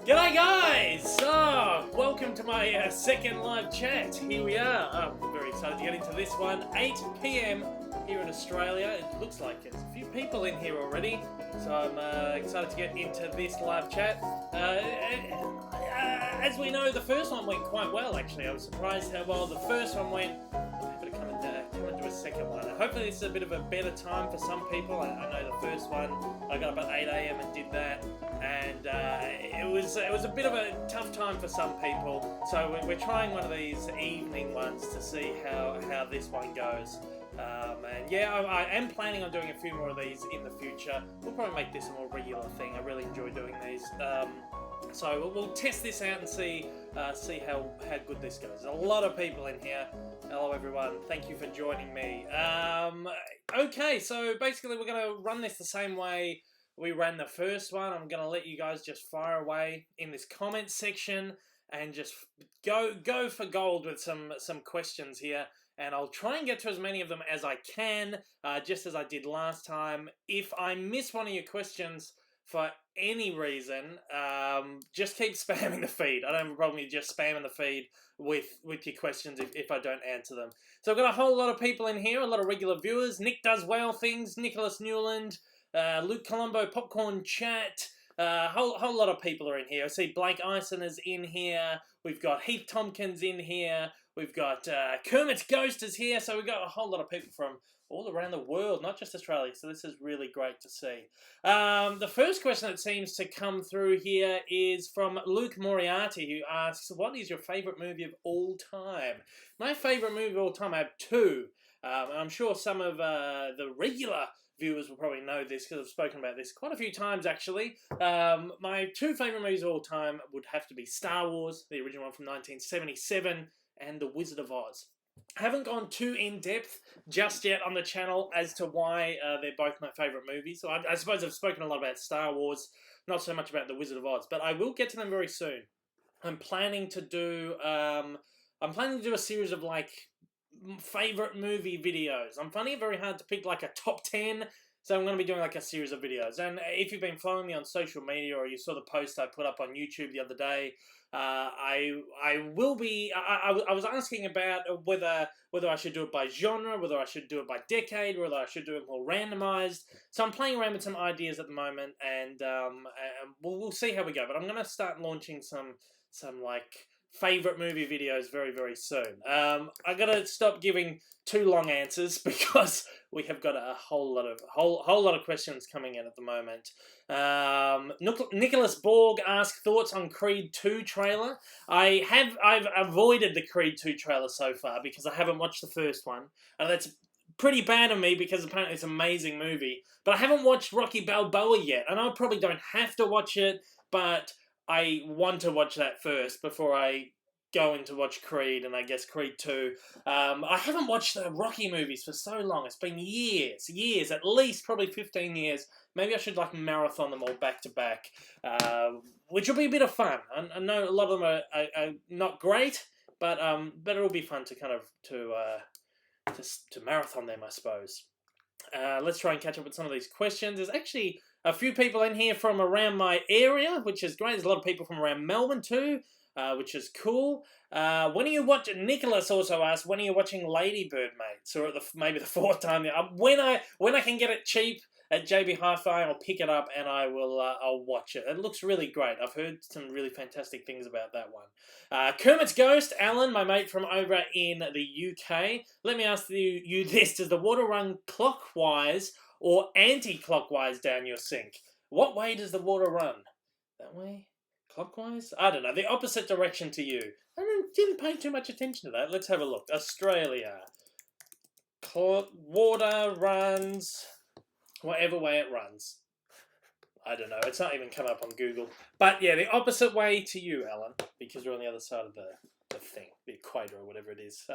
G'day guys! Welcome to my second live chat. Here we are. I'm very excited to get into this one. 8 p.m. here in Australia. It looks like there's a few people in here already. So I'm excited to get into this live chat. As we know, the first one went quite well actually. I was surprised how well the first one went. I'm happy to come and do a second one. Hopefully this is a bit of a better time for some people. I know the first one, I got up at 8 a.m. and did that. And it was a bit of a tough time for some people, so we're trying one of these evening ones to see how this one goes. And yeah, I am planning on doing a few more of these in the future. We'll probably make this a more regular thing. I really enjoy doing these. So we'll test this out and see how good this goes. There's a lot of people in here. Hello everyone, thank you for joining me. Okay, so basically we're going to run this the same way we ran the first one. I'm going to let you guys just fire away in this comment section and just go for gold with some questions here. And I'll try and get to as many of them as I can, just as I did last time. If I miss one of your questions for any reason, just keep spamming the feed. I don't have a problem with just spamming the feed with your questions if I don't answer them. So I've got a whole lot of people in here, a lot of regular viewers. Nick Does Well Things, Nicholas Newland, Luke Colombo, Popcorn Chat, whole lot of people are in here. I see Blake Ison is in here. We've got Heath Tompkins in here. We've got Kermit's Ghost is here. So we've got a whole lot of people from all around the world, not just Australia. So this is really great to see. The first question that seems to come through here is from Luke Moriarty, who asks, what is your favourite movie of all time? My favourite movie of all time, I have two. I'm sure some of the regular viewers will probably know this because I've spoken about this quite a few times actually. My two favourite movies of all time would have to be Star Wars, the original one from 1977, and The Wizard of Oz. I haven't gone too in-depth just yet on the channel as to why they're both my favourite movies. So I suppose I've spoken a lot about Star Wars, not so much about The Wizard of Oz, but I will get to them very soon. I'm planning to do a series of like favorite movie videos. I'm finding it very hard to pick like a top 10, so I'm going to be doing like a series of videos. And if you've been following me on social media or you saw the post I put up on YouTube the other day, I will be. I was asking about whether I should do it by genre, whether I should do it by decade, whether I should do it more randomized. So I'm playing around with some ideas at the moment, and we'll see how we go. But I'm going to start launching some like favorite movie videos very, very soon. I gotta stop giving too long answers because we have got a whole lot of questions coming in at the moment. Nicholas Borg asks thoughts on Creed 2 trailer. I've avoided the Creed 2 trailer so far because I haven't watched the first one, and that's pretty bad of me because apparently it's an amazing movie. But I haven't watched Rocky Balboa yet, and I probably don't have to watch it, but I want to watch that first before I go in to watch Creed, and I guess Creed 2. I haven't watched the Rocky movies for so long. It's been years, at least probably 15 years. Maybe I should like marathon them all back to back, which will be a bit of fun. I know a lot of them are not great, but it'll be fun to kind of to marathon them, I suppose. Let's try and catch up with some of these questions. There's actually a few people in here from around my area, which is great. There's a lot of people from around Melbourne too, which is cool. When are you watching? Nicholas also asked, when are you watching Lady Bird, mate? Or maybe the fourth time. When I can get it cheap at JB Hi-Fi, I'll pick it up and I'll watch it. It looks really great. I've heard some really fantastic things about that one. Kermit's Ghost, Alan, my mate from over in the UK. Let me ask you this: does the water run clockwise or anti-clockwise down your sink? What way does the water run? That way? Clockwise? I don't know. The opposite direction to you. I didn't pay too much attention to that. Let's have a look. Australia. Water runs whatever way it runs. I don't know. It's not even come up on Google. But yeah, the opposite way to you, Alan, because you're on the other side of the thing, the equator or whatever it is.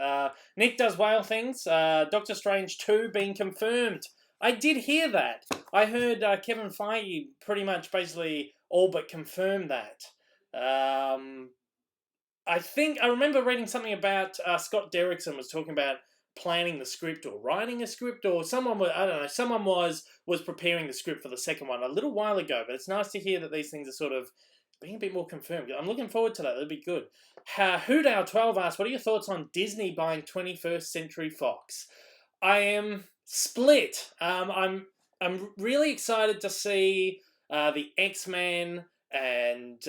Nick Does Whale Things. Doctor Strange 2 being confirmed. I did hear that. I heard Kevin Feige pretty much basically all but confirmed that. I remember reading something about Scott Derrickson was talking about planning the script or writing a script, or someone was preparing the script for the second one a little while ago. But it's nice to hear that these things are sort of being a bit more confirmed. I'm looking forward to that. That'll be good. Hoodow12 asks, what are your thoughts on Disney buying 21st Century Fox? I am split. I'm really excited to see the X-Men and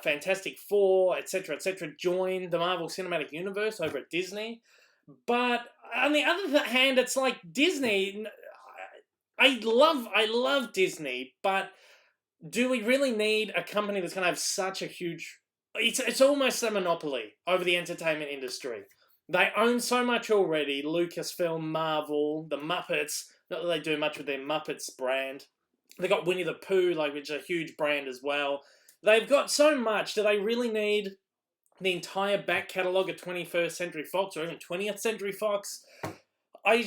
Fantastic Four, etc., join the Marvel Cinematic Universe over at Disney. But on the other hand, it's like Disney. I love Disney, but do we really need a company that's going to have such a huge... It's almost a monopoly over the entertainment industry. They own so much already. Lucasfilm, Marvel, the Muppets. Not that they do much with their Muppets brand. They got Winnie the Pooh, which is a huge brand as well. They've got so much. Do they really need the entire back catalogue of 21st Century Fox or even 20th Century Fox? I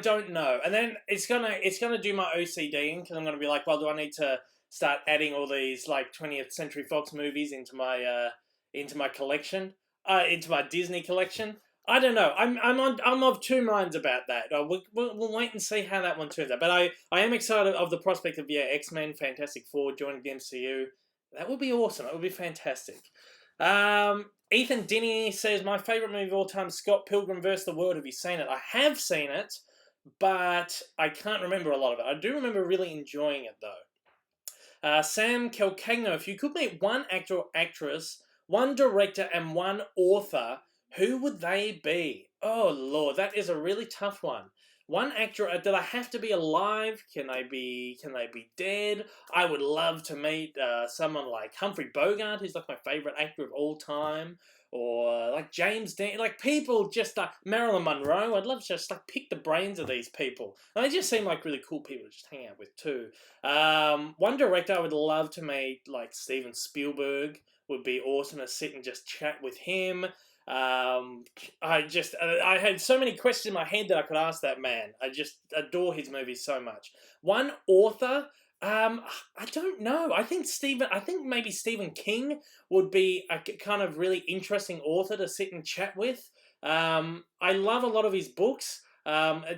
don't know. And then it's gonna do my OCDing, because I'm gonna be like, well, do I need to start adding all these 20th Century Fox movies into my collection, into my Disney collection? I don't know. I'm of two minds about that. We'll wait and see how that one turns out. But I am excited of the prospect of X-Men, Fantastic Four joining the MCU. That would be awesome. That would be fantastic. Ethan Dinney says, my favourite movie of all time, Scott Pilgrim vs. the World. Have you seen it? I have seen it, but I can't remember a lot of it. I do remember really enjoying it, though. Sam Calcagno, if you could meet one actor or actress, one director and one author, who would they be? Oh, Lord, that is a really tough one. One actor, do they have to be alive? Can they be dead? I would love to meet someone like Humphrey Bogart, who's my favourite actor of all time. Or James Dean, people just Marilyn Monroe. I'd love to just pick the brains of these people. And they just seem like really cool people to just hang out with too. One director I would love to meet, Steven Spielberg, would be awesome to sit and just chat with him. I had so many questions in my head that I could ask that man. I just adore his movies so much. One author, I don't know. I think maybe Stephen King would be a kind of really interesting author to sit and chat with. I love a lot of his books.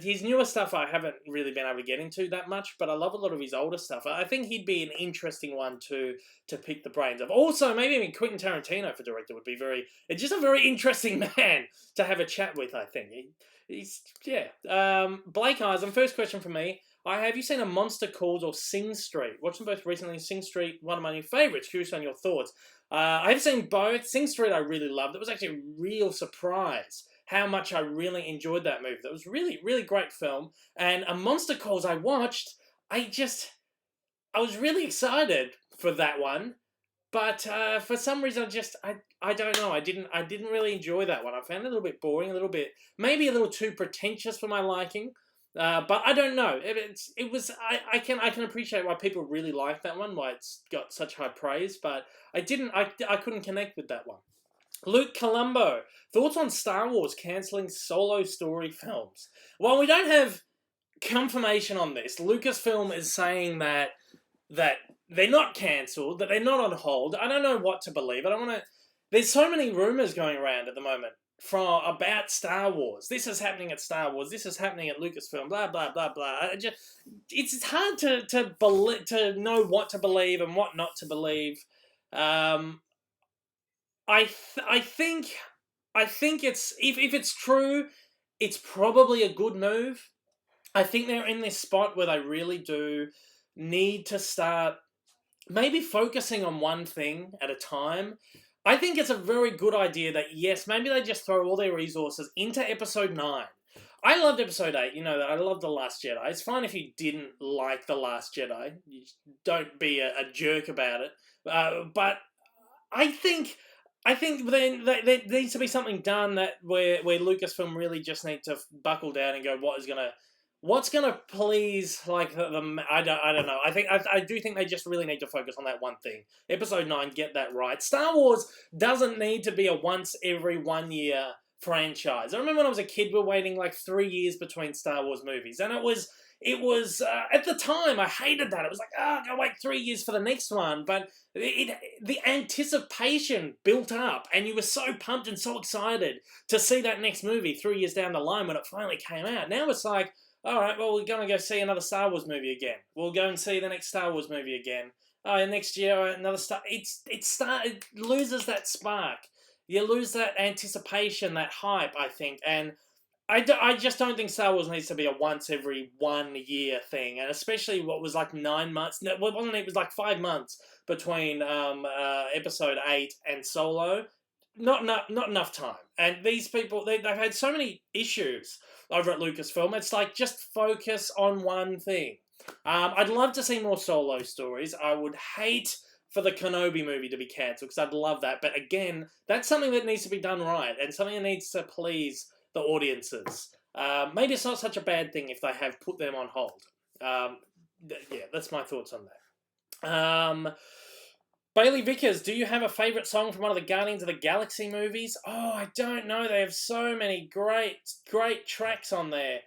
His newer stuff I haven't really been able to get into that much, but I love a lot of his older stuff. I think he'd be an interesting one to pick the brains of. Also, maybe even Quentin Tarantino for director would be just a very interesting man to have a chat with, I think. Blake Eisen, first question from me. Have you seen A Monster Calls or Sing Street? Watched them both recently. Sing Street, one of my new favourites. Curious on your thoughts. I have seen both. Sing Street I really loved. It was actually a real surprise how much I really enjoyed that movie. That was really, really great film. And A Monster Calls I watched, I was really excited for that one. But for some reason, I don't know. I didn't really enjoy that one. I found it a little bit boring, maybe a little too pretentious for my liking. But I don't know. I can appreciate why people really like that one, why it's got such high praise. But I couldn't connect with that one. Luke Colombo, thoughts on Star Wars cancelling solo story films? Well, we don't have confirmation on this. Lucasfilm is saying that they're not cancelled, that they're not on hold. I don't know what to believe. There's so many rumours going around at the moment about Star Wars. This is happening at Star Wars. This is happening at Lucasfilm. Blah blah blah blah. It's hard to know what to believe and what not to believe. I think it's if it's true, it's probably a good move. I think they're in this spot where they really do need to start maybe focusing on one thing at a time. I think it's a very good idea that, yes, maybe they just throw all their resources into Episode 9. I loved Episode 8, you know that. I love The Last Jedi. It's fine if you didn't like The Last Jedi. You don't be a jerk about it. But I think then there needs to be something done where Lucasfilm really just need to buckle down and go, what's gonna please I don't know. I do think they just really need to focus on that one thing. Episode 9, get that right. Star Wars doesn't need to be a once every 1 year franchise. I remember when I was a kid, we were waiting 3 years between Star Wars movies, and it was at the time I hated that. It was go wait 3 years for the next one, but the anticipation built up, and you were so pumped and so excited to see that next movie 3 years down the line when it finally came out. Now it's all right, well, we're going to go see another Star Wars movie again. We'll go and see the next Star Wars movie again. oh, next year another star. It loses that spark. You lose that anticipation, that hype. I think, and I just don't think Star Wars needs to be a once every 1 year thing, and especially what was like 9 months. No, well, wasn't it? It was like 5 months between Episode 8 and Solo. Not enough time. And these people, they've had so many issues over at Lucasfilm. It's like just focus on one thing. I'd love to see more Solo stories. I would hate for the Kenobi movie to be cancelled because I'd love that. But again, that's something that needs to be done right and something that needs to please the audiences. Maybe it's not such a bad thing if they have put them on hold. Yeah, that's my thoughts on that. Bailey Vickers, do you have a favourite song from one of the Guardians of the Galaxy movies? Oh, I don't know. They have so many great tracks on there.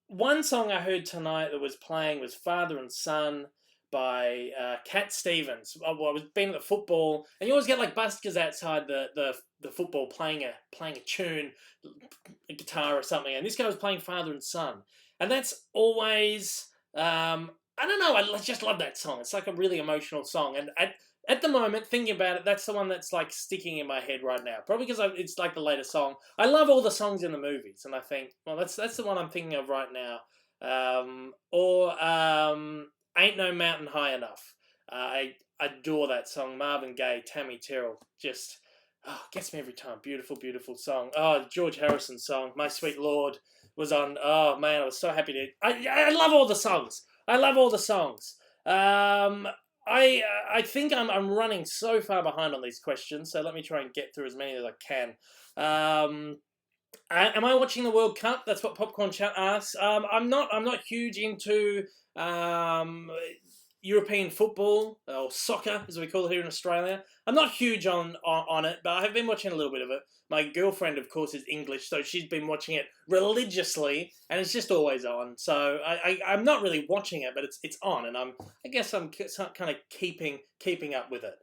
One song I heard tonight that was playing was Father and Son by Cat Stevens. I was being at the football, and you always get like buskers outside the football playing a tune, a guitar or something, and this guy was playing Father and Son, and that's always I don't know, I just love that song. It's like a really emotional song, and at the moment, thinking about it, that's the one that's like sticking in my head right now. Probably because it's like the latest song. I love all the songs in the movies, and I think, well, that's the one I'm thinking of right now. Ain't No Mountain High Enough. I adore that song. Marvin Gaye, Tammy Terrell, just gets me every time. Beautiful, beautiful song. Oh, George Harrison's song, My Sweet Lord, was on. Oh man, I was so happy to. I love all the songs. I love all the songs. I think I'm running so far behind on these questions, so let me try and get through as many as I can. Am I watching the World Cup? That's what Popcorn Chat asks. I'm not huge into European football, or soccer as we call it here in Australia. I'm not huge on it, but I have been watching a little bit of it. My girlfriend, of course, is English, so she's been watching it religiously, and it's just always on. So I'm not really watching it, but it's on, and I guess I'm kind of keeping up with it.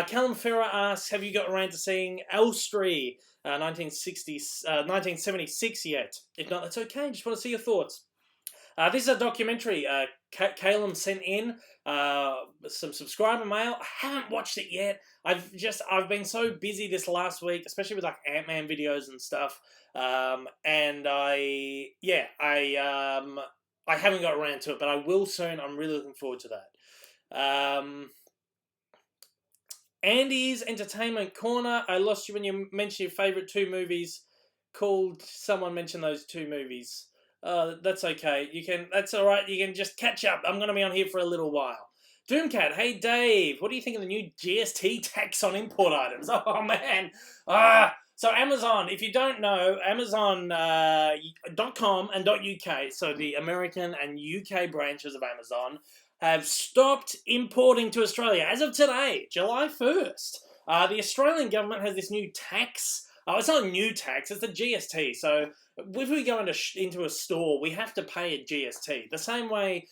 Callum Ferrer asks, have you got around to seeing Elstree 1976 yet? If not, that's okay. Just want to see your thoughts. This is a documentary Calum sent in, some subscriber mail. I haven't watched it yet. I've been so busy this last week, especially with like Ant-Man videos and stuff. And I haven't got around to it, but I will soon. I'm really looking forward to that. Andy's Entertainment Corner. I lost you when you mentioned your favourite two movies. Someone mentioned those two movies. That's okay. That's all right. You can just catch up. I'm going to be on here for a little while. Doomcat, hey Dave, what do you think of the new GST tax on import items? Oh man. So Amazon, if you don't know, Amazon.com and .uk, so the American and UK branches of Amazon, have stopped importing to Australia as of today, July 1st. The Australian government has this new tax. It's not a new tax, it's the GST. So if we go into a store, we have to pay a GST. The same way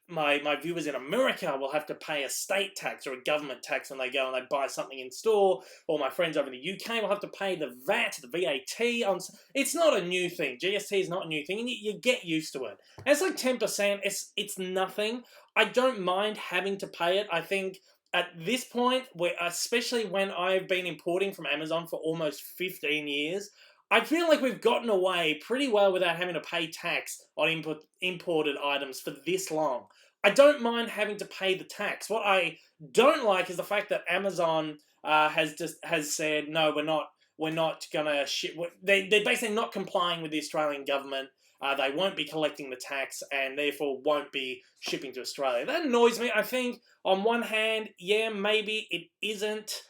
my viewers in America will have to pay a state tax or a government tax when they go and they buy something in store, or my friends over in the UK will have to pay the VAT. It's not a new thing. GST is not a new thing, and you get used to it. And it's like 10%. It's nothing. I don't mind having to pay it. I think at this point, especially when I've been importing from Amazon for almost 15 years, I feel like we've gotten away pretty well without having to pay tax on imported items for this long. I don't mind having to pay the tax. What I don't like is the fact that Amazon has said, no, we're not gonna ship. They're basically not complying with the Australian government. They won't be collecting the tax and therefore won't be shipping to Australia. That annoys me. I think on one hand, yeah, maybe it isn't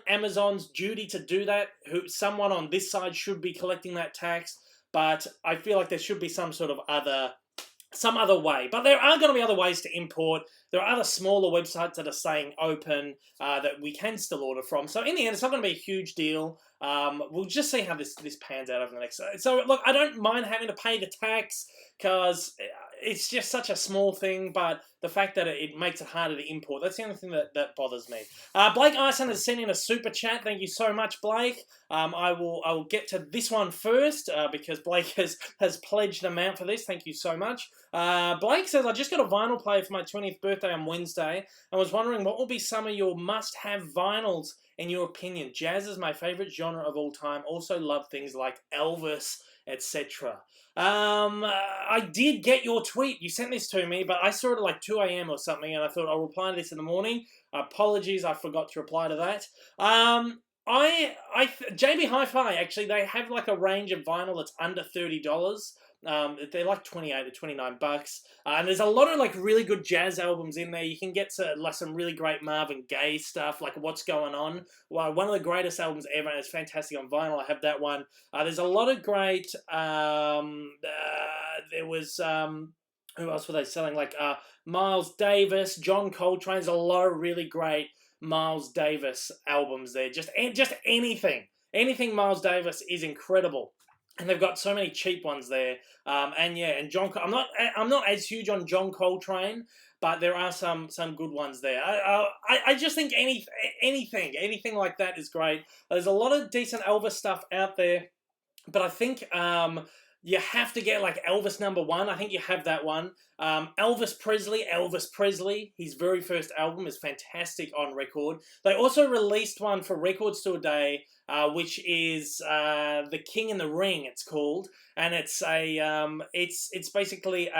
Amazon's duty to do that. Someone on this side should be collecting that tax, but I feel like there should be some other way. But there are going to be other ways to import. There are other smaller websites that are staying open that we can still order from. So in the end, it's not going to be a huge deal. We'll just see how this pans out over the next. So look, I don't mind having to pay the tax because it's just such a small thing, but the fact that it makes it harder to import, that's the only thing that bothers me. Blake Ison has sent in a super chat. Thank you so much, Blake. I will get to this one first because Blake has pledged an amount for this. Thank you so much. Blake says, I just got a vinyl player for my 20th birthday on Wednesday. I was wondering what will be some of your must-have vinyls in your opinion. Jazz is my favorite genre of all time. Also love things like Elvis, etc. I did get your tweet. You sent this to me, but I saw it at like 2 a.m. or something, and I thought I'll reply to this in the morning. Apologies, I forgot to reply to that. JB Hi-Fi, actually, they have like a range of vinyl that's under $30. They're like 28 to 29 bucks. And there's a lot of like really good jazz albums in there. You can get to like some really great Marvin Gaye stuff, like What's Going On. Well, one of the greatest albums ever, and it's fantastic on vinyl. I have that one. There's a lot of great, there was, who else were they selling? Like Miles Davis, John Coltrane. There's a lot of really great Miles Davis albums there. Just anything. Anything Miles Davis is incredible. And they've got so many cheap ones there, and John. I'm not as huge on John Coltrane, but there are some good ones there. I just think anything like that is great. There's a lot of decent Elvis stuff out there, but I think you have to get like Elvis #1. I think you have that one. Elvis Presley, his very first album is fantastic on record. They also released one for Record Store Day, which is The King in the Ring. It's called, and it's it's basically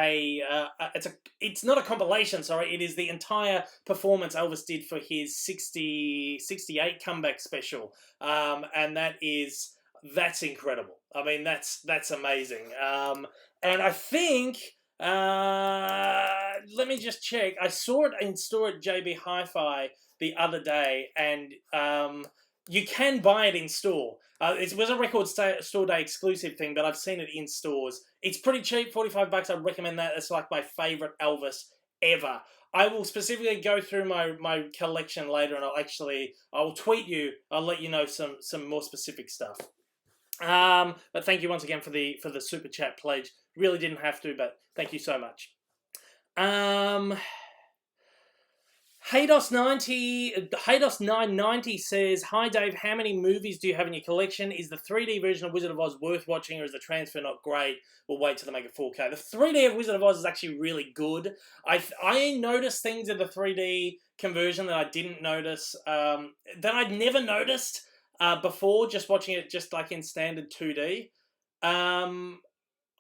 it's not a compilation. Sorry, it is the entire performance Elvis did for his 68 comeback special, and that's incredible. I mean, that's amazing. And I think, let me just check. I saw it in store at JB Hi-Fi the other day, and you can buy it in store. It was a Record Store Day exclusive thing, but I've seen it in stores. It's pretty cheap, 45 bucks. I'd recommend that. It's like my favorite Elvis ever. I will specifically go through my collection later, and I'll tweet you. I'll let you know some more specific stuff. But thank you once again for the super chat pledge. Really didn't have to, but thank you so much. Haydos990 says, hi Dave, how many movies do you have in your collection? Is the 3D version of Wizard of Oz worth watching, or is the transfer not great? We'll wait till they make it 4K. The 3D of Wizard of Oz is actually really good. I noticed things in the 3D conversion that I didn't notice, that I'd never noticed before, just watching it just like in standard 2D.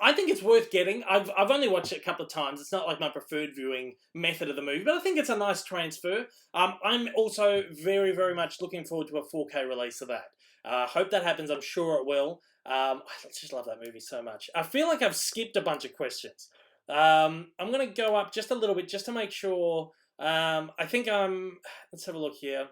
I think it's worth getting. I've only watched it a couple of times. It's not like my preferred viewing method of the movie, but I think it's a nice transfer. I'm also very, very much looking forward to a 4K release of that. Hope that happens. I'm sure it will. I just love that movie so much. I feel like I've skipped a bunch of questions. I'm going to go up just a little bit just to make sure. I think let's have a look here.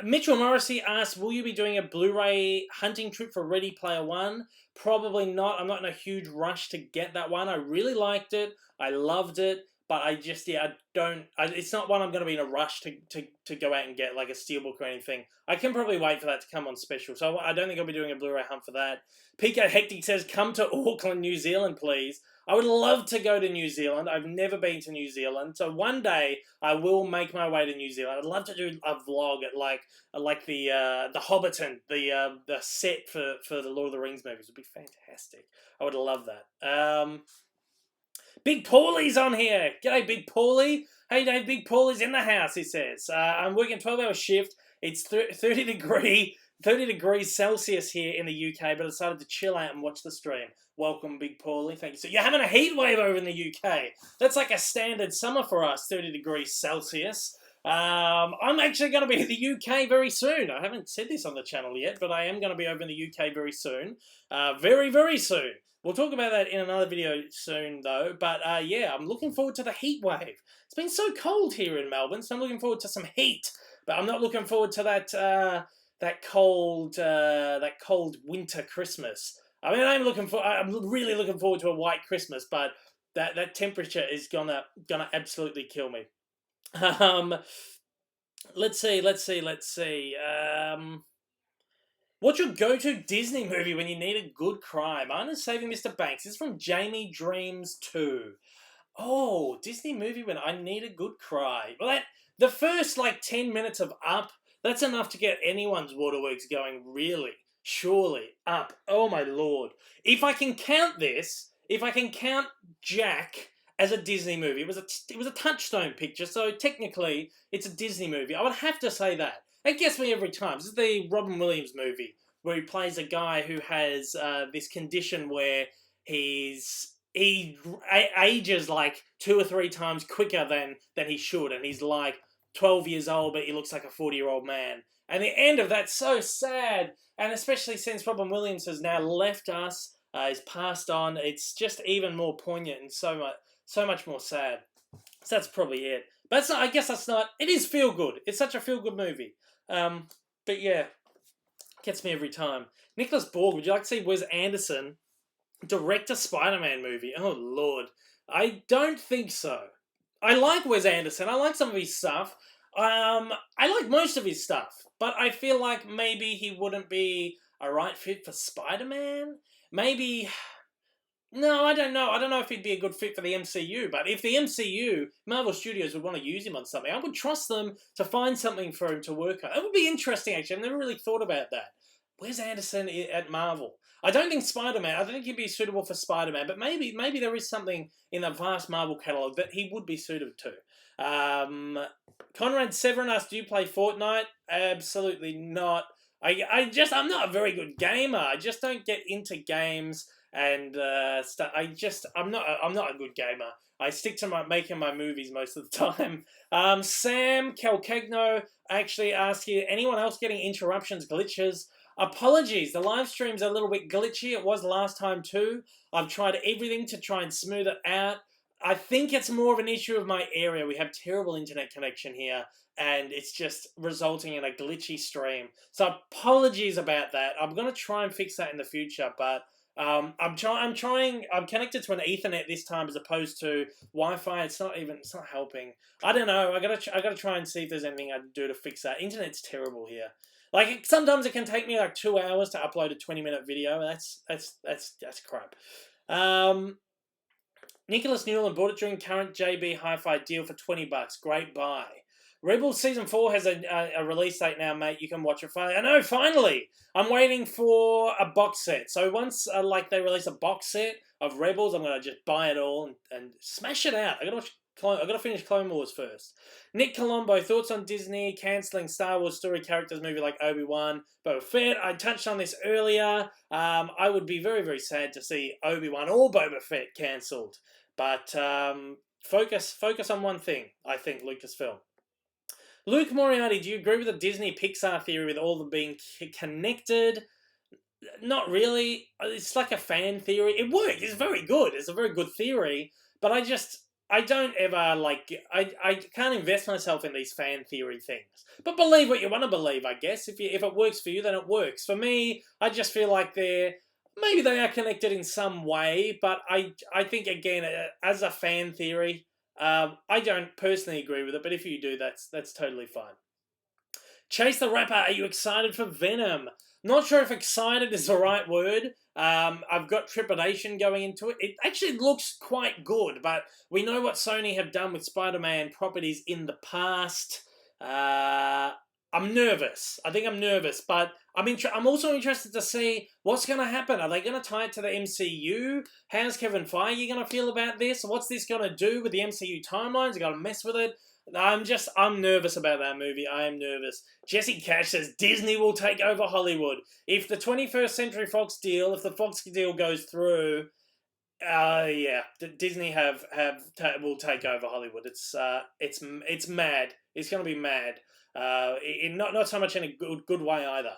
Mitchell Morrissey asks, will you be doing a Blu-ray hunting trip for Ready Player One? Probably not. I'm not in a huge rush to get that one. I really liked it. I loved it. But I just, it's not one I'm going to be in a rush to go out and get, like a steelbook or anything. I can probably wait for that to come on special. So I don't think I'll be doing a Blu-ray hunt for that. Pico Hectic says, come to Auckland, New Zealand, please. I would love to go to New Zealand. I've never been to New Zealand. So one day I will make my way to New Zealand. I'd love to do a vlog at like the Hobbiton, the set for the Lord of the Rings movies. It would be fantastic. I would love that. Big Paulie's on here. G'day, Big Paulie. Hey, Dave, Big Paulie's in the house, he says. I'm working a 12-hour shift. It's 30 degrees Celsius here in the UK, but I decided to chill out and watch the stream. Welcome, Big Paulie. Thank you. So you're having a heat wave over in the UK. That's like a standard summer for us, 30 degrees Celsius. I'm actually going to be in the UK very soon. I haven't said this on the channel yet, but I am going to be over in the UK very soon. Very, very soon. We'll talk about that in another video soon, though. But yeah, I'm looking forward to the heat wave. It's been so cold here in Melbourne, so I'm looking forward to some heat. But I'm not looking forward to that cold winter Christmas. I mean, I'm really looking forward to a white Christmas, but that temperature is gonna absolutely kill me. Let's see. What's your go-to Disney movie when you need a good cry? Mine is Saving Mr. Banks. This is from Jamie Dreams 2. Oh, Disney movie when I need a good cry. Well, the first like 10 minutes of Up, that's enough to get anyone's waterworks going, really. Surely. Up. Oh my lord. If I can count Jack as a Disney movie, it was a touchstone picture, so technically it's a Disney movie. I would have to say that. It gets me every time. This is the Robin Williams movie where he plays a guy who has this condition where he ages like 2 or 3 times quicker than he should, and he's like 12 years old, but he looks like a 40-year-old man. And the end of that's so sad, and especially since Robin Williams has now left us, he's passed on. It's just even more poignant and so much more sad. So that's probably it. But it's not, I guess that's not. It is feel good. It's such a feel good movie. Um, but yeah, gets me every time. Nicholas Borg, would you like to see Wes Anderson direct a Spider-Man movie? Oh lord, I don't think so. I like Wes Anderson. I like some of his stuff. I like most of his stuff, but I feel like maybe he wouldn't be a right fit for Spider-Man. Maybe no, I don't know. I don't know if he'd be a good fit for the MCU, but if the MCU, Marvel Studios, would want to use him on something, I would trust them to find something for him to work on. It would be interesting, actually. I've never really thought about that. Where's Anderson at Marvel? I don't think Spider-Man. I don't think he'd be suitable for Spider-Man, but maybe there is something in the vast Marvel catalog that he would be suited to. Conrad Severin asked, "Do you play Fortnite?" Absolutely not. I'm not a very good gamer. I just don't get into games and I'm not a good gamer. I stick to making my movies most of the time. Sam Calcagno actually asked here, anyone else getting interruptions, glitches? Apologies, the live stream's a little bit glitchy. It was last time too. I've tried everything to try and smooth it out. I think it's more of an issue of my area. We have terrible internet connection here, and it's just resulting in a glitchy stream. So apologies about that. I'm gonna try and fix that in the future, but I'm trying. I'm connected to an Ethernet this time as opposed to Wi-Fi. It's not helping. I don't know. I gotta try and see if there's anything I can do to fix that. Internet's terrible here. Like sometimes it can take me like 2 hours to upload a 20-minute video. That's crap. Nicholas Newland bought it during current JB Hi-Fi deal for $20. Great buy. Rebels Season 4 has a release date now, mate. You can watch it finally. I know, finally! I'm waiting for a box set. So once they release a box set of Rebels, I'm going to just buy it all and smash it out. I've got to finish Clone Wars first. Nick Colombo, thoughts on Disney cancelling Star Wars story characters movie like Obi-Wan, Boba Fett? I touched on this earlier. I would be very, very sad to see Obi-Wan or Boba Fett cancelled. But focus on one thing, I think, Lucasfilm. Luke Moriarty, do you agree with the Disney Pixar theory with all of them being connected? Not really. It's like a fan theory. It works. It's very good. It's a very good theory. But I don't ever, I can't invest myself in these fan theory things. But believe what you want to believe, I guess. If it works for you, then it works. For me, I just feel like maybe they are connected in some way, but I think, again, as a fan theory, I don't personally agree with it, but if you do, that's totally fine. Chase the Rapper, are you excited for Venom? Not sure if excited is the right word. I've got trepidation going into it. It actually looks quite good, but we know what Sony have done with Spider-Man properties in the past. I'm nervous. I think I'm nervous, but I'm also interested to see what's going to happen. Are they going to tie it to the MCU? How's Kevin Feige going to feel about this? What's this going to do with the MCU timelines? Are going to mess with it? I'm nervous about that movie. I am nervous. Jesse Cash says Disney will take over Hollywood. If the 21st Century Fox deal, if the Fox deal goes through, yeah, Disney will take over Hollywood. It's mad. It's going to be mad. Not so much in a good way either.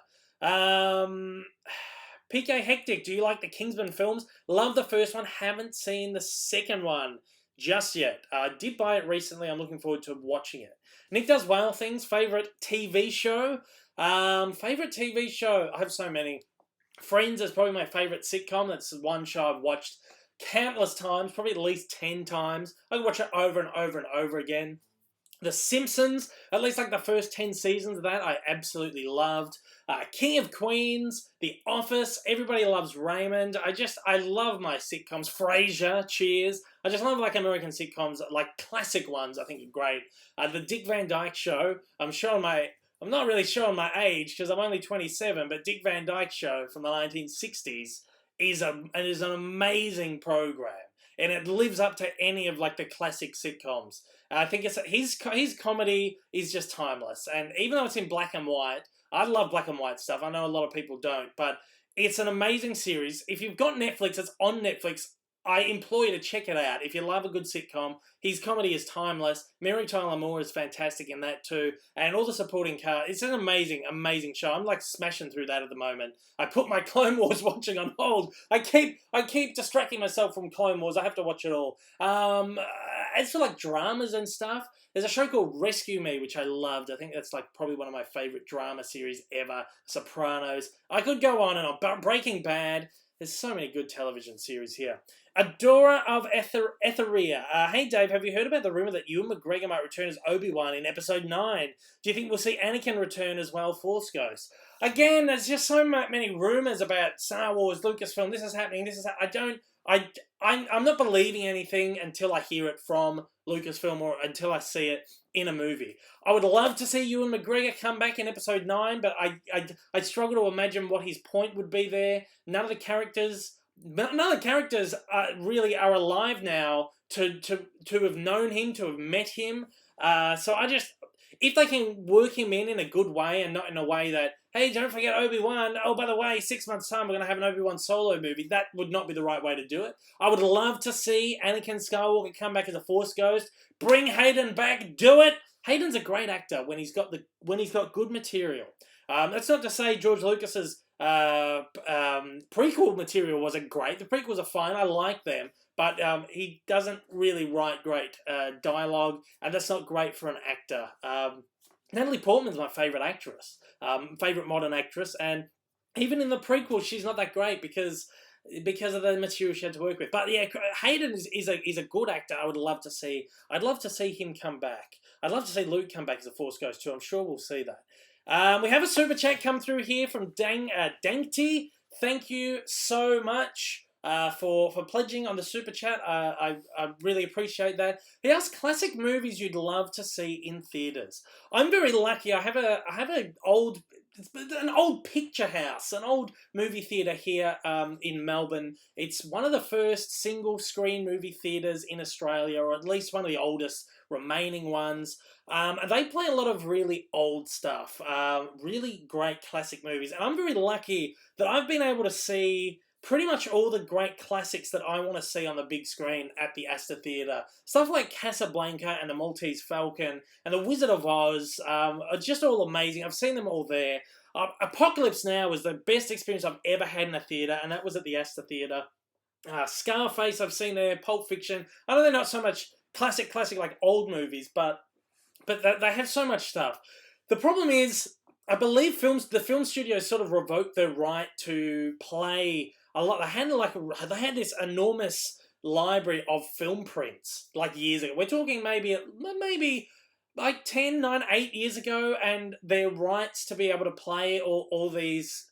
PK Hectic, do you like the Kingsman films? Love the first one. Haven't seen the second one just yet. I did buy it recently. I'm looking forward to watching it. Nick Does Whale Things. Favorite TV show? Favorite TV show? I have so many. Friends is probably my favorite sitcom. That's one show I've watched countless times, probably at least 10 times. I can watch it over and over and over again. The Simpsons, at least like the first 10 seasons of that, I absolutely loved. King of Queens, The Office, everybody loves Raymond. I love my sitcoms. Frasier, Cheers. I just love like American sitcoms, like classic ones. I think are great. The Dick Van Dyke Show. I'm not really showing my age because I'm only 27, but Dick Van Dyke Show from the 1960s is an amazing program, and it lives up to any of like the classic sitcoms. I think his comedy is just timeless, and even though it's in black and white, I love black and white stuff. I know a lot of people don't, but it's an amazing series. If you've got Netflix, it's on Netflix. I implore you to check it out. If you love a good sitcom, his comedy is timeless. Mary Tyler Moore is fantastic in that too, and all the supporting cast. It's an amazing, amazing show. I'm like smashing through that at the moment. I put my Clone Wars watching on hold. I keep distracting myself from Clone Wars. I have to watch it all. As for like dramas and stuff, there's a show called Rescue Me, which I loved. I think that's like probably one of my favorite drama series ever. Sopranos. I could go on and on. But Breaking Bad. There's so many good television series here. Adora of Etheria. Hey Dave, have you heard about the rumor that Ewan McGregor might return as Obi-Wan in Episode 9? Do you think we'll see Anakin return as well, Force Ghost? Again, there's just so many rumors about Star Wars, Lucasfilm. This is happening. I'm not believing anything until I hear it from Lucasfilm or until I see it in a movie. I would love to see Ewan McGregor come back in Episode 9, but I struggle to imagine what his point would be there. None of the characters really are alive now to have known him, to have met him. If they can work him in a good way and not in a way that, hey, don't forget Obi-Wan. Oh, by the way, 6 months' time we're going to have an Obi-Wan Solo movie. That would not be the right way to do it. I would love to see Anakin Skywalker come back as a Force Ghost. Bring Hayden back. Do it. Hayden's a great actor when he's got good material. That's not to say George Lucas's prequel material wasn't great. The prequels are fine. I like them. But he doesn't really write great dialogue, and that's not great for an actor. Natalie Portman's my favourite actress, favourite modern actress, and even in the prequel, she's not that great because of the material she had to work with. But yeah, Hayden is a good actor. I'd love to see him come back. I'd love to see Luke come back as a Force Ghost too. I'm sure we'll see that. We have a super chat come through here from Dankty. Thank you so much. For pledging on the super chat. I really appreciate that. He asked classic movies you'd love to see in theaters. I'm very lucky. I have an old picture house, an old movie theater here in Melbourne. It's one of the first single screen movie theaters in Australia, or at least one of the oldest remaining ones. And they play a lot of really old stuff, really great classic movies. And I'm very lucky that I've been able to see pretty much all the great classics that I want to see on the big screen at the Astor Theatre. Stuff like Casablanca and The Maltese Falcon and The Wizard of Oz are just all amazing. I've seen them all there. Apocalypse Now was the best experience I've ever had in a theatre, and that was at the Astor Theatre. Scarface I've seen there, Pulp Fiction. I know they're not so much classic like old movies, but they have so much stuff. The problem is, I believe the film studios sort of revoked their right to play a lot. They had this enormous library of film prints like years ago. We're talking maybe like 8 years ago, and their rights to be able to play all these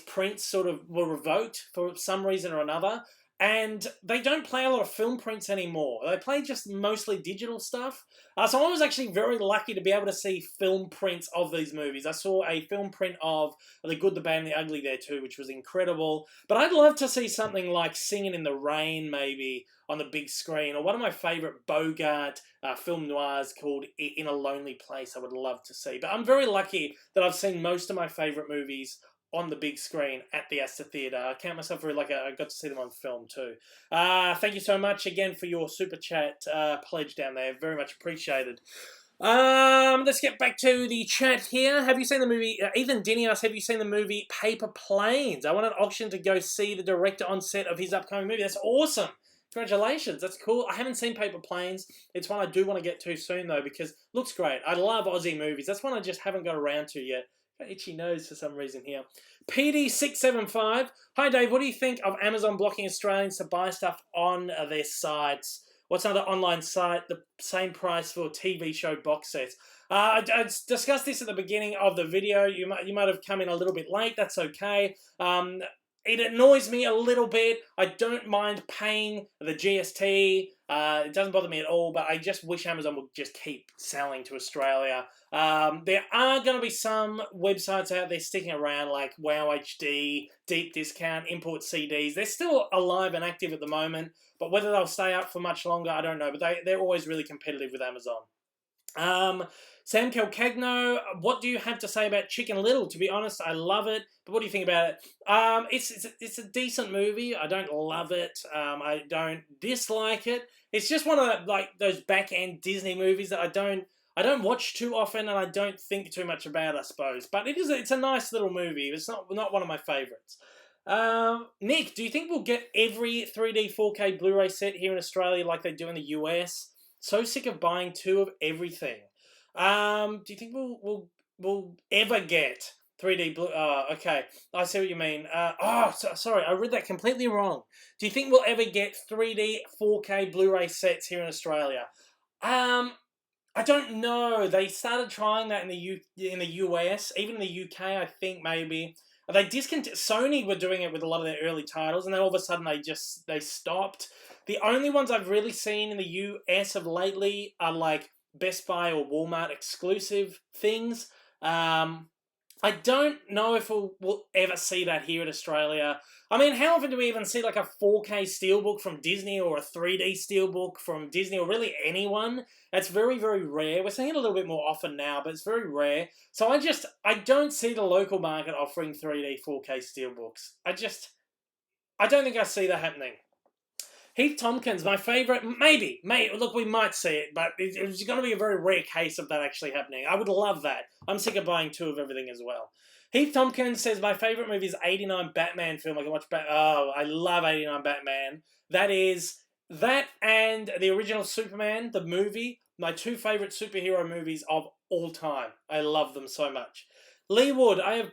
prints sort of were revoked for some reason or another. And they don't play a lot of film prints anymore. They play just mostly digital stuff. So I was actually very lucky to be able to see film prints of these movies. I saw a film print of The Good, the Bad, and the Ugly there too, which was incredible. But I'd love to see something like Singing in the Rain maybe on the big screen, or one of my favourite Bogart film noirs called In a Lonely Place I would love to see. But I'm very lucky that I've seen most of my favourite movies on the big screen at the Astor Theatre. I count myself very lucky. I got to see them on film too. Thank you so much again for your super chat pledge down there. Very much appreciated. Let's get back to the chat here. Have you seen the movie? Ethan Dinny asks, have you seen the movie Paper Planes? I want an auction to go see the director on set of his upcoming movie. That's awesome. Congratulations. That's cool. I haven't seen Paper Planes. It's one I do want to get to soon though, because it looks great. I love Aussie movies. That's one I just haven't got around to yet. Itchy nose for some reason here. PD675. Hi Dave, what do you think of Amazon blocking Australians to buy stuff on their sites? What's another online site the same price for TV show box sets? I discussed this at the beginning of the video. You might have come in a little bit late. That's okay. It annoys me a little bit. I don't mind paying the GST. It doesn't bother me at all, but I just wish Amazon would just keep selling to Australia. There are going to be some websites out there sticking around, like Wow HD, Deep Discount, Import CDs. They're still alive and active at the moment, but whether they'll stay up for much longer, I don't know. But they're always really competitive with Amazon. Sam Calcagno, what do you have to say about Chicken Little? To be honest, I love it. But what do you think about it? It's a decent movie. I don't love it. I don't dislike it. It's just one of those back end Disney movies that I don't watch too often, and I don't think too much about, I suppose. But it's a nice little movie. It's not one of my favorites. Nick, do you think we'll get every 3D 4K Blu-ray set here in Australia like they do in the US? So sick of buying 2 of everything. Do you think we'll ever get 3D Blu? Oh, okay, I see what you mean. Sorry, I read that completely wrong. Do you think we'll ever get 3D 4K Blu-ray sets here in Australia? I don't know. They started trying that in the US, even in the UK. I think maybe they Sony were doing it with a lot of their early titles, and then all of a sudden they stopped. The only ones I've really seen in the US of lately are like Best Buy or Walmart exclusive things. I don't know if we'll ever see that here in Australia. I mean, how often do we even see like a 4K steelbook from Disney or a 3D steelbook from Disney or really anyone? That's very, very rare. We're seeing it a little bit more often now, but it's very rare. So I don't see the local market offering 3D 4K steelbooks. I don't think I see that happening. Heath Tompkins, my favourite, maybe, look, we might see it, but it's going to be a very rare case of that actually happening. I would love that. I'm sick of buying 2 of everything as well. Heath Tompkins says, my favourite movie is 89 Batman film. I can watch I love 89 Batman. That and the original Superman, the movie, my 2 favourite superhero movies of all time. I love them so much. Lee Wood, I have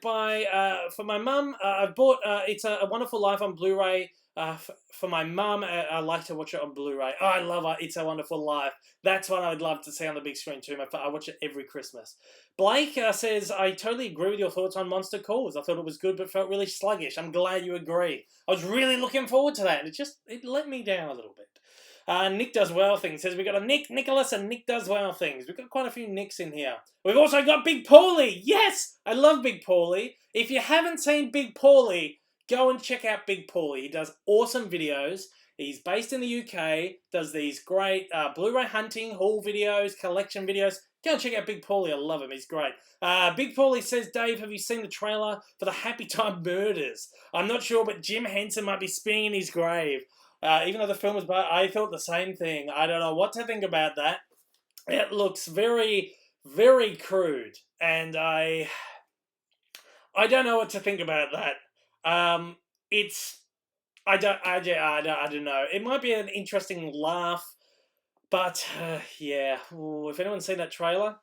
for my mum, I've bought, It's a Wonderful Life on Blu-ray. For my mum, I like to watch it on Blu-ray. Oh, I love it. It's a Wonderful Life. That's one I would love to see on the big screen too. I watch it every Christmas. Blake says, I totally agree with your thoughts on Monster Calls. I thought it was good, but felt really sluggish. I'm glad you agree. I was really looking forward to that, and it let me down a little bit. Nick Does Well Things says, we got a Nick, Nicholas, and Nick Does Well Things. We've got quite a few Nicks in here. We've also got Big Paulie. Yes, I love Big Paulie. If you haven't seen Big Paulie, go and check out Big Paulie. He does awesome videos. He's based in the UK, does these great Blu-ray hunting, haul videos, collection videos. Go and check out Big Paulie. I love him. He's great. Big Paulie says, Dave, have you seen the trailer for the Happy Time Murders? I'm not sure, but Jim Henson might be spinning in his grave. Even though the film was bad, I thought the same thing. I don't know what to think about that. It looks very, very crude, and I don't know what to think about that. I don't know. It might be an interesting laugh, but yeah. Ooh, if anyone's seen that trailer,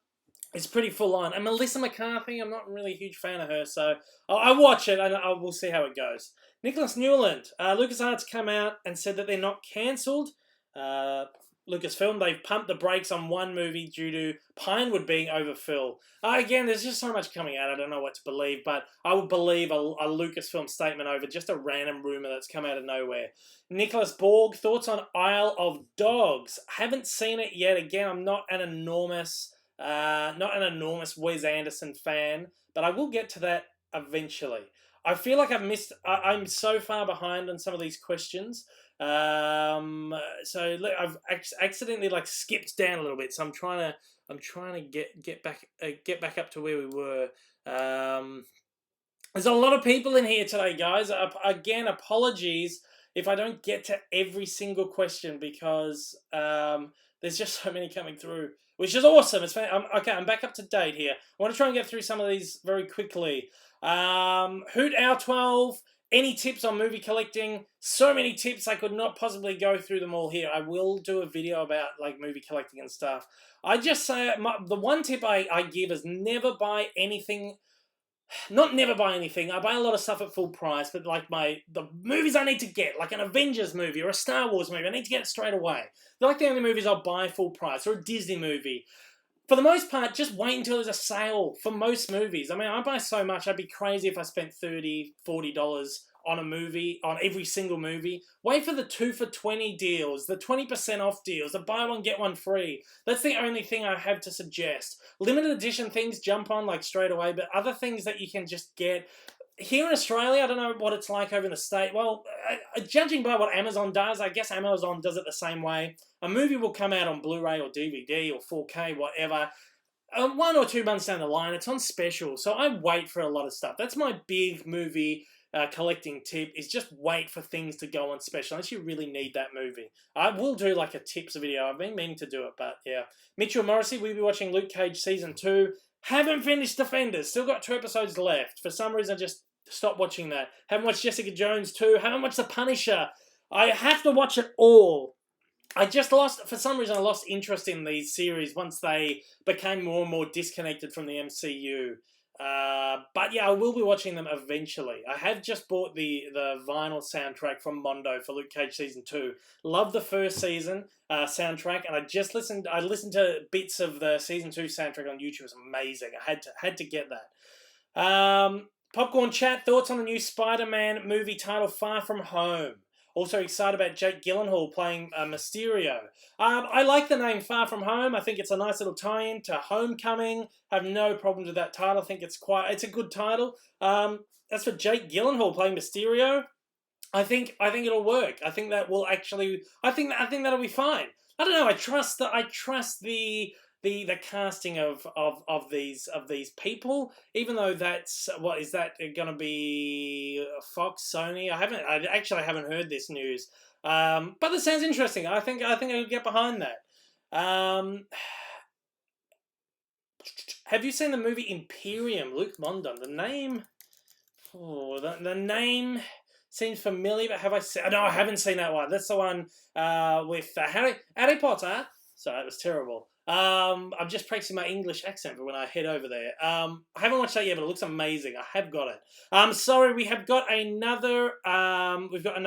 it's pretty full on. And Melissa McCarthy, I'm not really a huge fan of her, so I'll watch it and we'll see how it goes. Nicholas Newland, LucasArts come out and said that they're not cancelled. Lucasfilm, they've pumped the brakes on one movie due to Pinewood being overfilled. Again, there's just so much coming out, I don't know what to believe, but I would believe a Lucasfilm statement over just a random rumour that's come out of nowhere. Nicholas Borg, thoughts on Isle of Dogs? Haven't seen it yet. Again, I'm not an enormous Wes Anderson fan, but I will get to that eventually. I feel like I'm so far behind on some of these questions. So I've accidentally skipped down a little bit, so I'm trying to get back up to where we were. There's a lot of people in here today, guys. Again, apologies if I don't get to every single question because there's just so many coming through, which is awesome. I'm back up to date here. I want to try and get through some of these very quickly. Hoot Owl 12. Any tips on movie collecting? So many tips, I could not possibly go through them all here. I will do a video about movie collecting and stuff. I just say the one tip I give is never buy anything not never buy anything. I buy a lot of stuff at full price, but like the movies I need to get, like an Avengers movie or a Star Wars movie, I need to get it straight away. They're like the only movies I'll buy full price, or a Disney movie. For the most part, just wait until there's a sale for most movies. I mean, I buy so much, I'd be crazy if I spent $30, $40 on a movie, on every single movie. Wait for the 2 for 20 deals, the 20% off deals, the buy one, get one free. That's the only thing I have to suggest. Limited edition things jump on like straight away, but other things that you can just get. Here in Australia, I don't know what it's like over in the States. Well, judging by what Amazon does, I guess Amazon does it the same way. A movie will come out on Blu-ray or DVD or 4K, whatever. 1 or 2 months down the line, it's on special. So I wait for a lot of stuff. That's my big movie collecting tip, is just wait for things to go on special unless you really need that movie. I will do like a tips video. I've been meaning to do it, but yeah. Mitchell Morrissey, we'll be watching Luke Cage Season 2. Haven't finished Defenders. Still got 2 episodes left. For some reason, I just stopped watching that. Haven't watched Jessica Jones 2. Haven't watched The Punisher. I have to watch it all. For some reason, I lost interest in these series once they became more and more disconnected from the MCU. But yeah, I will be watching them eventually. I have just bought the vinyl soundtrack from Mondo for Luke Cage Season 2. Love the first season soundtrack, and I listened to bits of the Season 2 soundtrack on YouTube. It was amazing. I had to get that. Popcorn Chat, thoughts on the new Spider-Man movie titled Far From Home? Also excited about Jake Gyllenhaal playing Mysterio. I like the name Far From Home. I think it's a nice little tie-in to Homecoming. I have no problems with that title. I think it's a good title. As for Jake Gyllenhaal playing Mysterio, I think it'll work. I think that will actually. I think that'll be fine. I don't know. I trust the casting of these people, even though that's what is that going to be Fox, Sony? I actually haven't heard this news, but it sounds interesting. I think I could get behind that. Have you seen the movie Imperium? Luke Mondon. The name seems familiar, but have I seen? No, I haven't seen that one. That's the one with Harry Potter. So that was terrible. I'm just practicing my English accent for when I head over there. I haven't watched that yet, but it looks amazing. I have got it. Sorry, we've got another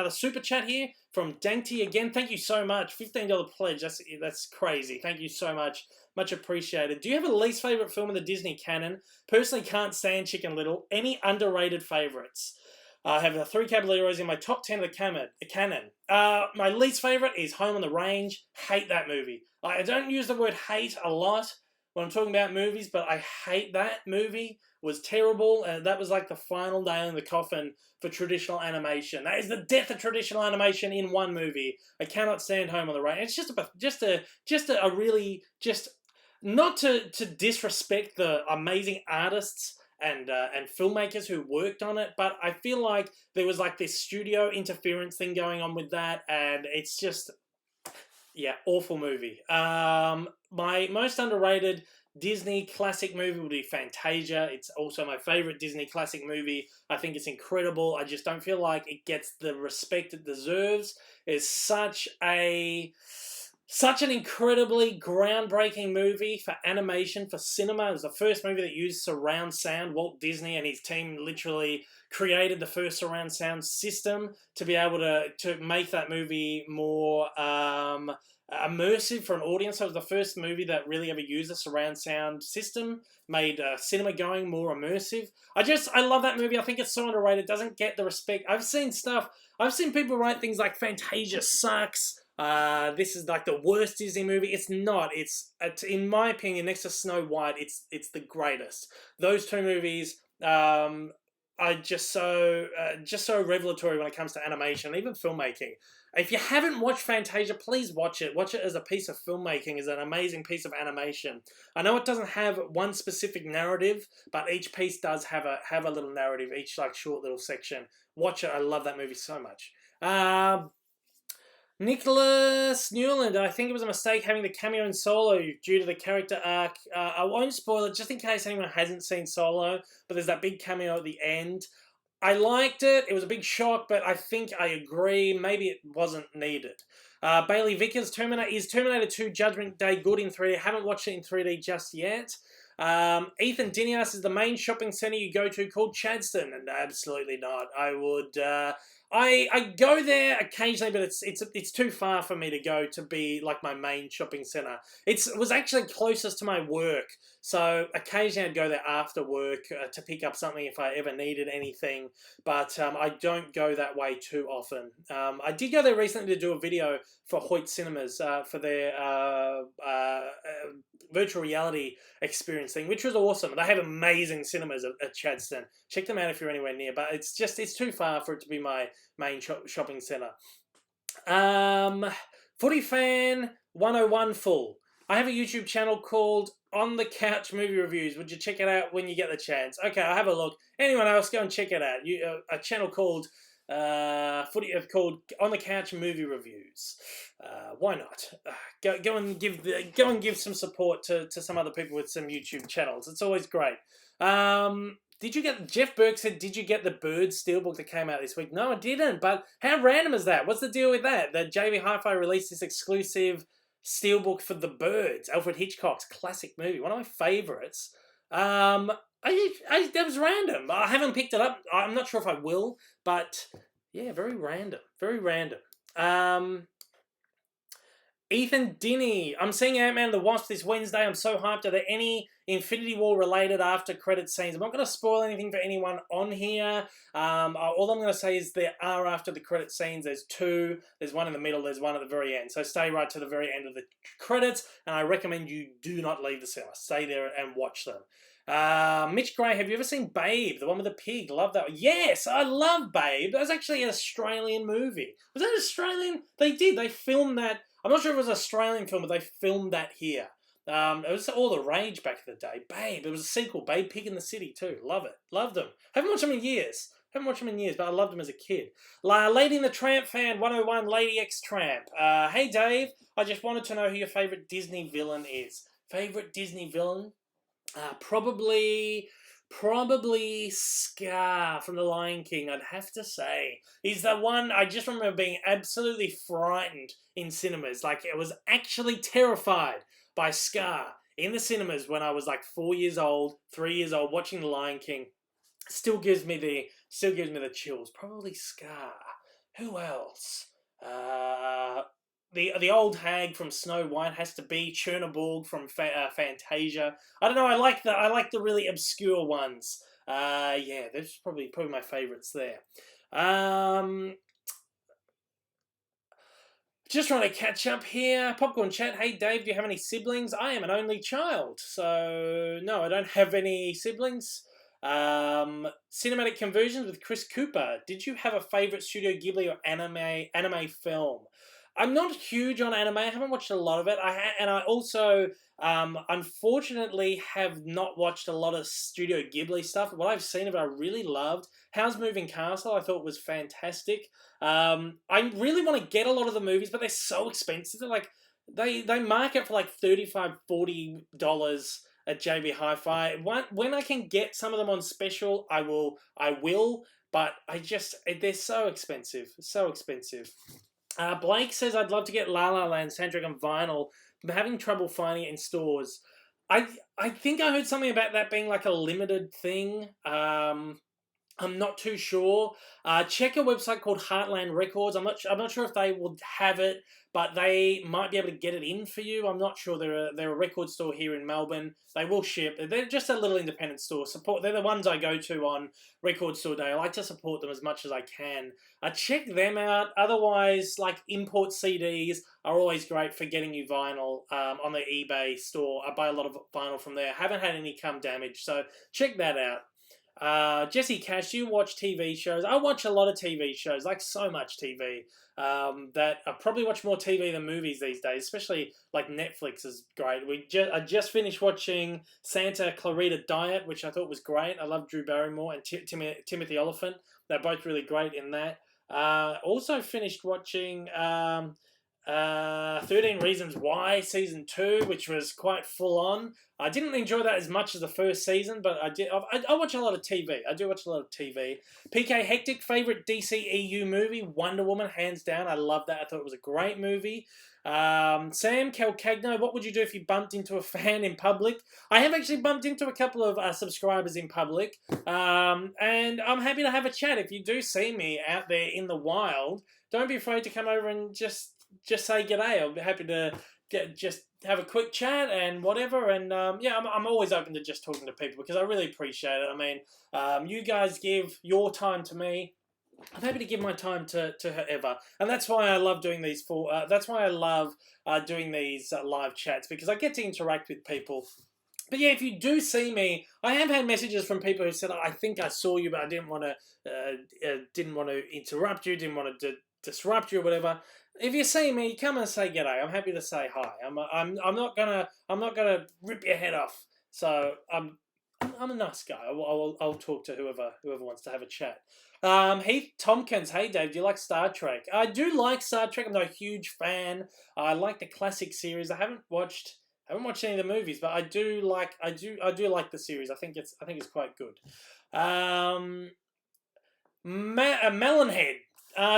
super chat here from Dainty again. Thank you so much. $15 pledge. That's crazy. Thank you so much. Much appreciated. Do you have a least favorite film in the Disney canon? Personally, can't stand Chicken Little. Any underrated favorites? I have 3 Caballeros in my top 10 of the canon. My least favorite is Home on the Range. Hate that movie. I don't use the word hate a lot when I'm talking about movies, but I hate that movie. It was terrible, and that was like the final nail in the coffin for traditional animation. That is the death of traditional animation in one movie. I cannot stand Home on the Range. It's just a really not to disrespect the amazing artists and filmmakers who worked on it, but I feel like there was like this studio interference thing going on with that, and it's just, yeah, awful movie. My most underrated Disney classic movie would be Fantasia. It's also my favorite Disney classic movie. I think it's incredible. I just don't feel like it gets the respect it deserves. It's such an incredibly groundbreaking movie for animation, for cinema. It was the first movie that used surround sound. Walt Disney and his team literally created the first surround sound system to be able to make that movie more immersive for an audience. So it was the first movie that really ever used a surround sound system, made cinema going more immersive. I love that movie. I think it's so underrated. It doesn't get the respect. I've seen people write things like Fantasia sucks. This is like the worst Disney movie. It's not. It's in my opinion, next to Snow White, it's the greatest. Those 2 movies are just so revelatory when it comes to animation, even filmmaking. If you haven't watched Fantasia, please watch it. Watch it as a piece of filmmaking, as an amazing piece of animation. I know it doesn't have one specific narrative, but each piece does have a little narrative, each like short little section. Watch it. I love that movie so much. Nicholas Newland, I think it was a mistake having the cameo in Solo due to the character arc. I won't spoil it just in case anyone hasn't seen Solo, but there's that big cameo at the end. I liked it. It was a big shock, but I think I agree. Maybe it wasn't needed. Bailey Vickers, is Terminator 2 Judgment Day good in 3D? I haven't watched it in 3D just yet. Ethan Dinias is the main shopping centre you go to called Chadstone, and absolutely not. I would. I go there occasionally, but it's too far for me to go to be like my main shopping centre. It was actually closest to my work, so occasionally I'd go there after work to pick up something if I ever needed anything. But I don't go that way too often. I did go there recently to do a video for Hoyt Cinemas for their virtual reality experience thing, which was awesome. They have amazing cinemas at Chadstone. Check them out if you're anywhere near, but it's too far for it to be my main shopping centre. Footy Fan 101 full. I have a YouTube channel called On the Couch Movie Reviews. Would you check it out when you get the chance? Okay, I'll have a look. Anyone else, go and check it out. A channel called called On the Couch Movie Reviews. Why not? Go and give some support to some other people with some YouTube channels. It's always great. Did you get, Jeff Burke said, did you get the Bird Steelbook that came out this week? No, I didn't, but how random is that? What's the deal with that? That JB Hi-Fi released this exclusive Steelbook for The Birds, Alfred Hitchcock's classic movie, one of my favourites. That was random. I haven't picked it up. I'm not sure if I will, but yeah, very random. Very random. Ethan Dinny, I'm seeing Ant-Man and the Wasp this Wednesday. I'm so hyped. Are there any Infinity War related after credit scenes? I'm not going to spoil anything for anyone on here. All I'm going to say is there are after the credit scenes. There's two. There's one in the middle. There's one at the very end. So stay right to the very end of the credits, and I recommend you do not leave the cinema. Stay there and watch them. Mitch Gray, have you ever seen Babe, the one with the pig? Love that. Yes, I love Babe. That was actually an Australian movie. Was that Australian? They filmed that. I'm not sure if it was an Australian film, but they filmed that here. It was all the rage back in the day. Babe, it was a sequel. Babe Pig in the City too. Love it. Loved them. Haven't watched them in years. But I loved them as a kid. Lady and the Tramp fan 101, Lady X Tramp. Hey Dave, I just wanted to know who your favourite Disney villain is. Favourite Disney villain? Probably Scar from The Lion King, I'd have to say. He's the one, I just remember being absolutely frightened in cinemas. Like, I was actually terrified by Scar in the cinemas when I was like 4 years old, 3 years old, watching The Lion King. Still gives me the chills. Probably Scar. Who else? The old hag from Snow White has to be Chernabog from Fantasia. I don't know. I like the really obscure ones. Yeah, that's probably my favourites there. Just trying to catch up here. Popcorn Chat. Hey Dave, do you have any siblings? I am an only child, so no, I don't have any siblings. Cinematic Conversions with Chris Cooper. Did you have a favourite Studio Ghibli or anime film? I'm not huge on anime. I haven't watched a lot of it. I also, unfortunately, have not watched a lot of Studio Ghibli stuff. What I've seen of it, I really loved. Howl's Moving Castle, I thought was fantastic. I really want to get a lot of the movies, but they're so expensive. They're like, they market for like $35, $40 at JB Hi-Fi. When I can get some of them on special, I will. But they're so expensive. So expensive. Blake says, I'd love to get La La Land soundtrack on vinyl. I'm having trouble finding it in stores. I think I heard something about that being like a limited thing. I'm not too sure. Check a website called Heartland Records. I'm not sure if they will have it, but they might be able to get it in for you. I'm not sure. They're a record store here in Melbourne. They will ship. They're just a little independent store. They're the ones I go to on Record Store Day. I like to support them as much as I can. Check them out. Otherwise, like import CDs are always great for getting you vinyl on the eBay store. I buy a lot of vinyl from there. Haven't had any come damaged, so check that out. Jesse Cash, you watch TV shows? I watch a lot of TV shows, like so much TV, that I probably watch more TV than movies these days, especially like Netflix is great. I just finished watching Santa Clarita Diet, which I thought was great. I love Drew Barrymore and Timothy Olyphant. They're both really great in that. Also finished watching 13 Reasons Why Season 2, which was quite full on. I didn't enjoy that as much as the first season, but I watch a lot of TV. I do watch a lot of TV. PK Hectic, favourite DCEU movie, Wonder Woman, hands down. I love that. I thought it was a great movie. Sam Calcagno, what would you do if you bumped into a fan in public? I have actually bumped into a couple of subscribers in public, and I'm happy to have a chat. If you do see me out there in the wild, don't be afraid to come over and just say g'day. I'll be happy to just have a quick chat and whatever. And yeah, I'm always open to just talking to people because I really appreciate it. I mean, you guys give your time to me. I'm happy to give my time to whoever, and that's why I love doing these that's why I love doing these live chats, because I get to interact with people. But yeah, if you do see me, I have had messages from people who said, "I think I saw you, but I didn't want to interrupt you, didn't want to disrupt you or whatever." If you see me, come and say g'day. I'm happy to say hi. I'm not gonna rip your head off. So I'm a nice guy. I'll talk to whoever wants to have a chat. Heath Tompkins, hey Dave, do you like Star Trek? I do like Star Trek. I'm not a huge fan. I like the classic series. I haven't watched any of the movies, but I do like the series. I think it's quite good. Melonhead.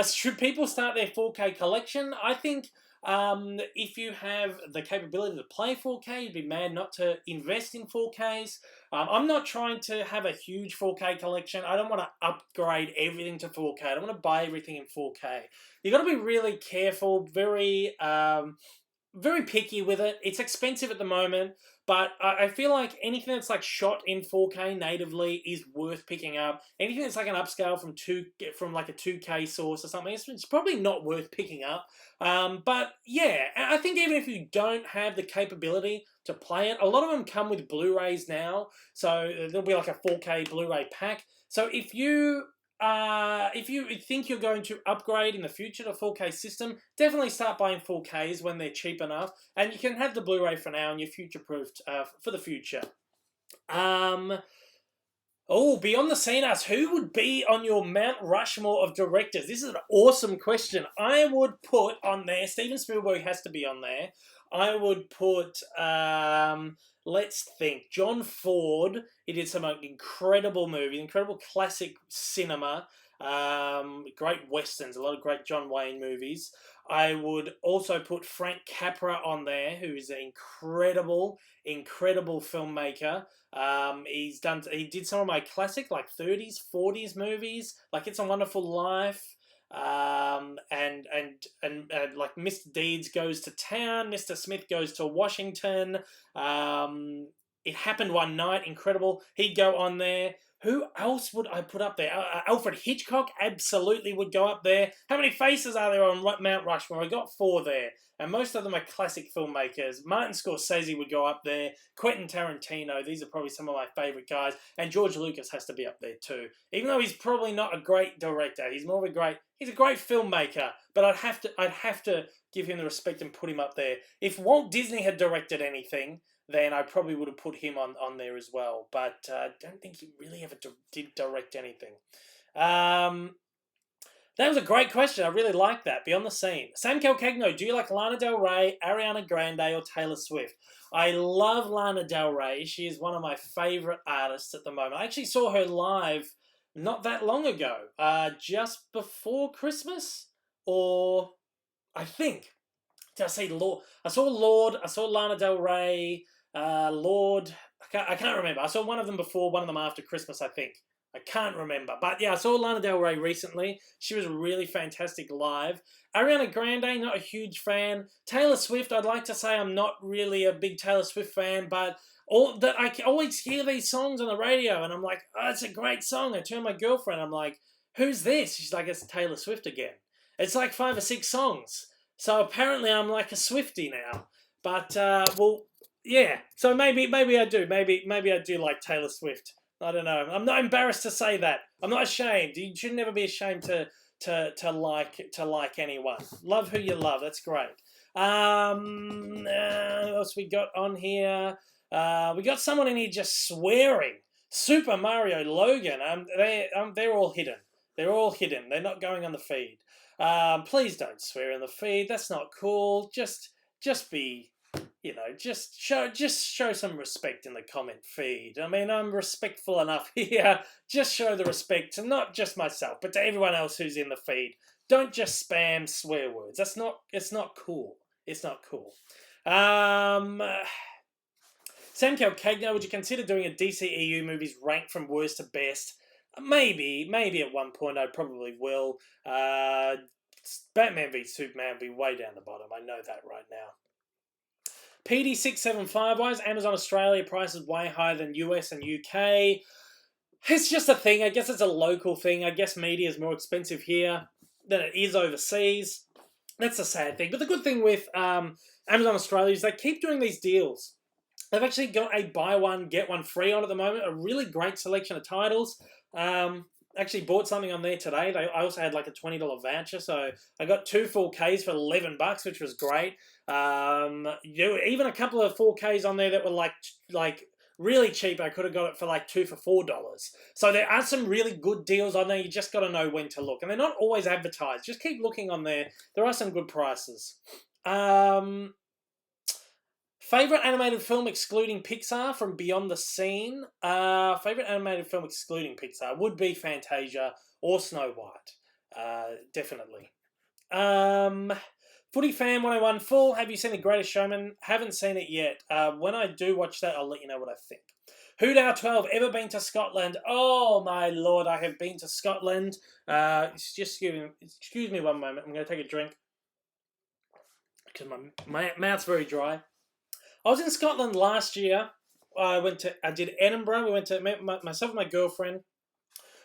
Should people start their 4K collection? I think if you have the capability to play 4K, you'd be mad not to invest in 4Ks. I'm not trying to have a huge 4K collection. I don't want to upgrade everything to 4K. I don't want to buy everything in 4K. You've got to be really careful, very picky with it. It's expensive at the moment, but I feel like anything that's like shot in 4K natively is worth picking up. Anything that's like an upscale from like a 2K source or something, it's probably not worth picking up. But yeah, I think even if you don't have the capability to play it, a lot of them come with Blu-rays now, so there'll be like a 4K Blu-ray pack. So if you think you're going to upgrade in the future to a 4K system, definitely start buying 4Ks when they're cheap enough, and you can have the Blu-ray for now and you're future-proofed for the future. Beyond the Scenes, who would be on your Mount Rushmore of directors? This is an awesome question. I would put on there, Steven Spielberg has to be on there. I would put, let's think, John Ford. He did some incredible movies, incredible classic cinema, great westerns, a lot of great John Wayne movies. I would also put Frank Capra on there, who is an incredible filmmaker. He did some of my classic like 30s, 40s movies, like It's a Wonderful Life, and like Mr. Deeds Goes to Town, Mr. Smith Goes to Washington. It Happened One Night, incredible. He'd go on there. Who else would I put up there? Alfred Hitchcock absolutely would go up there. How many faces are there on Mount Rushmore? I got 4 there, and most of them are classic filmmakers. Martin Scorsese would go up there. Quentin Tarantino. These are probably some of my favourite guys. And George Lucas has to be up there too. Even though he's probably not a great director, he's a great filmmaker. But I'd have to give him the respect and put him up there. If Walt Disney had directed anything, then I probably would have put him on there as well. But I don't think he really ever did direct anything. That was a great question. I really like that. Beyond the Scene. Sam Calcagno, do you like Lana Del Rey, Ariana Grande, or Taylor Swift? I love Lana Del Rey. She is one of my favourite artists at the moment. I actually saw her live not that long ago. Just before Christmas? Or I think. Did I say Lorde? I saw Lorde. I saw Lana Del Rey. Lorde, I can't remember. I saw one of them before, one of them after Christmas, I think. I can't remember. But yeah, I saw Lana Del Rey recently. She was really fantastic live. Ariana Grande, not a huge fan. Taylor Swift, I'd like to say I'm not really a big Taylor Swift fan, but I always hear these songs on the radio, and I'm like, oh, it's a great song. I turn to my girlfriend, I'm like, who's this? She's like, it's Taylor Swift again. It's like 5 or 6 songs. So apparently I'm like a Swiftie now. But, yeah, so maybe I do. Maybe I do like Taylor Swift. I don't know. I'm not embarrassed to say that. I'm not ashamed. You should never be ashamed to like anyone. Love who you love. That's great. What else we got on here? We got someone in here just swearing. Super Mario Logan. They're all hidden. They're all hidden. They're not going on the feed. Please don't swear in the feed. That's not cool. Just be. Just show some respect in the comment feed. I mean, I'm respectful enough here. Just show the respect to not just myself, but to everyone else who's in the feed. Don't just spam swear words. It's not cool. It's not cool. Um, Sam Calcagno, would you consider doing a DCEU movies ranked from worst to best? Maybe at one point I probably will. Batman v Superman will be way down the bottom. I know that right now. PD675, why is Amazon Australia prices way higher than US and UK? It's just a thing. I guess it's a local thing. I guess media is more expensive here than it is overseas. That's a sad thing. But the good thing with Amazon Australia is they keep doing these deals. They've actually got a buy one, get one free on at the moment. A really great selection of titles. Actually bought something on there today. I also had like a $20 voucher, so I got two 4Ks for $11, which was great. Even a couple of 4Ks on there that were like really cheap. I could have got it for like two for $4. So there are some really good deals on there. You just got to know when to look, and they're not always advertised. Just keep looking on there. There are some good prices. Favorite animated film excluding Pixar from Beyond the Scene? Favorite animated film excluding Pixar would be Fantasia or Snow White. Definitely. Footy Fan 101 full. Have you seen The Greatest Showman? Haven't seen it yet. When I do watch that, I'll let you know what I think. Hoodow 12, ever been to Scotland? Oh my lord, I have been to Scotland. Excuse me one moment. I'm going to take a drink because my mouth's very dry. I was in Scotland last year. I did Edinburgh. We went to, myself and my girlfriend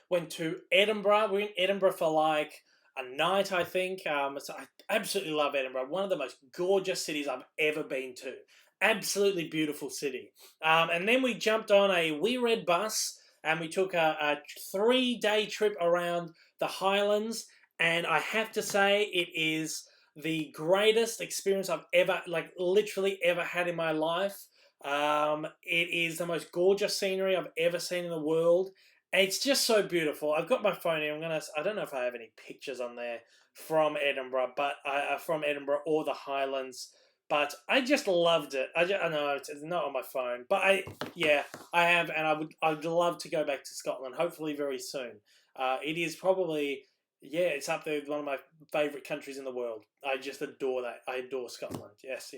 went to Edinburgh. We were in Edinburgh for like a night, I think. So I absolutely love Edinburgh. One of the most gorgeous cities I've ever been to. Absolutely beautiful city. And then we jumped on a Wee Red bus and we took a 3-day trip around the Highlands. And I have to say, it is the greatest experience I've ever, literally ever had in my life. It is the most gorgeous scenery I've ever seen in the world. It's just so beautiful. I've got my phone here. I don't know if I have any pictures on there from Edinburgh, but from Edinburgh or the Highlands. But I just loved it. I know it's not on my phone, but I have, and I'd love to go back to Scotland. Hopefully very soon. It is probably. Yeah, it's up there with one of my favourite countries in the world. I just adore that. I adore Scotland. Yes.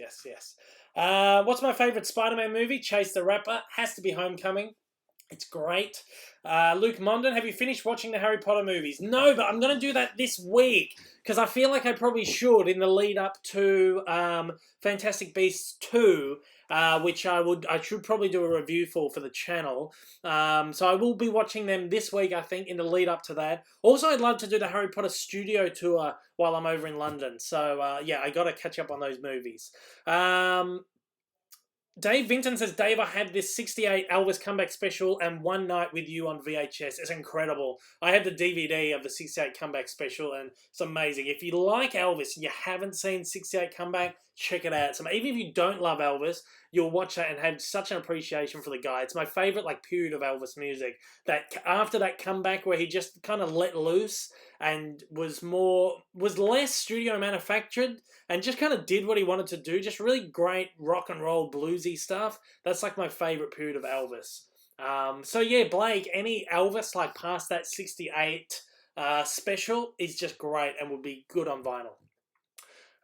What's my favourite Spider-Man movie? Chase the Rapper. Has to be Homecoming. It's great. Luke Mondon, have you finished watching the Harry Potter movies? No, but I'm going to do that this week because I feel like I probably should in the lead up to Fantastic Beasts 2, which I should probably do a review for the channel. So I will be watching them this week, I think, in the lead up to that. Also, I'd love to do the Harry Potter studio tour while I'm over in London. So I got to catch up on those movies. Dave Vinton says, Dave, I had this 68 Elvis comeback special and One Night with You on VHS. It's incredible. I have the DVD of the 68 comeback special and it's amazing. If you like Elvis and you haven't seen 68 comeback, check it out. So even if you don't love Elvis, you'll watch that and have such an appreciation for the guy. It's my favorite period of Elvis music. That after that comeback where he just kind of let loose and was less studio manufactured and just kind of did what he wanted to do. Just really great rock and roll bluesy stuff. That's my favorite period of Elvis. So yeah, Blake, any Elvis past that 68 special is just great and would be good on vinyl.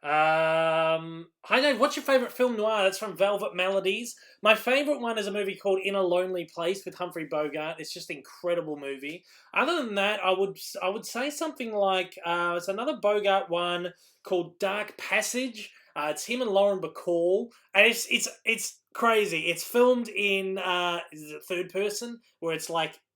Hi Dave, what's your favourite film noir? That's from Velvet Melodies. My favourite one is a movie called In a Lonely Place with Humphrey Bogart. It's just an incredible movie. Other than that, I would say something like it's another Bogart one called Dark Passage. It's him and Lauren Bacall, and it's crazy. It's filmed in third person, where it's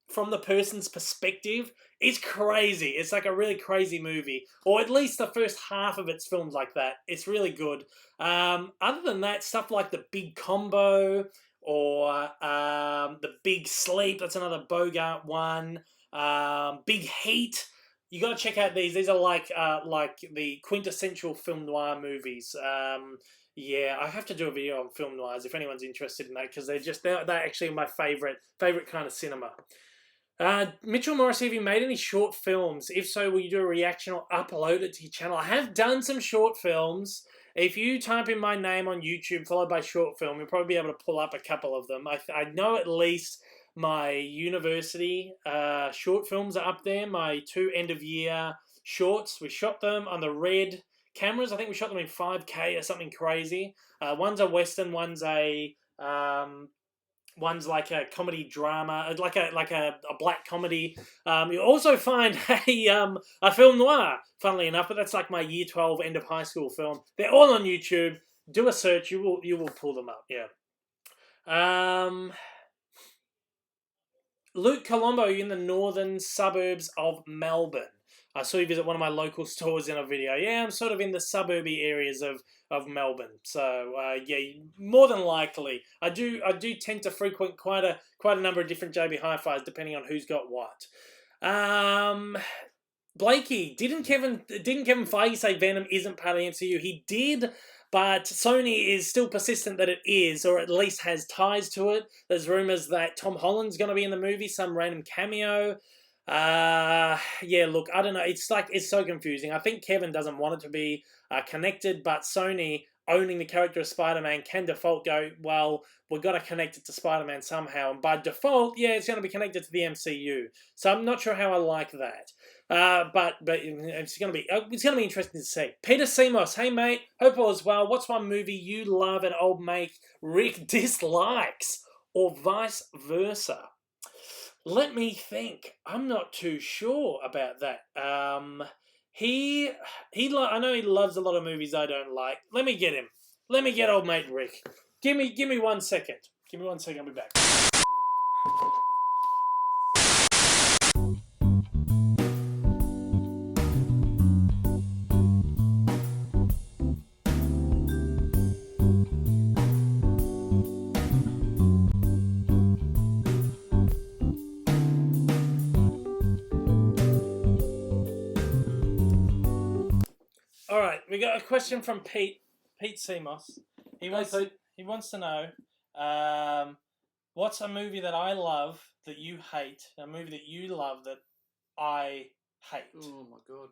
from the person's perspective. It's crazy. It's a really crazy movie. Or at least the first half of it's filmed like that. It's really good. Other than that, stuff like The Big Combo or The Big Sleep. That's another Bogart one. Big Heat. You got to check out these. These are like the quintessential film noir movies. Yeah, I have to do a video on film noirs if anyone's interested in that because they're actually my favorite kind of cinema. Mitchell Morris, have you made any short films? If so, will you do a reaction or upload it to your channel? I have done some short films. If you type in my name on YouTube followed by short film, you'll probably be able to pull up a couple of them. I know at least my university short films are up there. My 2 end-of-year shorts, we shot them on the Red cameras. I think we shot them in 5K or something crazy. One's a Western, one's like a comedy drama, like a black comedy. You also find a film noir, funnily enough, but that's like my year 12 end of high school film. They're all on YouTube. Do a search, you will pull them up. Yeah. Luke Colombo in the northern suburbs of Melbourne. I saw you visit one of my local stores in a video. Yeah, I'm sort of in the suburby areas of Melbourne. So yeah, more than likely, I do tend to frequent quite a number of different JB Hi-Fis depending on who's got what. Blakey, didn't Kevin Feige say Venom isn't part of the MCU? He did, but Sony is still persistent that it is, or at least has ties to it. There's rumors that Tom Holland's going to be in the movie, some random cameo. Yeah, look, I don't know. It's so confusing. I think Kevin doesn't want it to be connected, but Sony owning the character of Spider-Man can default go, well, we've got to connect it to Spider-Man somehow. And by default, yeah, it's going to be connected to the MCU. So I'm not sure how I like that. But it's going to be interesting to see. Peter Semos, hey mate, hope all is well. What's one movie you love and old mate Rick dislikes, or vice versa? Let me think. I'm not too sure about that. I know he loves a lot of movies I don't like. Let me get him. Let me get old mate Rick. Give me 1 second. Give me 1 second. I'll be back. All right, we got a question from Pete Semos. He wants to know, what's a movie that I love that you hate? A movie that you love that I hate. Oh my god.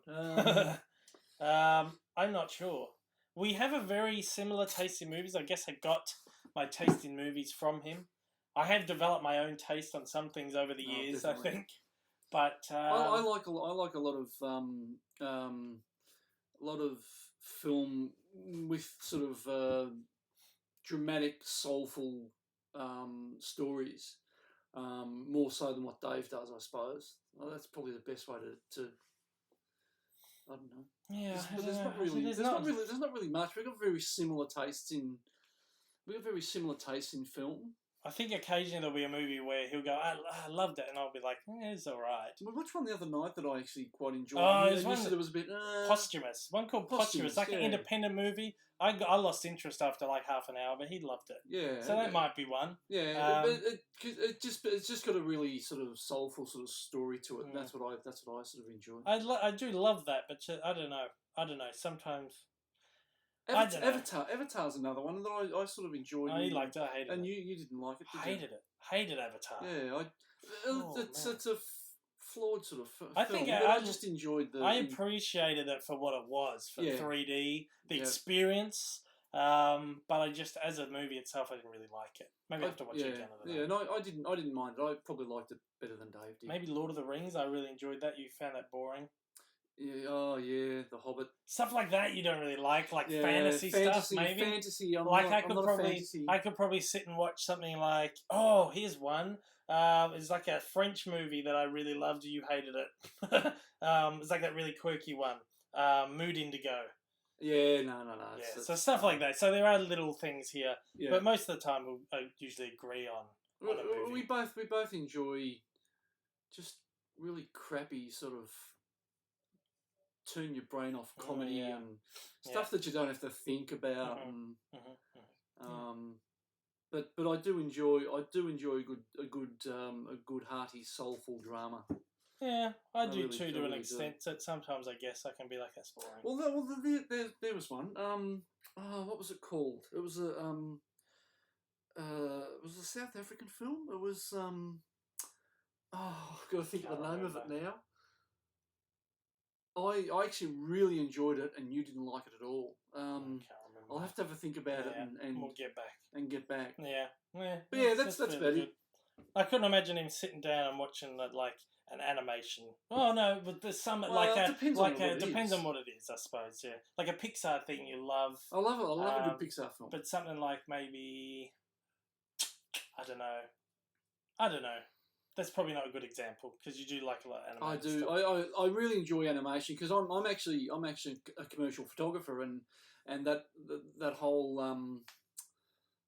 I'm not sure. We have a very similar taste in movies. I guess I got my taste in movies from him. I have developed my own taste on some things over the years, definitely. I think. But I like a lot of film with sort of dramatic, soulful stories, more so than what Dave does, I suppose. Well, that's probably the best way to I don't know. Yeah, there's not really much. We've got very similar tastes in film. I think occasionally there'll be a movie where he'll go, I loved it, and I'll be like, it's all right. We watched one the other night that I actually quite enjoyed. Oh, there's one that was a bit Posthumous. One called Posthumous, like an independent movie. I lost interest after like half an hour, but he loved it. Yeah, so that might be one. Yeah, but it's just got a really sort of soulful sort of story to it, and that's what I sort of enjoy. I do love that, but I don't know. Sometimes. Avatar's another one that I sort of enjoyed. Oh, you liked it, I hated it. And you didn't like it, did you? Hated Avatar. Yeah, it's a flawed sort of film. I think I just enjoyed the... I appreciated it for what it was, for 3D, the experience, but I just, as a movie itself, I didn't really like it. Maybe I have to watch it again. Yeah, no, I didn't mind it. I probably liked it better than Dave did. Maybe Lord of the Rings, I really enjoyed that. You found that boring? Yeah, oh yeah, The Hobbit. Stuff like that you don't really like fantasy stuff, maybe. Fantasy, I could probably sit and watch something like, oh, here's one. It's like a French movie that I really loved. You hated it. It's like that really quirky one, Mood Indigo. Yeah, no. Yeah, so stuff like that. So there are little things here, but most of the time I usually agree on a movie. We both enjoy just really crappy sort of turn your brain off comedy and stuff that you don't have to think about. But I do enjoy a good hearty soulful drama. Yeah, I do too, to an extent. That sometimes I guess I can be like, that's boring. Well, there was one. What was it called? It was a South African film. It was I've got to think of the name of it now. I actually really enjoyed it, and you didn't like it at all. I'll have to have a think about it, and we'll get back. And get back. Yeah. But yeah, that's about it. I couldn't imagine him sitting down and watching like an animation. Oh no, but there's some Well, like it a depends like on what a it depends is. on what it is, I suppose. Yeah, like a Pixar thing you love, I love it. I love a Um, good Pixar film. but something like maybe I don't know. I don't know. That's probably not a good example because you do like a lot of I animated do. stuff. I really enjoy animation because I'm actually a commercial photographer and that whole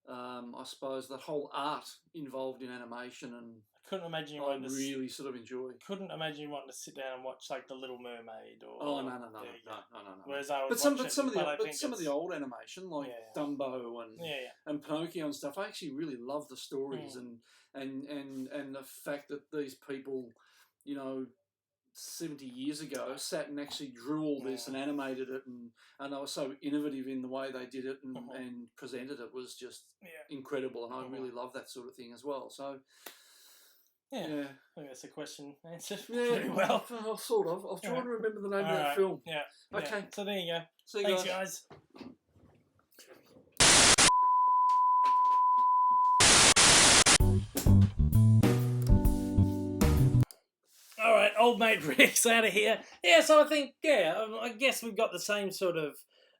I suppose that whole art involved in animation and Couldn't imagine you I wanting to. really sort of enjoy. Couldn't imagine you wanting to sit down and watch like The Little Mermaid or. Oh no There you go. no. Whereas I would But some watch but it, some of the but I but think some of the it's- old animation like Yeah. Dumbo Yeah, and Pinocchio and stuff, I actually really love the stories Mm. and the fact that these people, you know, 70 years ago sat and actually drew all this and animated it and they were so innovative in the way they did it Mhm. and presented it was just yeah, incredible and I Mhm. really love that sort of thing as well. So yeah. yeah. I think that's a question answered Yeah, pretty well. sort of. I'll try Alright. to remember the name of that Alright, film. Yeah. Okay. Yeah. So there you go. See you Thanks, guys. guys. All right, old mate Rick's out of here. Yeah, so I think, I guess we've got the same sort of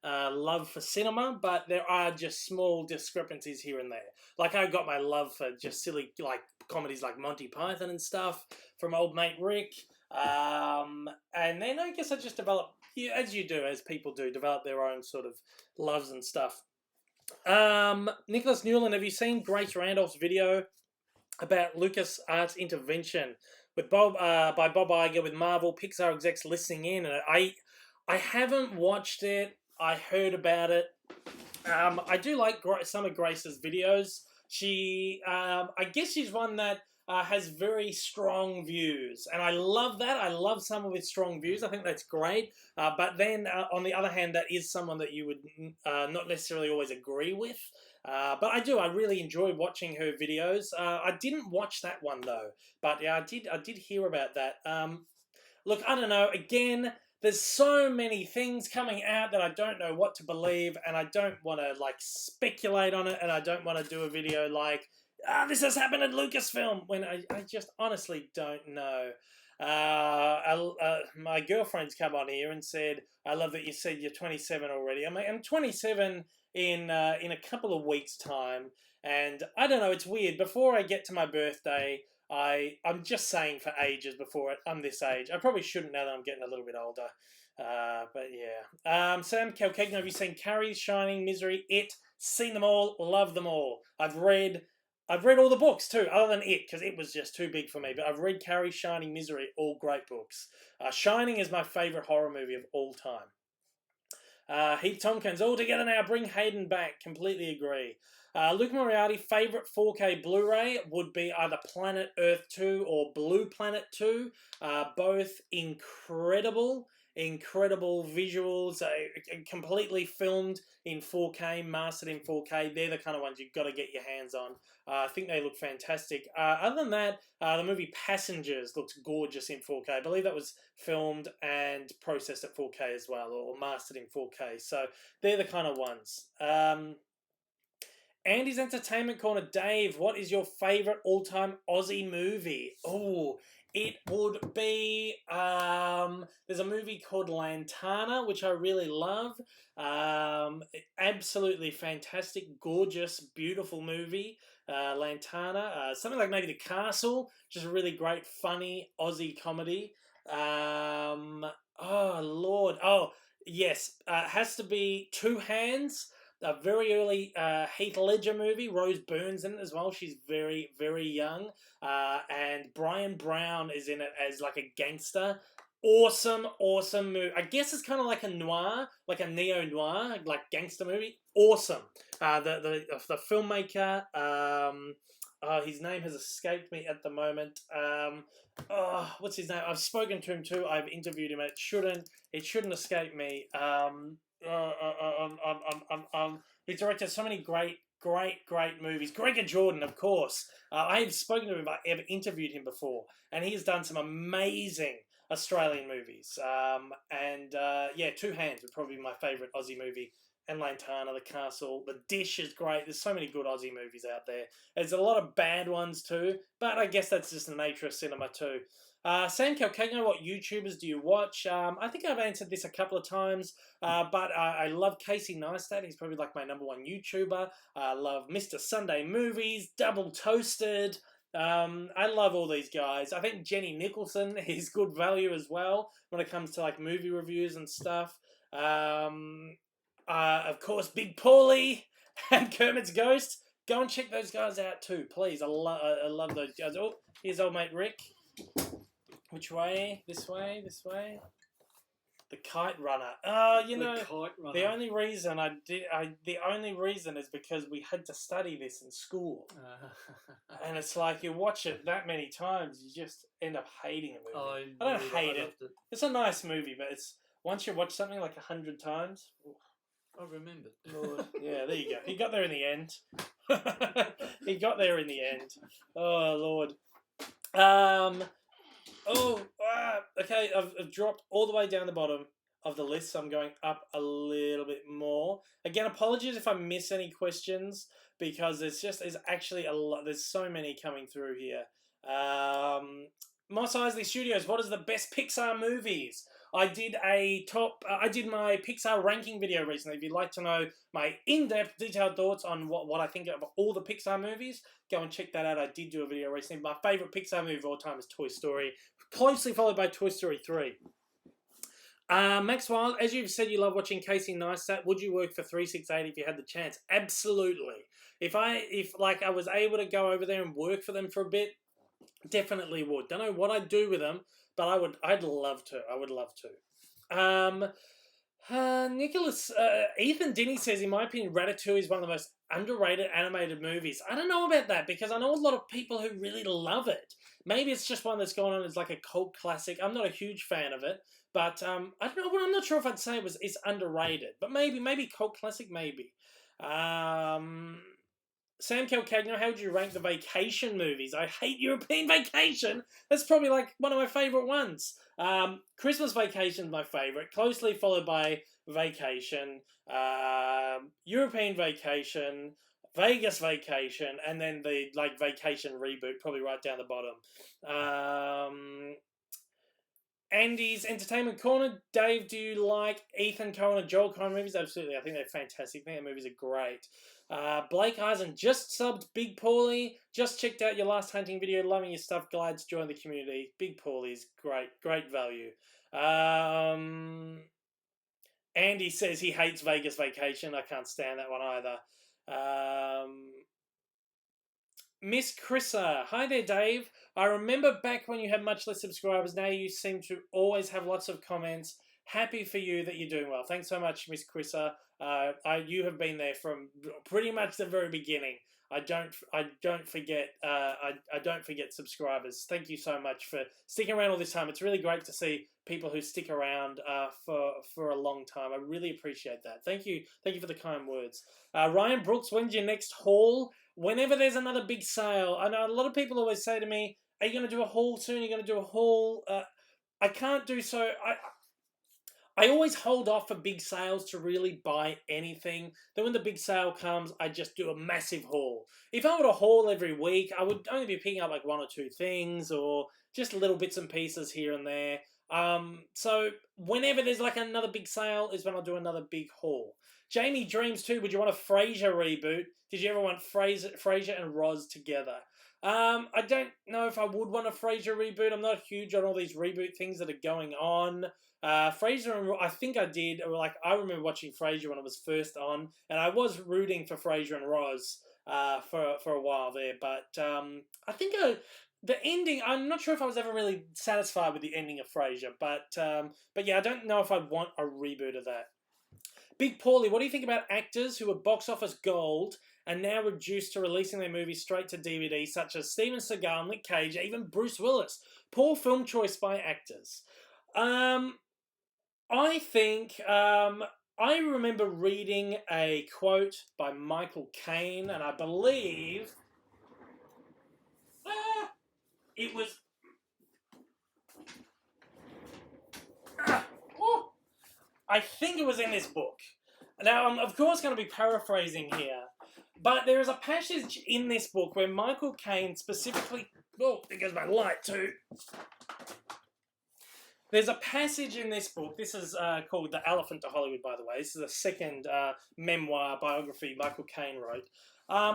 love for cinema, but there are just small discrepancies here and there. Like I got my love for just silly like comedies like Monty Python and stuff from old mate Rick. And then I guess I just developed, as you do, as people do, develop their own sort of loves and stuff. Nicholas Newland, have you seen Grace Randolph's video about Lucas Arts intervention with by Bob Iger with Marvel Pixar execs listening in? And I haven't watched it. I heard about it. I do like some of Grace's videos. She, I guess she's one that has very strong views, and I love that. I love someone with strong views. I think that's great. But then, on the other hand, that is someone that you would not necessarily always agree with. But I do. I really enjoy watching her videos. I didn't watch that one though, but yeah, I did hear about that. Look, I don't know. Again, there's so many things coming out that I don't know what to believe, and I don't want to like speculate on it, and I don't want to do a video like, this has happened at Lucasfilm, when I just honestly don't know. My girlfriend's come on here and said, I love that you said you're 27 already. I'm 27 in a couple of weeks' time, and I don't know, it's weird. Before I get to my birthday, I'm just saying for ages before I'm this age. I probably shouldn't now that I'm getting a little bit older. But yeah. Sam Kalkegno, have you seen Carrie, Shining, Misery, It? Seen them all, love them all. I've read all the books too, other than It, because It was just too big for me. But I've read Carrie, Shining, Misery, all great books. Shining is my favourite horror movie of all time. Heath Tompkins, all together now, bring Hayden back. Completely agree. Luke Moriarty, favourite 4K Blu-ray would be either Planet Earth 2 or Blue Planet 2. Both incredible visuals, completely filmed in 4K, mastered in 4K. They're the kind of ones you've got to get your hands on. I think they look fantastic. Other than that, the movie Passengers looks gorgeous in 4K. I believe that was filmed and processed at 4K as well, or mastered in 4K. So they're the kind of ones. Andy's Entertainment Corner, Dave, what is your favourite all-time Aussie movie? Oh, it would be, there's a movie called Lantana, which I really love. Absolutely fantastic, gorgeous, beautiful movie. Lantana. Something like maybe The Castle, just a really great, funny Aussie comedy. Oh, Lord. Oh, yes. It has to be Two Hands. A very early Heath Ledger movie. Rose Byrne's in it as well. She's very, very young. And Brian Brown is in it as like a gangster. Awesome movie. I guess it's kind of like a noir, like a neo-noir, like gangster movie. Awesome. The filmmaker, his name has escaped me at the moment. What's his name? I've spoken to him too. I've interviewed him. It shouldn't escape me. He's directed so many great movies. Gregor Jordan, of course. I have spoken to him, but I've interviewed him before, and he has done some amazing Australian movies. Yeah, Two Hands would probably be my favourite Aussie movie and Lantana, The Castle. The Dish is great. There's so many good Aussie movies out there. There's a lot of bad ones too, but I guess that's just the nature of cinema too. Sam Calcagno, what YouTubers do you watch? I think I've answered this a couple of times, but I love Casey Neistat. He's probably like my number one YouTuber. I love Mr. Sunday Movies, Double Toasted. I love all these guys. I think Jenny Nicholson is good value as well when it comes to like movie reviews and stuff. Of course, Big Paulie and Kermit's Ghost. Go and check those guys out too, please. I love those guys. Oh, here's old mate Rick. Which way? This way? This way? The Kite Runner. The Kite Runner. The only reason the only reason is because we had to study this in school, and it's like you watch it that many times, you just end up hating a movie. I don't hate it. It's a nice movie, but it's once you watch something like 100 times. I remembered. Lord. Yeah, there you go. He got there in the end. He got there in the end. Oh Lord. Okay. I've dropped all the way down the bottom of the list, so I'm going up a little bit more. Again, apologies if I miss any questions because there's actually a lot. There's so many coming through here. Moss Eisley Studios. What is the best Pixar movies? I did my Pixar ranking video recently. If you'd like to know my in-depth, detailed thoughts on what I think of all the Pixar movies, go and check that out. I did do a video recently. My favourite Pixar movie of all time is Toy Story, closely followed by Toy Story 3. Max Wild, as you've said, you love watching Casey Neistat. Would you work for 368 if you had the chance? Absolutely. If I was able to go over there and work for them for a bit, definitely would. Don't know what I'd do with them, but I'd love to. I would love to. Nicholas, Ethan Dinny says, in my opinion, Ratatouille is one of the most underrated animated movies. I don't know about that because I know a lot of people who really love it. Maybe it's just one that's gone on as like a cult classic. I'm not a huge fan of it, but I don't know. I'm not sure if I'd say it's underrated, but maybe cult classic, maybe. Sam Calcagno, how would you rank the Vacation movies? I hate European Vacation. That's probably like one of my favourite ones. Christmas Vacation is my favourite, closely followed by Vacation, European Vacation, Vegas Vacation, and then the Vacation reboot, probably right down the bottom. Andy's Entertainment Corner. Dave, do you like Ethan Coen and Joel Coen movies? Absolutely. I think they're fantastic. I think their movies are great. Blake Eisen just subbed Big Paulie. Just checked out your last hunting video. Loving your stuff. Glad to join the community. Big Paulie's great. Great value. Andy says he hates Vegas Vacation. I can't stand that one either. Miss Chrissa. Hi there, Dave. I remember back when you had much less subscribers. Now you seem to always have lots of comments. Happy for you that you're doing well. Thanks so much, Miss Chrissa. You have been there from pretty much the very beginning. I don't forget subscribers. Thank you so much for sticking around all this time. It's really great to see people who stick around for a long time. I really appreciate that. Thank you for the kind words. Ryan Brooks, when's your next haul? Whenever there's another big sale. I know a lot of people always say to me, "Are you going to do a haul soon? Are you going to do a haul?" I can't do so. I always hold off for big sales to really buy anything. Then when the big sale comes, I just do a massive haul. If I were to haul every week, I would only be picking up like one or two things or just little bits and pieces here and there. So whenever there's like another big sale is when I'll do another big haul. Jamie Dreams too. Would you want a Frasier reboot? Did you ever want Frasier and Roz together? I don't know if I would want a Frasier reboot. I'm not huge on all these reboot things that are going on. Frasier and I think I did. I remember watching Frasier when it was first on, and I was rooting for Frasier and Roz for a while there. But I think the ending. I'm not sure if I was ever really satisfied with the ending of Frasier. But yeah, I don't know if I'd want a reboot of that. Big Paulie, what do you think about actors who were box office gold and now reduced to releasing their movies straight to DVD, such as Steven Seagal, Nick Cage, even Bruce Willis? Poor film choice by actors. I think I remember reading a quote by Michael Caine, and I believe it was. I think it was in this book. Now, I'm of course going to be paraphrasing here, but there is a passage in this book where Michael Caine specifically. Oh, there goes my light too. There's a passage in this book. This is called The Elephant to Hollywood, by the way. This is the second memoir biography Michael Caine wrote.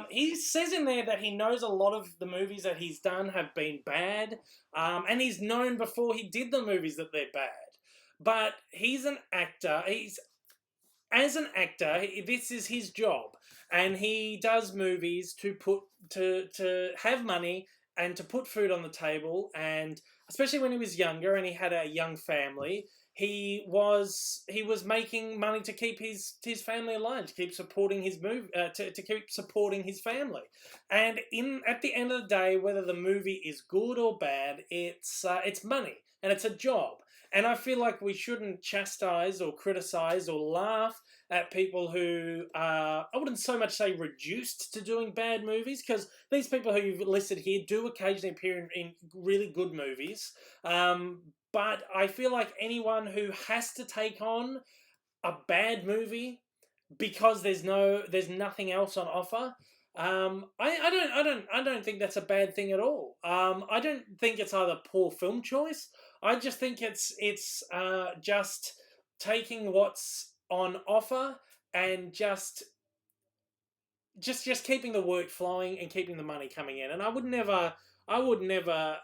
He says in there that he knows a lot of the movies that he's done have been bad, and he's known before he did the movies that they're bad. But he's an actor. As an actor, this is his job, and he does movies to have money and to put food on the table. And especially when he was younger and he had a young family, he was making money to keep his family alive, to keep supporting his to keep supporting his family. And at the end of the day, whether the movie is good or bad, it's money and it's a job. And I feel like we shouldn't chastise or criticize or laugh at people who I wouldn't so much say reduced to doing bad movies, because these people who you've listed here do occasionally appear in really good movies. But I feel like anyone who has to take on a bad movie because there's nothing else on offer, I don't think that's a bad thing at all. I don't think it's either poor film choice. I just think it's just taking what's on offer and just keeping the work flowing and keeping the money coming in. And I would never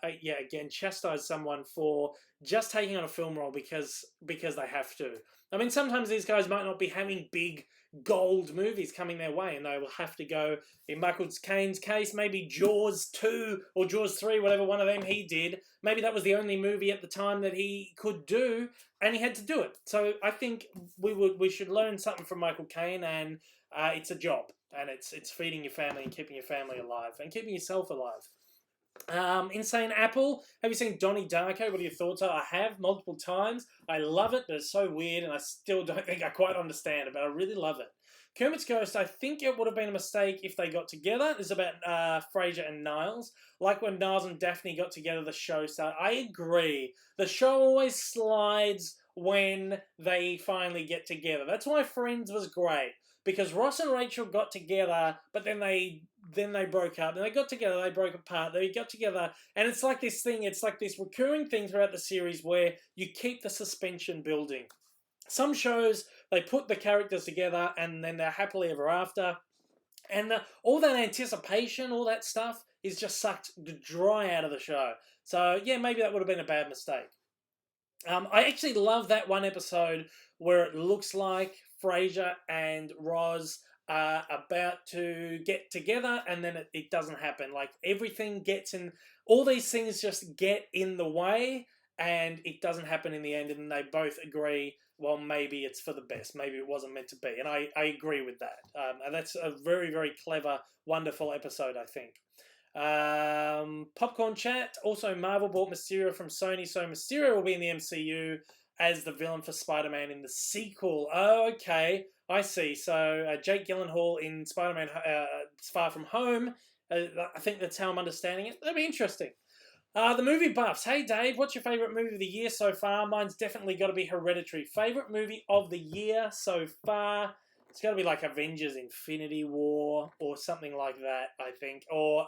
again chastise someone for just taking on a film role because they have to. I mean, sometimes these guys might not be having big gold movies coming their way, and they will have to go, in Michael Caine's case, maybe Jaws 2 or Jaws 3, whatever one of them he did. Maybe that was the only movie at the time that he could do, and he had to do it. So I think we should learn something from Michael Caine, and it's a job, and it's feeding your family and keeping your family alive and keeping yourself alive. Insane Apple, have you seen Donnie Darko? What are your thoughts? I have multiple times. I love it, but it's so weird, and I still don't think I quite understand it, but I really love it. Kermit's Ghost, I think it would have been a mistake if they got together. This is about Frasier and Niles. Like when Niles and Daphne got together, the show started. I agree. The show always slides when they finally get together. That's why Friends was great. Because Ross and Rachel got together, but then they broke up. And they got together, they broke apart, they got together. And it's like this thing, it's like this recurring thing throughout the series where you keep the suspension building. Some shows, they put the characters together and then they're happily ever after. And all that anticipation, all that stuff is just sucked dry out of the show. So, yeah, maybe that would have been a bad mistake. I actually love that one episode where it looks like Frasier and Roz are about to get together, and then it doesn't happen. Like, everything gets in, all these things just get in the way, and it doesn't happen in the end, and they both agree, well, maybe it's for the best. Maybe it wasn't meant to be. And I agree with that. And that's a very, very clever, wonderful episode, I think. Popcorn Chat, also Marvel bought Mysterio from Sony, so Mysterio will be in the MCU as the villain for Spider-Man in the sequel. Oh, okay, I see. So Jake Gyllenhaal in Spider-Man Far From Home, I think that's how I'm understanding it. That'd be interesting. The movie buffs. Hey Dave, what's your favourite movie of the year so far? Mine's definitely got to be Hereditary. Favourite movie of the year so far? It's got to be like Avengers Infinity War or something like that, I think. Or,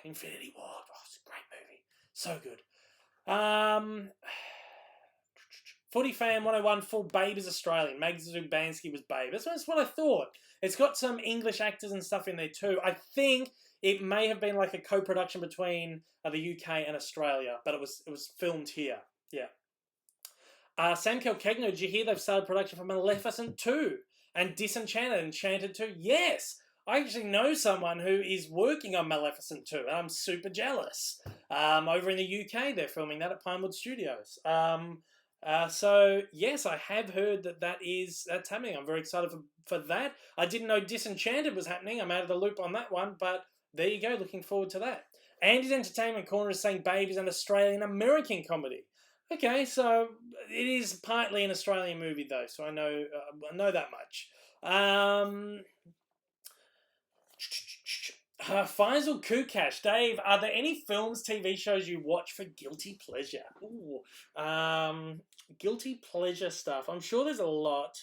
Infinity War. Oh, it's a great movie. So good. Footy Fan 101, full Babe is Australian. Meg Zubanski was Babe. That's what I thought. It's got some English actors and stuff in there too. I think it may have been like a co-production between the UK and Australia, but it was filmed here. Yeah. Sam Kilkegno, did you hear they've started production for Maleficent 2 and Disenchanted, Enchanted 2? Yes! I actually know someone who is working on Maleficent 2, and I'm super jealous. Over in the UK, they're filming that at Pinewood Studios. So, yes, I have heard that's happening. I'm very excited for that. I didn't know Disenchanted was happening. I'm out of the loop on that one, but there you go. Looking forward to that. Andy's Entertainment Corner is saying Babe is an Australian-American comedy. Okay, so it is partly an Australian movie, though, so I know that much. Faisal Kukash, Dave, are there any films, TV shows you watch for guilty pleasure? Ooh, guilty pleasure stuff. I'm sure there's a lot.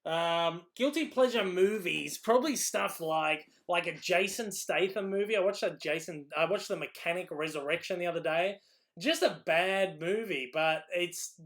Guilty pleasure movies, probably stuff like a Jason Statham movie. I watched the Mechanic Resurrection the other day. Just a bad movie, but it's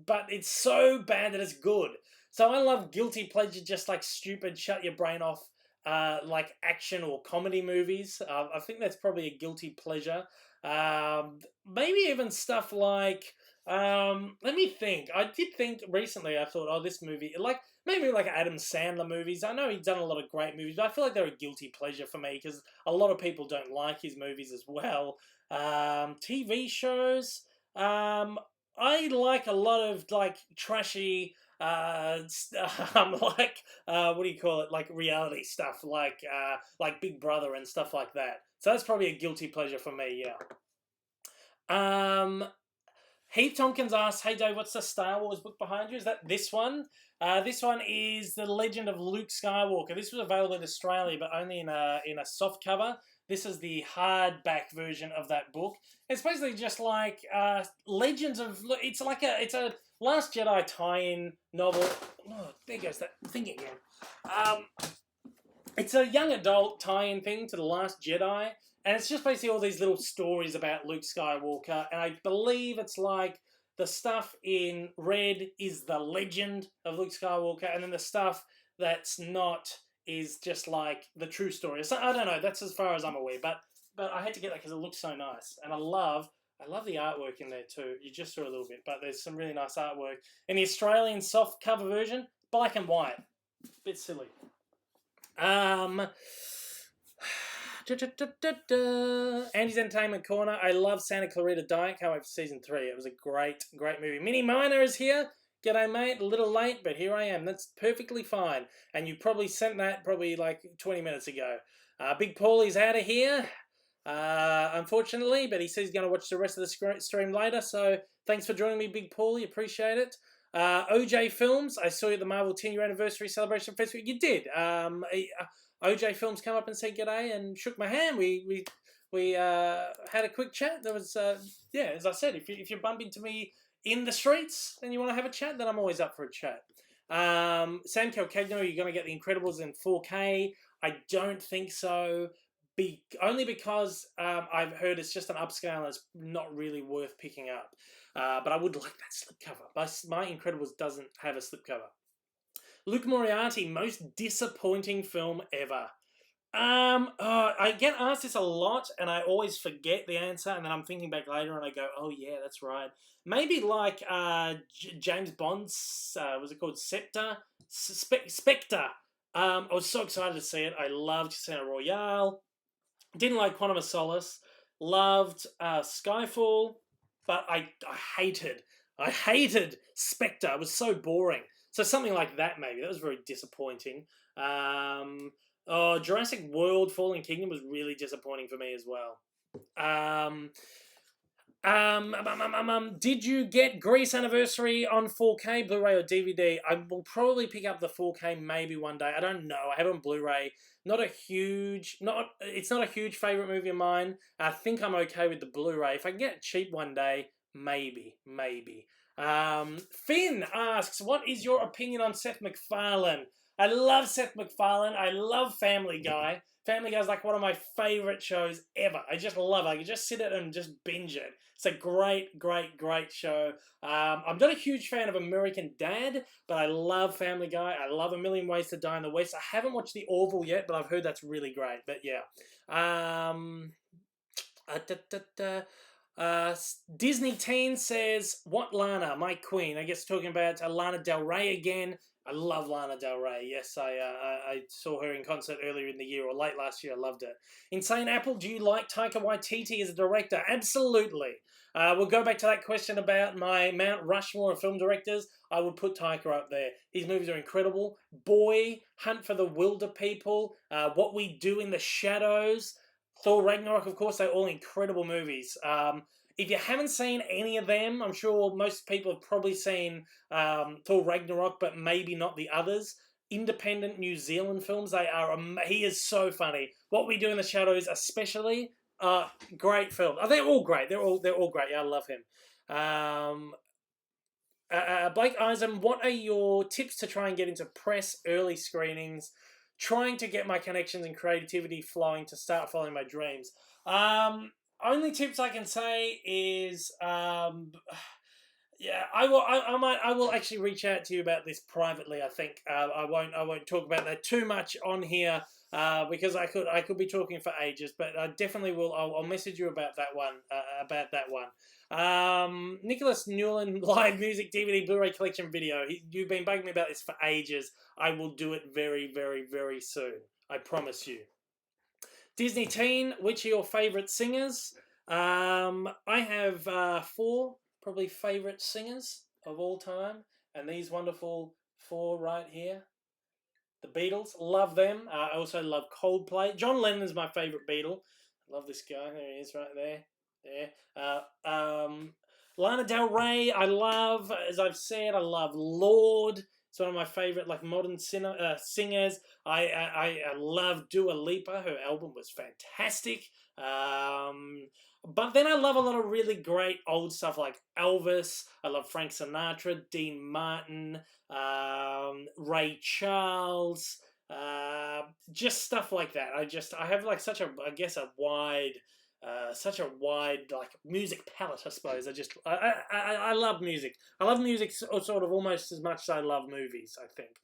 so bad that it's good. So I love guilty pleasure, just like stupid, shut your brain off, like action or comedy movies. I think that's probably a guilty pleasure. Maybe even stuff like, let me think. I did think recently. I thought, oh, this movie, like maybe like Adam Sandler movies. I know he's done a lot of great movies, but I feel like they're a guilty pleasure for me because a lot of people don't like his movies as well. TV shows. I like a lot of like trashy, like what do you call it? Like reality stuff, like Big Brother and stuff like that. So that's probably a guilty pleasure for me. Yeah. Um, Heath Tompkins asks, "Hey Dave, what's the Star Wars book behind you? Is that this one? This one is The Legend of Luke Skywalker. This was available in Australia, but only in a soft cover. This is the hardback version of that book. It's basically just like Legends of. It's a Last Jedi tie-in novel. Oh, there goes that thing again. It's a young adult tie-in thing to The Last Jedi, and it's just basically all these little stories about Luke Skywalker, and I believe it's like the stuff in red is the legend of Luke Skywalker, and then the stuff that's not is just like the true story. So I don't know. That's as far as I'm aware, but I had to get that because it looks so nice, and I love the artwork in there too. You just saw a little bit, but there's some really nice artwork in the Australian soft cover version, black and white. Bit silly. Andy's Entertainment Corner. I love Santa Clarita Diet. Can't wait for season 3. It was a great movie. Mini Miner is here. G'day, mate. A little late, but here I am. That's perfectly fine. And you probably sent that probably like 20 minutes ago. Big Paulie's out of here, unfortunately, but he says he's going to watch the rest of the stream later. So thanks for joining me, Big Paulie. Appreciate it. OJ Films, I saw you at the Marvel 10-year anniversary celebration festival. You did. OJ Films come up and said g'day and shook my hand. We had a quick chat. There was as I said, if you bump into me in the streets and you want to have a chat, then I'm always up for a chat. Sam Calcagno, you're going to get The Incredibles in 4K. I don't think so. Only because I've heard it's just an upscale and it's not really worth picking up. But I would like that slipcover. My Incredibles doesn't have a slipcover. Luke Moriarty, most disappointing film ever. I get asked this a lot, and I always forget the answer, and then I'm thinking back later, and I go, "Oh yeah, that's right." Maybe like James Bond's, was it called Spectre? I was so excited to see it. I loved Casino Royale. Didn't like Quantum of Solace. Loved Skyfall, but I hated Spectre. It was so boring. So something like that, maybe. That was very disappointing. Jurassic World Fallen Kingdom was really disappointing for me as well. Did you get Grease Anniversary on 4K, Blu-ray or DVD? I will probably pick up the 4K maybe one day. I don't know. I have it on Blu-ray. It's not a huge favorite movie of mine. I think I'm okay with the Blu-ray. If I can get it cheap one day, maybe. Finn asks, what is your opinion on Seth MacFarlane? I love Seth MacFarlane. I love Family Guy. Family Guy is like one of my favorite shows ever. I just love it. I can just sit it and just binge it. It's a great show. I'm not a huge fan of American Dad, but I love Family Guy. I love A Million Ways to Die in the West. I haven't watched The Orville yet, but I've heard that's really great. But yeah. Disney Teen says, what Lana, my queen? I guess talking about Lana Del Rey again. I love Lana Del Rey. Yes, I saw her in concert earlier in the year or late last year. I loved it. Insane Apple, do you like Taika Waititi as a director? Absolutely. We'll go back to that question about my Mount Rushmore of film directors. I would put Taika up there. His movies are incredible. Boy, Hunt for the Wilder People, What We Do in the Shadows, Thor Ragnarok, of course, they're all incredible movies. If you haven't seen any of them, I'm sure most people have probably seen Thor Ragnarok, but maybe not the others. Independent New Zealand films, he is so funny. What We Do in the Shadows, especially, great film. Oh, they're all great. They're all great. Yeah, I love him. Blake Eisen, what are your tips to try and get into press early screenings? Trying to get my connections and creativity flowing to start following my dreams. Only tips I can say is, yeah, I will actually reach out to you about this privately. I think I won't talk about that too much on here because I could be talking for ages. But I definitely will. I'll message you about that one. Nicholas Newland live music DVD Blu-ray collection video. You've been bugging me about this for ages. I will do it very, very, very soon. I promise you. Disney Teen, which are your favourite singers? I have 4 probably favourite singers of all time, and these wonderful 4 right here. The Beatles, love them. I also love Coldplay. John Lennon is my favourite Beatle. I love this guy. There he is, right there. There. Lana Del Rey, I love. As I've said, I love Lorde. It's one of my favourite like modern singers. I love Dua Lipa. Her album was fantastic. But then I love a lot of really great old stuff like Elvis. I love Frank Sinatra, Dean Martin, Ray Charles, just stuff like that. I have like such a wide like music palette, I suppose. I love music. I love music sort of almost as much as I love movies, I think.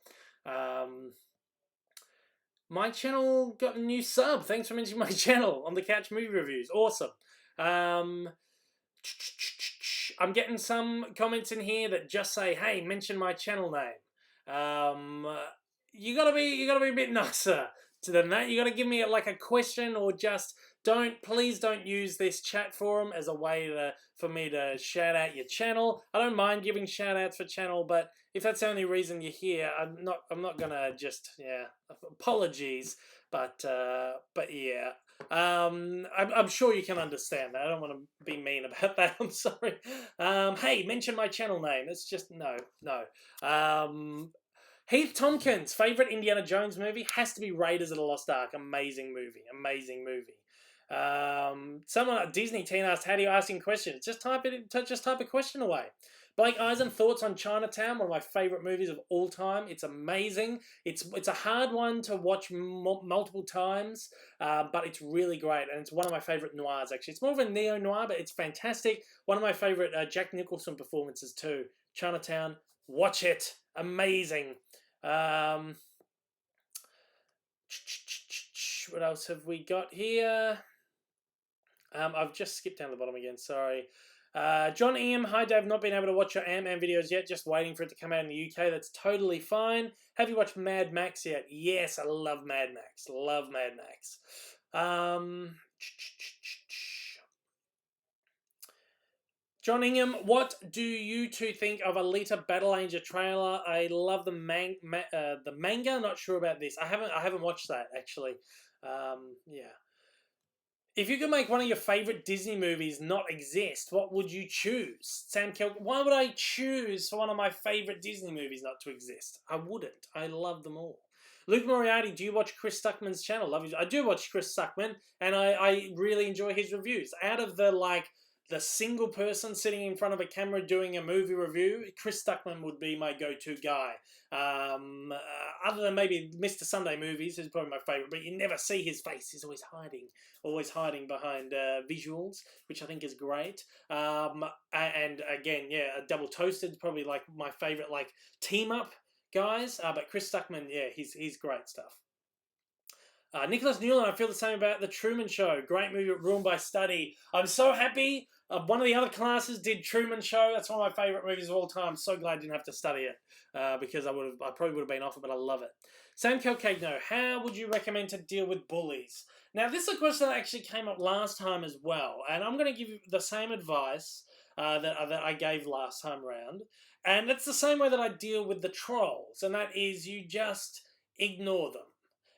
My channel got a new sub. Thanks for mentioning my channel on the Couch Movie Reviews. Awesome. I'm getting some comments in here that just say, "Hey, mention my channel name." You gotta be a bit nicer than that. You gotta give me like a question, or just please don't use this chat forum as a way for me to shout out your channel. I don't mind giving shout outs for channel, but if that's the only reason you're here, I'm not gonna just, apologies, but yeah. I'm sure you can understand that. I don't want to be mean about that. I'm sorry. Hey, mention my channel name. It's just no. Heath Tompkins' favorite Indiana Jones movie has to be Raiders of the Lost Ark. Amazing movie. Someone at Disney Teen asked, "How do you ask in questions?" Just type a question away. Blake Eisen, thoughts on Chinatown, one of my favourite movies of all time. It's amazing. It's a hard one to watch multiple times, but it's really great, and it's one of my favourite noirs, actually. It's more of a neo-noir, but it's fantastic. One of my favourite Jack Nicholson performances too. Chinatown, watch it. Amazing. What else have we got here? I've just skipped down the bottom again, sorry. John Eam, hi Dave, not been able to watch your Ant-Man videos yet, just waiting for it to come out in the UK. That's totally fine. Have you watched Mad Max yet? Yes, I love Mad Max. John Ingham, what do you two think of Alita Battle Angel trailer? I love the manga. Not sure about this. I haven't watched that actually. Yeah. If you could make one of your favourite Disney movies not exist, what would you choose? Sam Kelk, why would I choose for one of my favourite Disney movies not to exist? I wouldn't. I love them all. Luke Moriarty, do you watch Chris Stuckman's channel? Love you. I do watch Chris Stuckman, and I really enjoy his reviews. Out of the single person sitting in front of a camera doing a movie review, Chris Stuckman would be my go-to guy. Other than maybe Mr. Sunday Movies, who's probably my favourite, but you never see his face. He's always hiding behind visuals, which I think is great. And again, yeah, Double Toasted, probably like my favourite like team-up guys. But Chris Stuckman, yeah, he's great stuff. Nicholas Newland, I feel the same about The Truman Show. Great movie, ruined by study. I'm so happy. One of the other classes did Truman Show. That's one of my favourite movies of all time. So glad I didn't have to study it because I probably would have been off it, but I love it. Sam Calcagno, how would you recommend to deal with bullies? Now, this is a question that actually came up last time as well, and I'm going to give you the same advice that I gave last time round, and it's the same way that I deal with the trolls, and that is you just ignore them.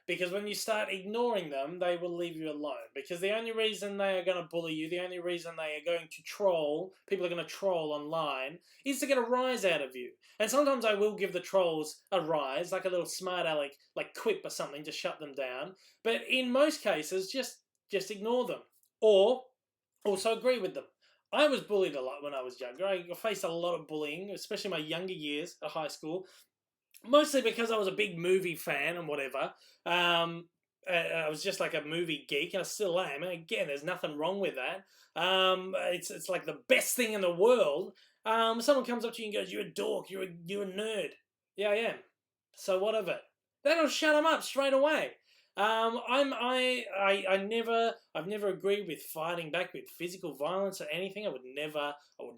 Because when you start ignoring them, they will leave you alone. Because the only reason they are going to bully you, the only reason they are going to troll, people are going to troll online, is to get a rise out of you. And sometimes I will give the trolls a rise, like a little smart aleck, like quip or something to shut them down. But in most cases, just ignore them. Or also agree with them. I was bullied a lot when I was younger. I faced a lot of bullying, especially my younger years at high school, mostly because I was a big movie fan and whatever. I was just like a movie geek, and I still am. And again, there's nothing wrong with that. It's like the best thing in the world. Someone comes up to you and goes, "You're a dork. You're a nerd." Yeah, I am. So what of it? That'll shut them up straight away. I've never agreed with fighting back with physical violence or anything. I would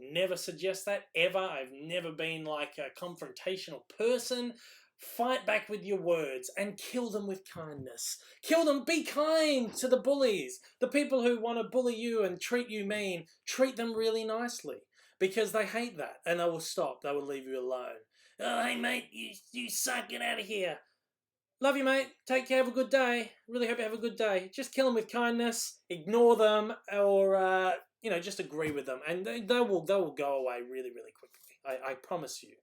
never suggest that ever. I've never been like a confrontational person. Fight back with your words and kill them with kindness. Kill them. Be kind to the bullies. The people who want to bully you and treat you mean, treat them really nicely because they hate that and they will stop. They will leave you alone. Oh, hey mate, you suck. Get out of here. Love you, mate. Take care. Have a good day. Really hope you have a good day. Just kill them with kindness. Ignore them, or just agree with them, and they will go away really, really quickly. I promise you.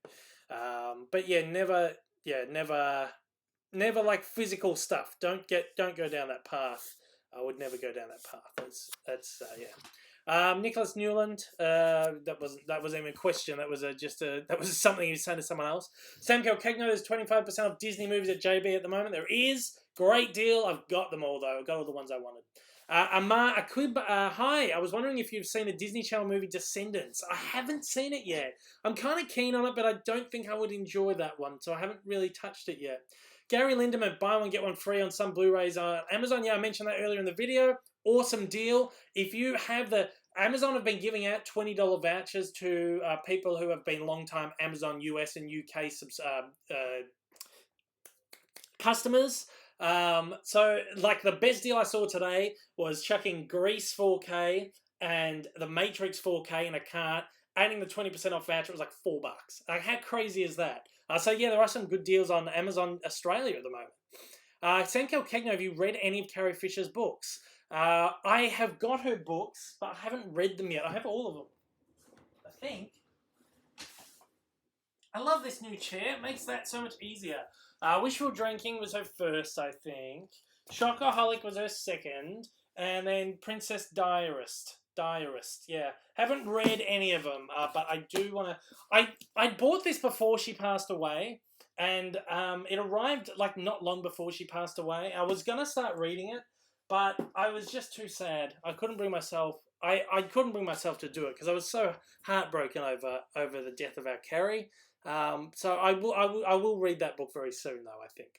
But yeah, never like physical stuff. Don't go down that path. I would never go down that path. That's yeah. Nicholas Newland, that wasn't even a question. That was that was something you said to someone else. Sam Calcagno, there's 25% of Disney movies at JB at the moment. There is. Great deal. I've got them all though. I've got all the ones I wanted. Amar Akib, hi. I was wondering if you've seen the Disney Channel movie Descendants. I haven't seen it yet. I'm kind of keen on it, but I don't think I would enjoy that one, so I haven't really touched it yet. Gary Lindemann, buy one, get one free on some Blu-rays on Amazon. Yeah, I mentioned that earlier in the video. Awesome deal. If you have Amazon have been giving out $20 vouchers to people who have been long-time Amazon US and UK customers. So, like, the best deal I saw today was chucking Grease 4K and The Matrix 4K in a cart, adding the 20% off voucher. It was like $4. Like, how crazy is that? So, yeah, there are some good deals on Amazon Australia at the moment. Sam Calcagno, have you read any of Carrie Fisher's books? I have got her books, but I haven't read them yet. I have all of them, I think. I love this new chair. It makes that so much easier. Wishful Drinking was her first, I think. Shockaholic was her second. And then Princess Diarist. Yeah. Haven't read any of them, but I do want to... I bought this before she passed away. And it arrived like not long before she passed away. I was going to start reading it, but I was just too sad. I couldn't bring myself... I couldn't bring myself to do it because I was so heartbroken over the death of our Carrie. So I will read that book very soon, though, I think.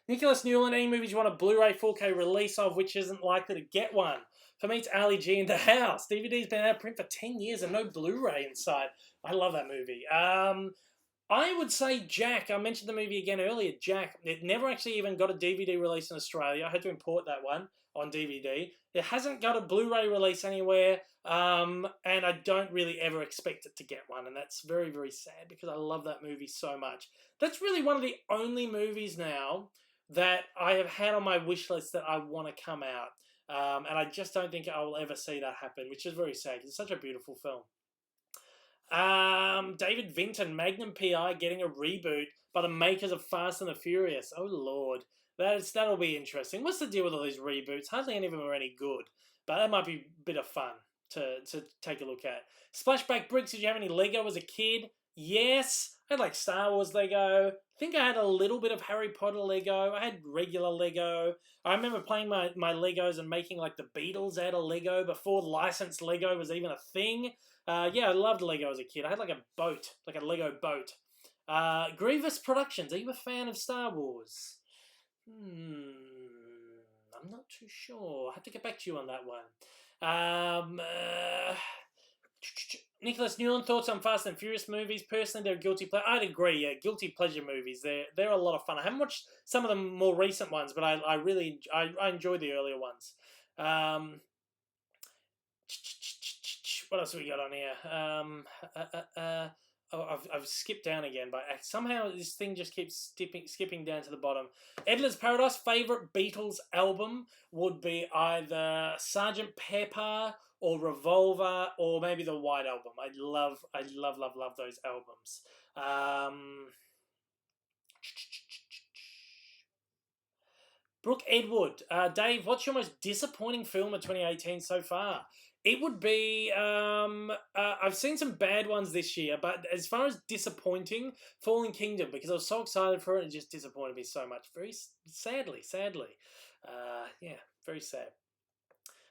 Nicholas Newland, any movies you want a Blu-ray 4K release of which isn't likely to get one? For me, it's Ali G in the House. DVD's been out of print for 10 years and no Blu-ray inside. I love that movie. I would say Jack. I mentioned the movie again earlier, Jack. It never actually even got a DVD release in Australia. I had to import that one on DVD. It hasn't got a Blu-ray release anywhere, and I don't really ever expect it to get one, and that's very, very sad because I love that movie so much. That's really one of the only movies now that I have had on my wish list that I want to come out, and I just don't think I will ever see that happen, which is very sad. It's such a beautiful film. David Vinton, Magnum PI getting a reboot by the makers of Fast and the Furious. Oh Lord, that'll be interesting. What's the deal with all these reboots? Hardly any of them are any good, but that might be a bit of fun to take a look at. Splashback Bricks, did you have any Lego as a kid? Yes, I had like Star Wars Lego. I think I had a little bit of Harry Potter Lego. I had regular Lego. I remember playing my Legos and making like the Beatles out of Lego before licensed Lego was even a thing. Yeah, I loved Lego as a kid. I had like a boat, like a Lego boat. Grievous Productions, are you a fan of Star Wars? I'm not too sure. I'll have to get back to you on that one. Nicholas Newland, thoughts on Fast and Furious movies? Personally, they're guilty pleasure. I'd agree, yeah, guilty pleasure movies. They're a lot of fun. I haven't watched some of the more recent ones, but I really enjoy the earlier ones. What else have we got on here? I've skipped down again, but somehow this thing just keeps skipping down to the bottom. Edler's Paradise, favourite Beatles album would be either Sgt. Pepper or Revolver or maybe the White Album. I love those albums. Brooke Edward, Dave, what's your most disappointing film of 2018 so far? It would be. I've seen some bad ones this year, but as far as disappointing, Fallen Kingdom, because I was so excited for it, it just disappointed me so much. Very sadly. Yeah, very sad.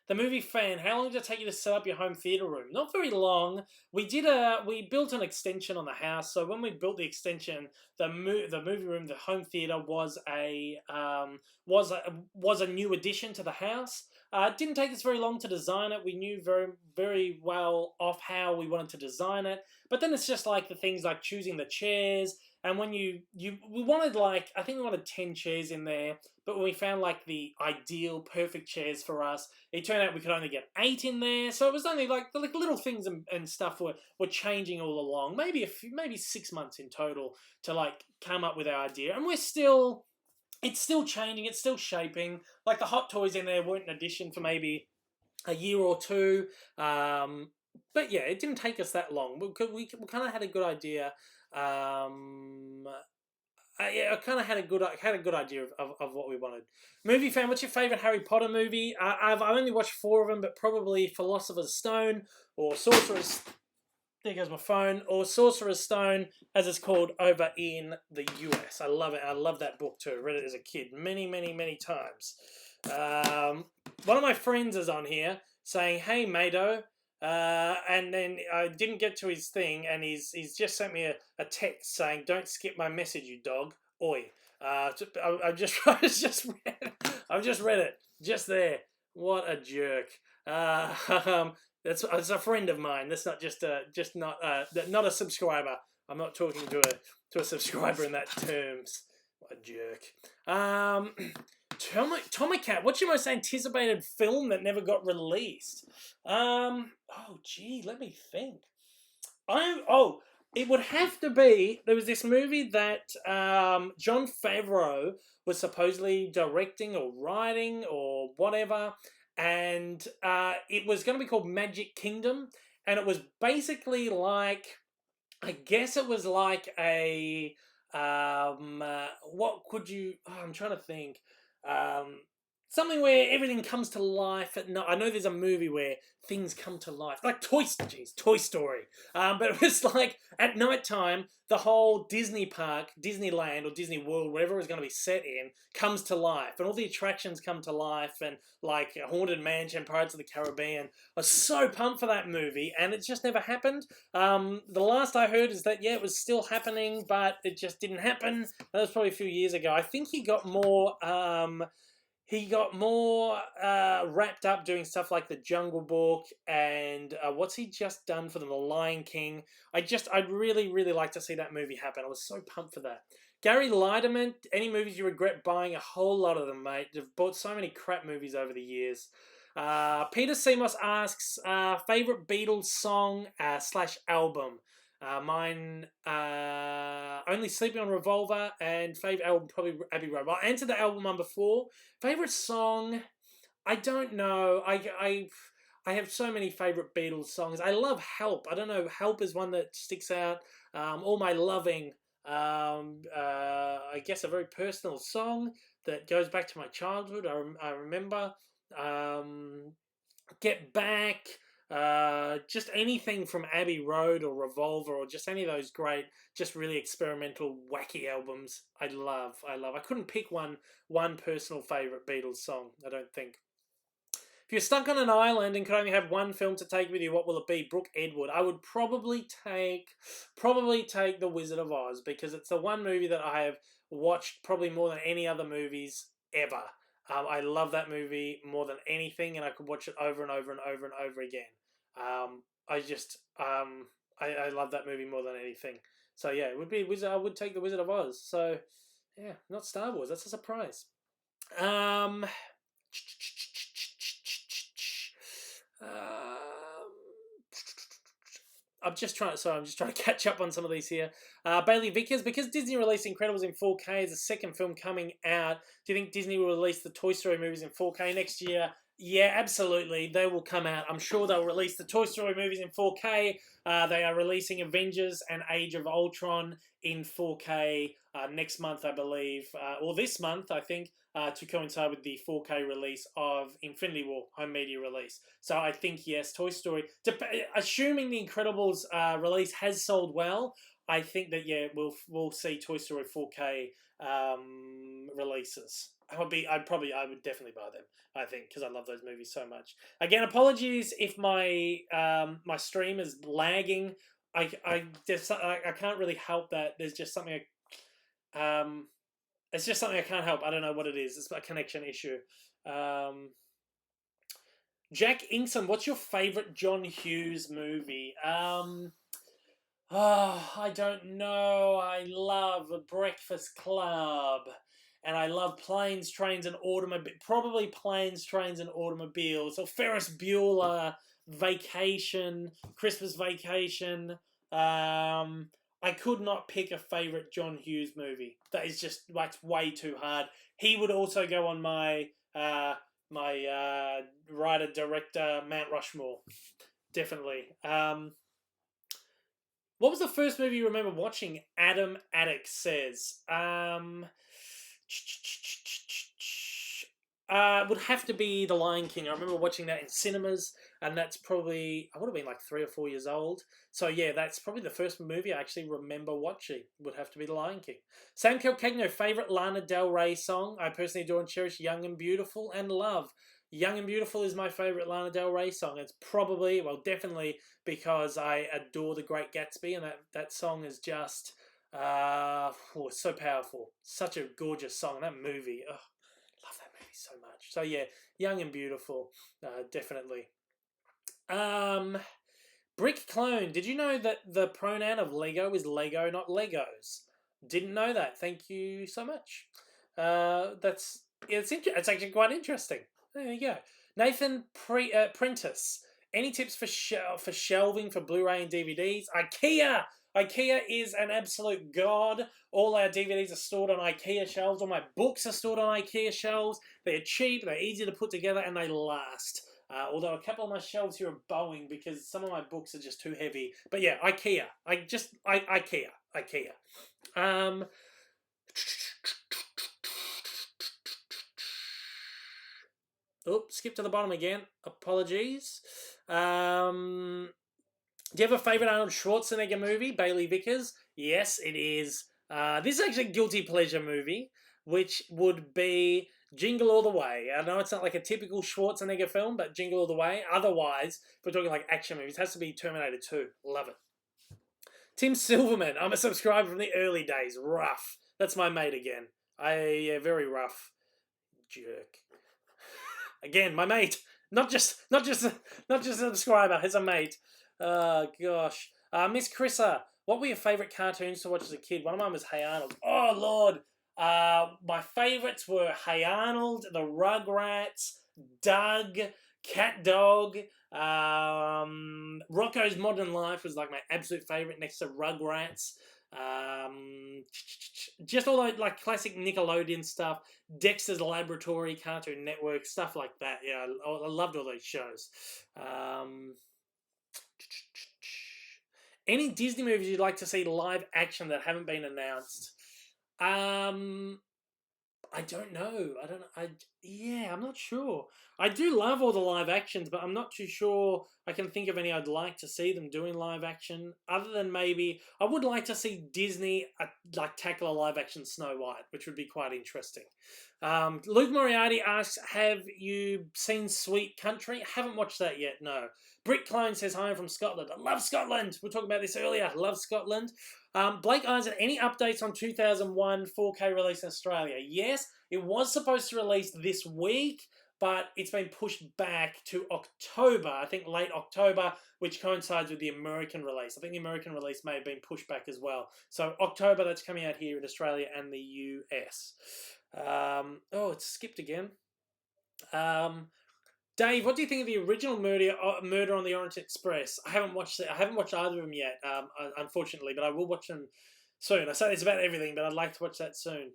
The movie Fan, how long did it take you to set up your home theater room? Not very long. We built an extension on the house, so when we built the extension, the movie room, the home theater was a new addition to the house. It didn't take us very long to design it. We knew very well off how we wanted to design it, but then it's just like the things like choosing the chairs. And when we wanted, like, I think we wanted 10 chairs in there, but when we found like the ideal perfect chairs for us, it turned out we could only get 8 in there. So it was only like the little things and stuff were changing all along. Maybe 6 months in total to like come up with our idea. And it's still changing, it's still shaping. Like the Hot Toys in there weren't an addition for maybe a year or two. But yeah, it didn't take us that long. We kind of had a good idea. I kind of had a good idea of what we wanted. Movie Fan, what's your favorite Harry Potter movie? I've only watched 4 of them, but probably Philosopher's Stone or Sorcerer's. There goes my phone. Or Sorcerer's Stone, as it's called over in the US. I love it. I love that book too. I read it as a kid many times. One of my friends is on here saying, "Hey, Mado." And then I didn't get to his thing, and he's just sent me a text saying, "Don't skip my message, you dog." Oi. I've just read it just there. What a jerk. That's a friend of mine. That's not not a subscriber. I'm not talking to a subscriber in that terms. What a jerk. Tomacat, what's your most anticipated film that never got released? Oh gee, let me think. It would have to be, there was this movie that Jon Favreau was supposedly directing or writing or whatever, and it was going to be called Magic Kingdom, and it was basically like, I guess it was like a what could you? I'm trying to think. Something where everything comes to life at night. I know there's a movie where things come to life, like Toy Story. But it was like at night time, the whole Disney park, Disneyland or Disney World, whatever it was going to be set in, comes to life, and all the attractions come to life, and like Haunted Mansion, Pirates of the Caribbean. I was so pumped for that movie, and it just never happened. The last I heard is that it was still happening, but it just didn't happen. That was probably a few years ago. I think he got more. He got more wrapped up doing stuff like The Jungle Book and what's he just done for them? The Lion King. I'd really like to see that movie happen. I was so pumped for that. Gary Leiderman, any movies you regret buying? A whole lot of them, mate. They've bought so many crap movies over the years. Peter Semos asks, favorite Beatles song / album? Mine, Only Sleeping on Revolver, and favourite album probably Abbey Road. I answered the album one before. Favourite song, I don't know. I have so many favourite Beatles songs. I love Help. I don't know. Help is one that sticks out. All My Loving. I guess a very personal song that goes back to my childhood. I remember. Get Back. Just anything from Abbey Road or Revolver or just any of those great, just really experimental, wacky albums. I love. I couldn't pick one personal favourite Beatles song, I don't think. If you're stuck on an island and could only have one film to take with you, what will it be? Brooke Edward. I would probably take The Wizard of Oz, because it's the one movie that I have watched probably more than any other movies ever. I love that movie more than anything, and I could watch it over and over and over and over again. I love that movie more than anything. So yeah, it would be Wizard. I would take The Wizard of Oz. So yeah, not Star Wars. That's a surprise. I'm just trying to catch up on some of these here. Bailey Vickers, because Disney released Incredibles in 4K as a second film coming out, do you think Disney will release the Toy Story movies in 4K next year? Yeah, absolutely. They will come out. I'm sure they'll release the Toy Story movies in 4K. They are releasing Avengers and Age of Ultron in 4K next month, I believe, or this month, I think, to coincide with the 4K release of Infinity War home media release. So I think yes, Toy Story. Assuming the Incredibles release has sold well, I think that yeah, we'll see Toy Story 4K releases. I would definitely buy them. I think because I love those movies so much. Again, apologies if my my stream is lagging. I can't really help that. There's just something. It's just something I can't help. I don't know what it is. It's a connection issue. Jack Inkson, what's your favorite John Hughes movie? I don't know. I love Breakfast Club. And I love Planes, Trains, and Automobiles. Probably Planes, Trains, and Automobiles. Or Ferris Bueller, Vacation, Christmas Vacation. I could not pick a favorite John Hughes movie. That is just, that's way too hard. He would also go on my writer-director Mount Rushmore. Definitely. What was the first movie you remember watching? Adam Attic says. Would have to be The Lion King. I remember watching that in cinemas, and that's probably, I would have been like 3 or 4 years old. So yeah, that's probably the first movie I actually remember watching. Would have to be The Lion King. Sam Calcagno, favorite Lana Del Rey song? I personally adore and cherish Young and Beautiful and Love. Young and Beautiful is my favorite Lana Del Rey song. It's probably, well, definitely because I adore The Great Gatsby, and that song is just, it's so powerful. Such a gorgeous song. That movie, love that movie so much. So yeah, Young and Beautiful, definitely. Brick Clone, did you know that the pronoun of Lego is Lego, not Legos? Didn't know that. Thank you so much. It's actually quite interesting. There you go. Nathan Prentice. Any tips for shelving for Blu-ray and DVDs? IKEA. IKEA is an absolute god. All our DVDs are stored on IKEA shelves. All my books are stored on IKEA shelves. They're cheap, they're easy to put together, and they last. Although a couple of my shelves here are bowing because some of my books are just too heavy. But yeah, IKEA. IKEA. Skip to the bottom again. Apologies. Do you have a favourite Arnold Schwarzenegger movie? Bailey Vickers? Yes, it is. This is actually a guilty pleasure movie, which would be Jingle All the Way. I know it's not like a typical Schwarzenegger film, but Jingle All the Way. Otherwise, if we're talking like action movies, it has to be Terminator 2. Love it. Tim Silverman. I'm a subscriber from the early days. Rough. That's my mate again. Very rough. Jerk. Again, my mate. Not just a subscriber. It's a mate. Gosh. Miss Chrissa, what were your favourite cartoons to watch as a kid? One of mine was Hey Arnold. Oh, Lord. My favourites were Hey Arnold, the Rugrats, Doug, Cat Dog, Rocko's Modern Life was like my absolute favourite next to Rugrats. Just all that like classic Nickelodeon stuff, Dexter's Laboratory, Cartoon Network, stuff like that. Yeah, I loved all those shows. Any Disney movies you'd like to see live action that haven't been announced? I don't know. I'm not sure. I do love all the live actions, but I'm not too sure I can think of any I'd like to see them doing live action. Other than maybe I would like to see Disney like tackle a live action Snow White, which would be quite interesting. Luke Moriarty asks, "Have you seen Sweet Country?" Haven't watched that yet. No. Brick Clone says, "Hi, I'm from Scotland. I love Scotland. We were talking about this earlier. Love Scotland." Blake Eisen, any updates on 2001 4K release in Australia? Yes, it was supposed to release this week, but it's been pushed back to October, I think late October, which coincides with the American release. I think the American release may have been pushed back as well. So October, that's coming out here in Australia and the US. It's skipped again. Dave, what do you think of the original Murder on the Orient Express? I haven't watched it. I haven't watched either of them yet, unfortunately, but I will watch them soon. I say this about everything, but I'd like to watch that soon.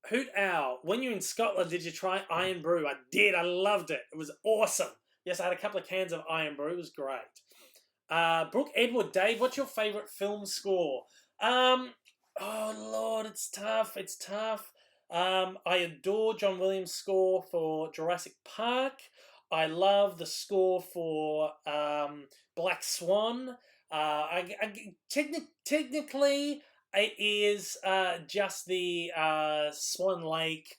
Hoot Owl, when you're in Scotland, did you try Iron Brew? I did. I loved it. It was awesome. Yes, I had a couple of cans of Iron Brew. It was great. Brooke Edward, Dave, what's your favourite film score? Oh, Lord, it's tough. It's tough. I adore John Williams' score for Jurassic Park. I love the score for Black Swan. Technically, it is just the Swan Lake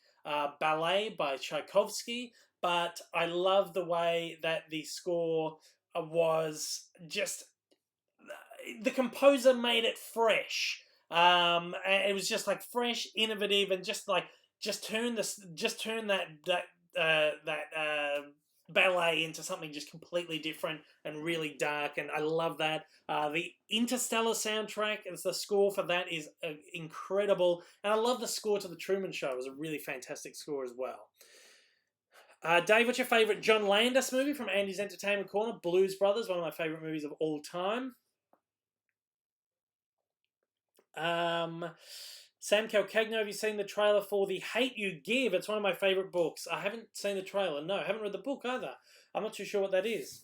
ballet by Tchaikovsky, but I love the way that the score was just the composer made it fresh. And it was just like fresh, innovative, and just like just turn that ballet into something just completely different and really dark, and I love that. The Interstellar soundtrack, as the score for that is incredible, and I love the score to The Truman Show. It was a really fantastic score as well. Dave, what's your favourite John Landis movie from Andy's Entertainment Corner? Blues Brothers, one of my favourite movies of all time. Sam Calcagno, have you seen the trailer for The Hate You Give? It's one of my favourite books. I haven't seen the trailer. No, I haven't read the book either. I'm not too sure what that is.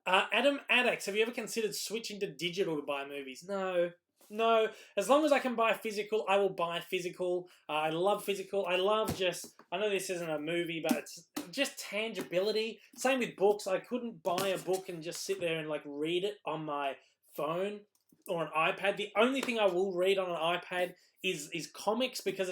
Adam Addax, have you ever considered switching to digital to buy movies? No. No. As long as I can buy physical, I will buy physical. I love physical. I love I know this isn't a movie, but it's just tangibility. Same with books. I couldn't buy a book and just sit there and like read it on my phone or an iPad. The only thing I will read on an iPad is comics, because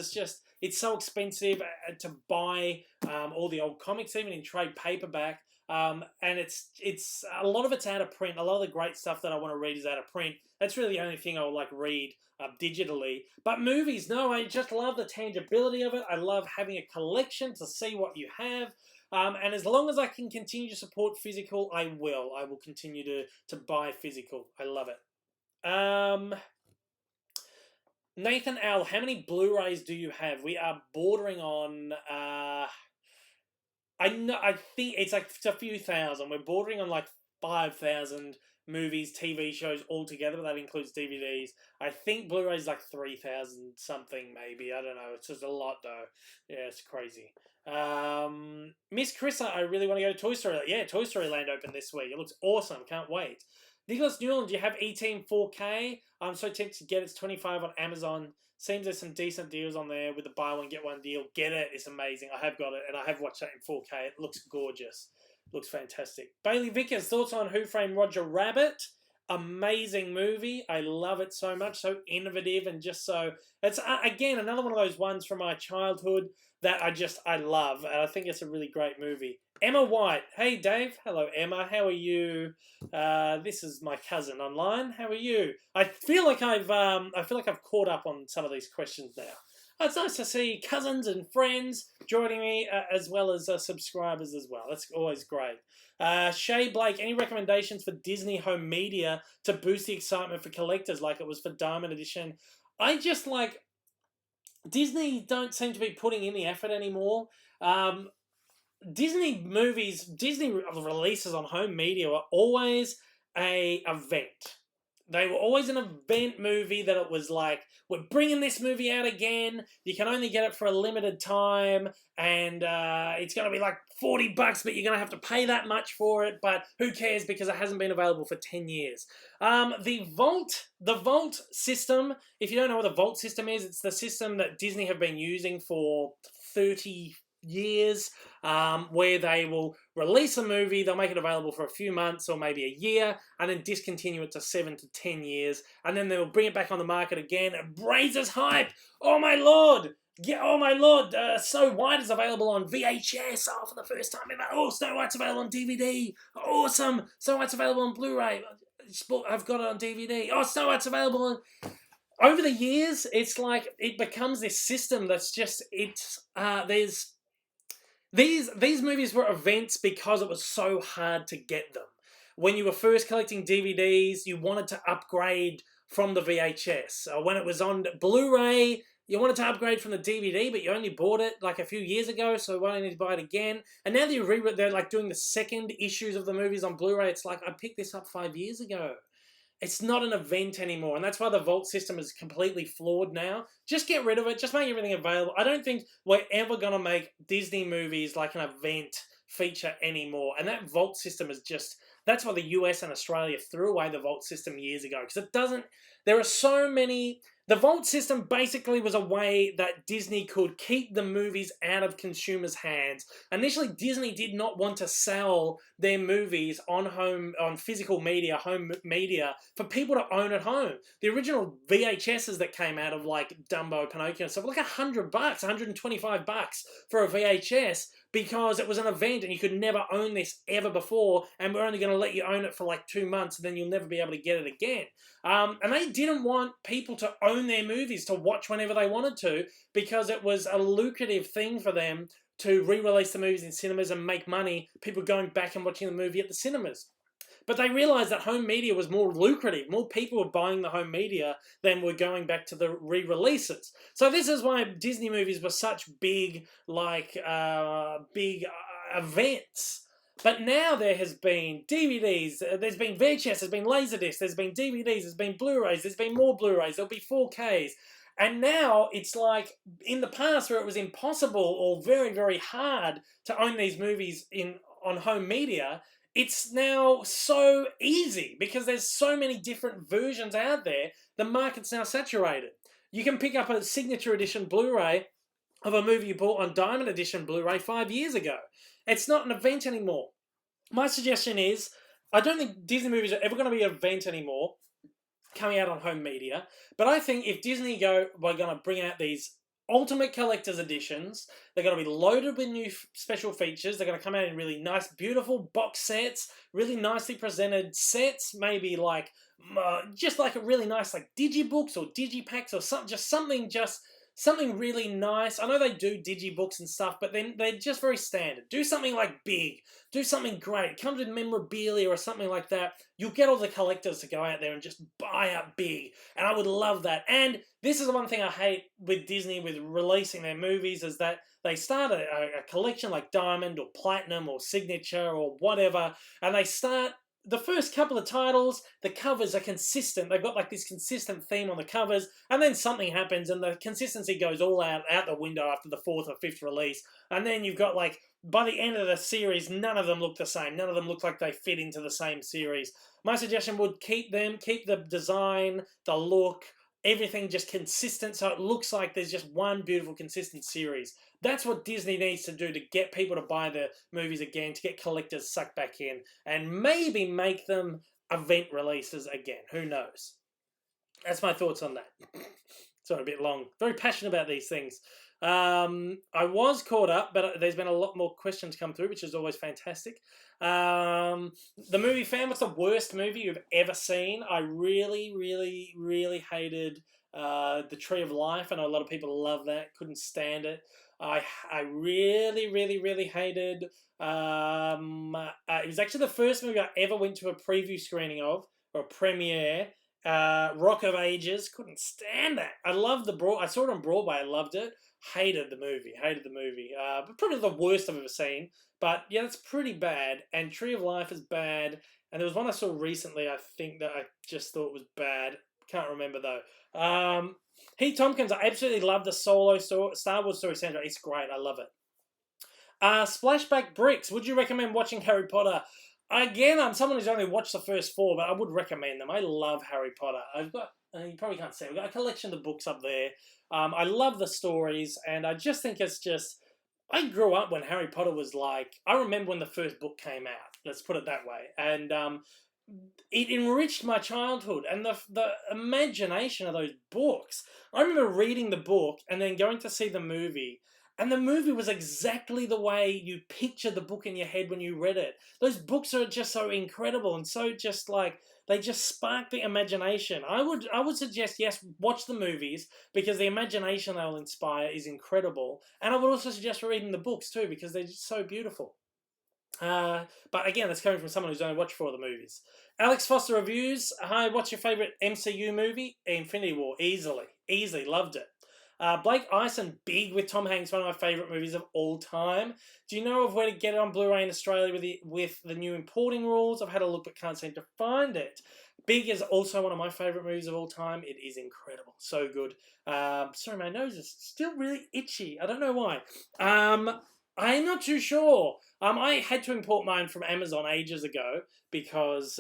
it's so expensive to buy all the old comics, even in trade paperback. And it's a lot of it's out of print. A lot of the great stuff that I want to read is out of print. That's really the only thing I will like read digitally. But movies, no, I just love the tangibility of it. I love having a collection to see what you have. And as long as I can continue to support physical, I will. I will continue to buy physical. I love it. Nathan L, how many Blu-rays do you have? We are bordering on I think it's like a few thousand. We're bordering on like 5,000 movies, TV shows all together, but that includes DVDs. I think Blu-ray's like 3,000 something, maybe. I don't know. It's just a lot though. Yeah, it's crazy. Miss Chrissa, I really want to go to Toy Story. Yeah, Toy Story Land opened this week. It looks awesome. Can't wait. Nicholas Newland, do you have ET in 4K? I'm so tempted to get it. It's $25 on Amazon. Seems there's some decent deals on there with the buy one, get one deal. Get it. It's amazing. I have got it, and I have watched that in 4K. It looks gorgeous. It looks fantastic. Bailey Vickers, thoughts on Who Framed Roger Rabbit? Amazing movie. I love it so much. So innovative and just so... It's, again, another one of those ones from my childhood that I love. And I think it's a really great movie. Emma White. Hey, Dave. Hello, Emma. How are you? This is my cousin online. How are you? I feel like I've caught up on some of these questions now. It's nice to see cousins and friends joining me, as well as subscribers as well. That's always great. Shay Blake, any recommendations for Disney home media to boost the excitement for collectors like it was for Diamond Edition? I just like... Disney don't seem to be putting in the effort anymore. Disney releases on home media are always an event. They were always an event movie that it was like, we're bringing this movie out again. You can only get it for a limited time, and it's going to be like $40, but you're going to have to pay that much for it. But who cares, because it hasn't been available for 10 years. The Vault system, if you don't know what the Vault system is, it's the system that Disney have been using for 30 years, where they will release a movie, they'll make it available for a few months or maybe a year, and then discontinue it to 7 to 10 years, and then they'll bring it back on the market again. It raises hype. Oh my lord! Yeah, oh my lord! Snow White is available on VHS. Oh, for the first time ever. Oh, Snow White's available on DVD. Awesome! Snow White's available on Blu-ray. I've got it on DVD. Oh, Snow White's available on... Over the years, it's like it becomes this system that's just there's. These movies were events because it was so hard to get them. When you were first collecting DVDs, you wanted to upgrade from the VHS. When it was on Blu-ray, you wanted to upgrade from the DVD, but you only bought it like a few years ago, so why don't you buy it again? And now that they're like doing the second issues of the movies on Blu-ray, it's like, I picked this up 5 years ago. it's not an event anymore, and that's why the vault system is completely flawed now. Just get rid of it. Just make everything available. I don't think we're ever gonna make Disney movies like an event feature anymore. And that vault system is just, that's why the US and Australia threw away the vault system years ago, because it doesn't. There are so many. The vault system basically was a way that Disney could keep the movies out of consumers' hands. Initially, Disney did not want to sell their movies on physical media, home media, for people to own at home. The original VHSs that came out of like Dumbo, Pinocchio and stuff were like $100, $125 for a VHS, because it was an event and you could never own this ever before, and we're only going to let you own it for like 2 months and then you'll never be able to get it again. And they didn't want people to own their movies to watch whenever they wanted to, because it was a lucrative thing for them to re-release the movies in cinemas and make money, people going back and watching the movie at the cinemas. But they realised that home media was more lucrative. More people were buying the home media than were going back to the re-releases. So this is why Disney movies were such big events. But now there has been DVDs, there's been VHS, there's been Laserdisc, there's been DVDs, there's been Blu-rays, there's been more Blu-rays, there'll be 4Ks. And now it's like in the past where it was impossible or very, very hard to own these movies on home media, it's now so easy because there's so many different versions out there. The market's now saturated. You can pick up a signature edition Blu-ray of a movie you bought on Diamond Edition Blu-ray 5 years ago. It's not an event anymore. My suggestion is, I don't think Disney movies are ever going to be an event anymore, coming out on home media. But I think if Disney we're going to bring out these ultimate collector's editions, they're going to be loaded with new special features. They're going to come out in really nice, beautiful box sets, really nicely presented sets, maybe like just like a really nice like digibooks or digipacks or something really nice. I know they do digibooks and stuff, but then they're just very standard. Do something like big. Do something great. Come with memorabilia or something like that. You'll get all the collectors to go out there and just buy up big. And I would love that. And this is the one thing I hate with Disney with releasing their movies, is that they start a collection like Diamond or Platinum or Signature or whatever, and they start the first couple of titles, the covers are consistent. They've got like this consistent theme on the covers, and then something happens and the consistency goes all out the window after the 4th or 5th release. And then you've got like, by the end of the series, none of them look the same. None of them look like they fit into the same series. My suggestion would keep the design, the look, everything just consistent, so it looks like there's just one beautiful, consistent series. That's what Disney needs to do to get people to buy the movies again, to get collectors sucked back in, and maybe make them event releases again. Who knows? That's my thoughts on that. Sorry, a bit long. Very passionate about these things. I was caught up, but there's been a lot more questions come through, which is always fantastic. The movie fan, what's the worst movie you've ever seen? I really, really, really hated The Tree of Life. I know a lot of people love that, couldn't stand it. I really, really, really hated, it was actually the first movie I ever went to a preview screening of, or a premiere, Rock of Ages. Couldn't stand that. I loved I saw it on Broadway, I loved it. Hated the movie. But probably the worst I've ever seen. But yeah, that's pretty bad. And Tree of Life is bad. And there was one I saw recently, I think, that I just thought was bad. Can't remember though. Heath Tompkins, I absolutely love the Solo Star Wars story soundtrack. It's great. I love it. Splashback Bricks, would you recommend watching Harry Potter? Again, I'm someone who's only watched the first 4, but I would recommend them. I love Harry Potter. I've got, you probably can't see, I've got a collection of the books up there. I love the stories, and I just think it's just, I grew up when Harry Potter was like, I remember when the first book came out, let's put it that way, and it enriched my childhood, and the imagination of those books. I remember reading the book and then going to see the movie, and the movie was exactly the way you pictured the book in your head when you read it. Those books are just so incredible and so just like, they just spark the imagination. I would suggest, yes, watch the movies, because the imagination they'll inspire is incredible. And I would also suggest reading the books too, because they're just so beautiful. But again, that's coming from someone who's only watched 4 of the movies. Alex Foster Reviews, hi, what's your favourite MCU movie? Infinity War, easily, loved it. Blake Ison, Big with Tom Hanks, one of my favourite movies of all time. Do you know of where to get it on Blu-ray in Australia with the new importing rules? I've had a look but can't seem to find it. Big is also one of my favorite movies of all time. It is incredible, so good. Sorry, my nose is still really itchy. I don't know why. I'm not too sure. I had to import mine from Amazon ages ago because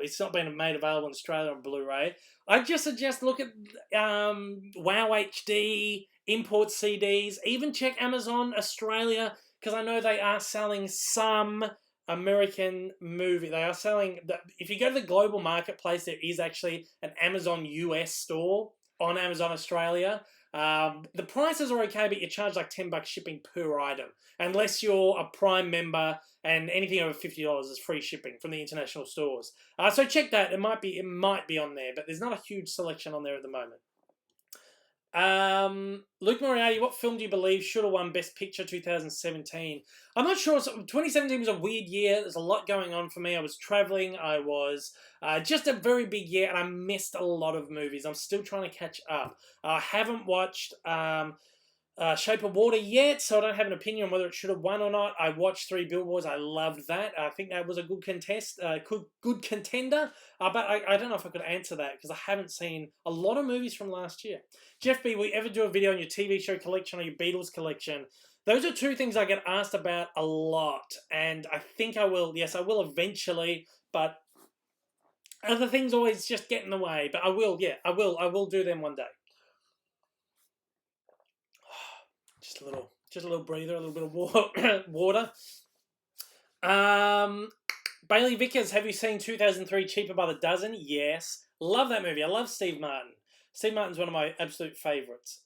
it's not been made available in Australia on Blu-ray. I just suggest look at Wow HD, import CDs, even check Amazon Australia because I know they are selling some American movie. They are selling. If you go to the global marketplace, there is actually an Amazon US store on Amazon Australia. The prices are okay, but you charge like $10 shipping per item, unless you're a Prime member, and anything over $50 is free shipping from the international stores. So check that. It might be on there, but there's not a huge selection on there at the moment. Luke Moriarty, what film do you believe should have won Best Picture 2017? I'm not sure. 2017 was a weird year. There's a lot going on for me. I was traveling. I was just a very big year, and I missed a lot of movies. I'm still trying to catch up. I haven't watched Shape of Water yet, so I don't have an opinion on whether it should have won or not. I watched Three Billboards. I loved that. I think that was a good good contender. But I don't know if I could answer that because I haven't seen a lot of movies from last year. Jeff B, will you ever do a video on your TV show collection or your Beatles collection? Those are two things I get asked about a lot, and I think I will. Yes, I will eventually, but other things always just get in the way. But I will. Yeah, I will. I will do them one day. Just a little breather, a little bit of water. Bailey Vickers, have you seen 2003 Cheaper by the Dozen? Yes. Love that movie. I love Steve Martin. Steve Martin's one of my absolute favourites.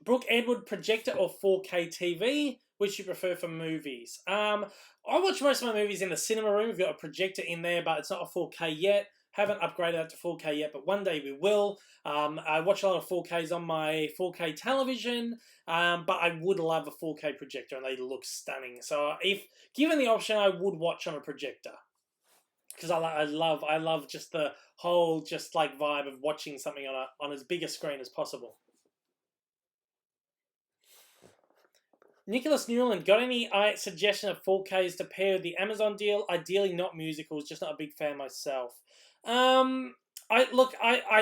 Brooke Edward, projector or 4K TV? Which you prefer for movies? I watch most of my movies in the cinema room. We've got a projector in there, but it's not a 4K yet. Haven't upgraded that to 4K yet, but one day we will. I watch a lot of 4Ks on my 4K television, but I would love a 4K projector, and they look stunning. So if given the option, I would watch on a projector because I love just the whole just like vibe of watching something on as big a screen as possible. Nicholas Newland, got any suggestion of 4Ks to pair with the Amazon deal? Ideally not musicals, just not a big fan myself. I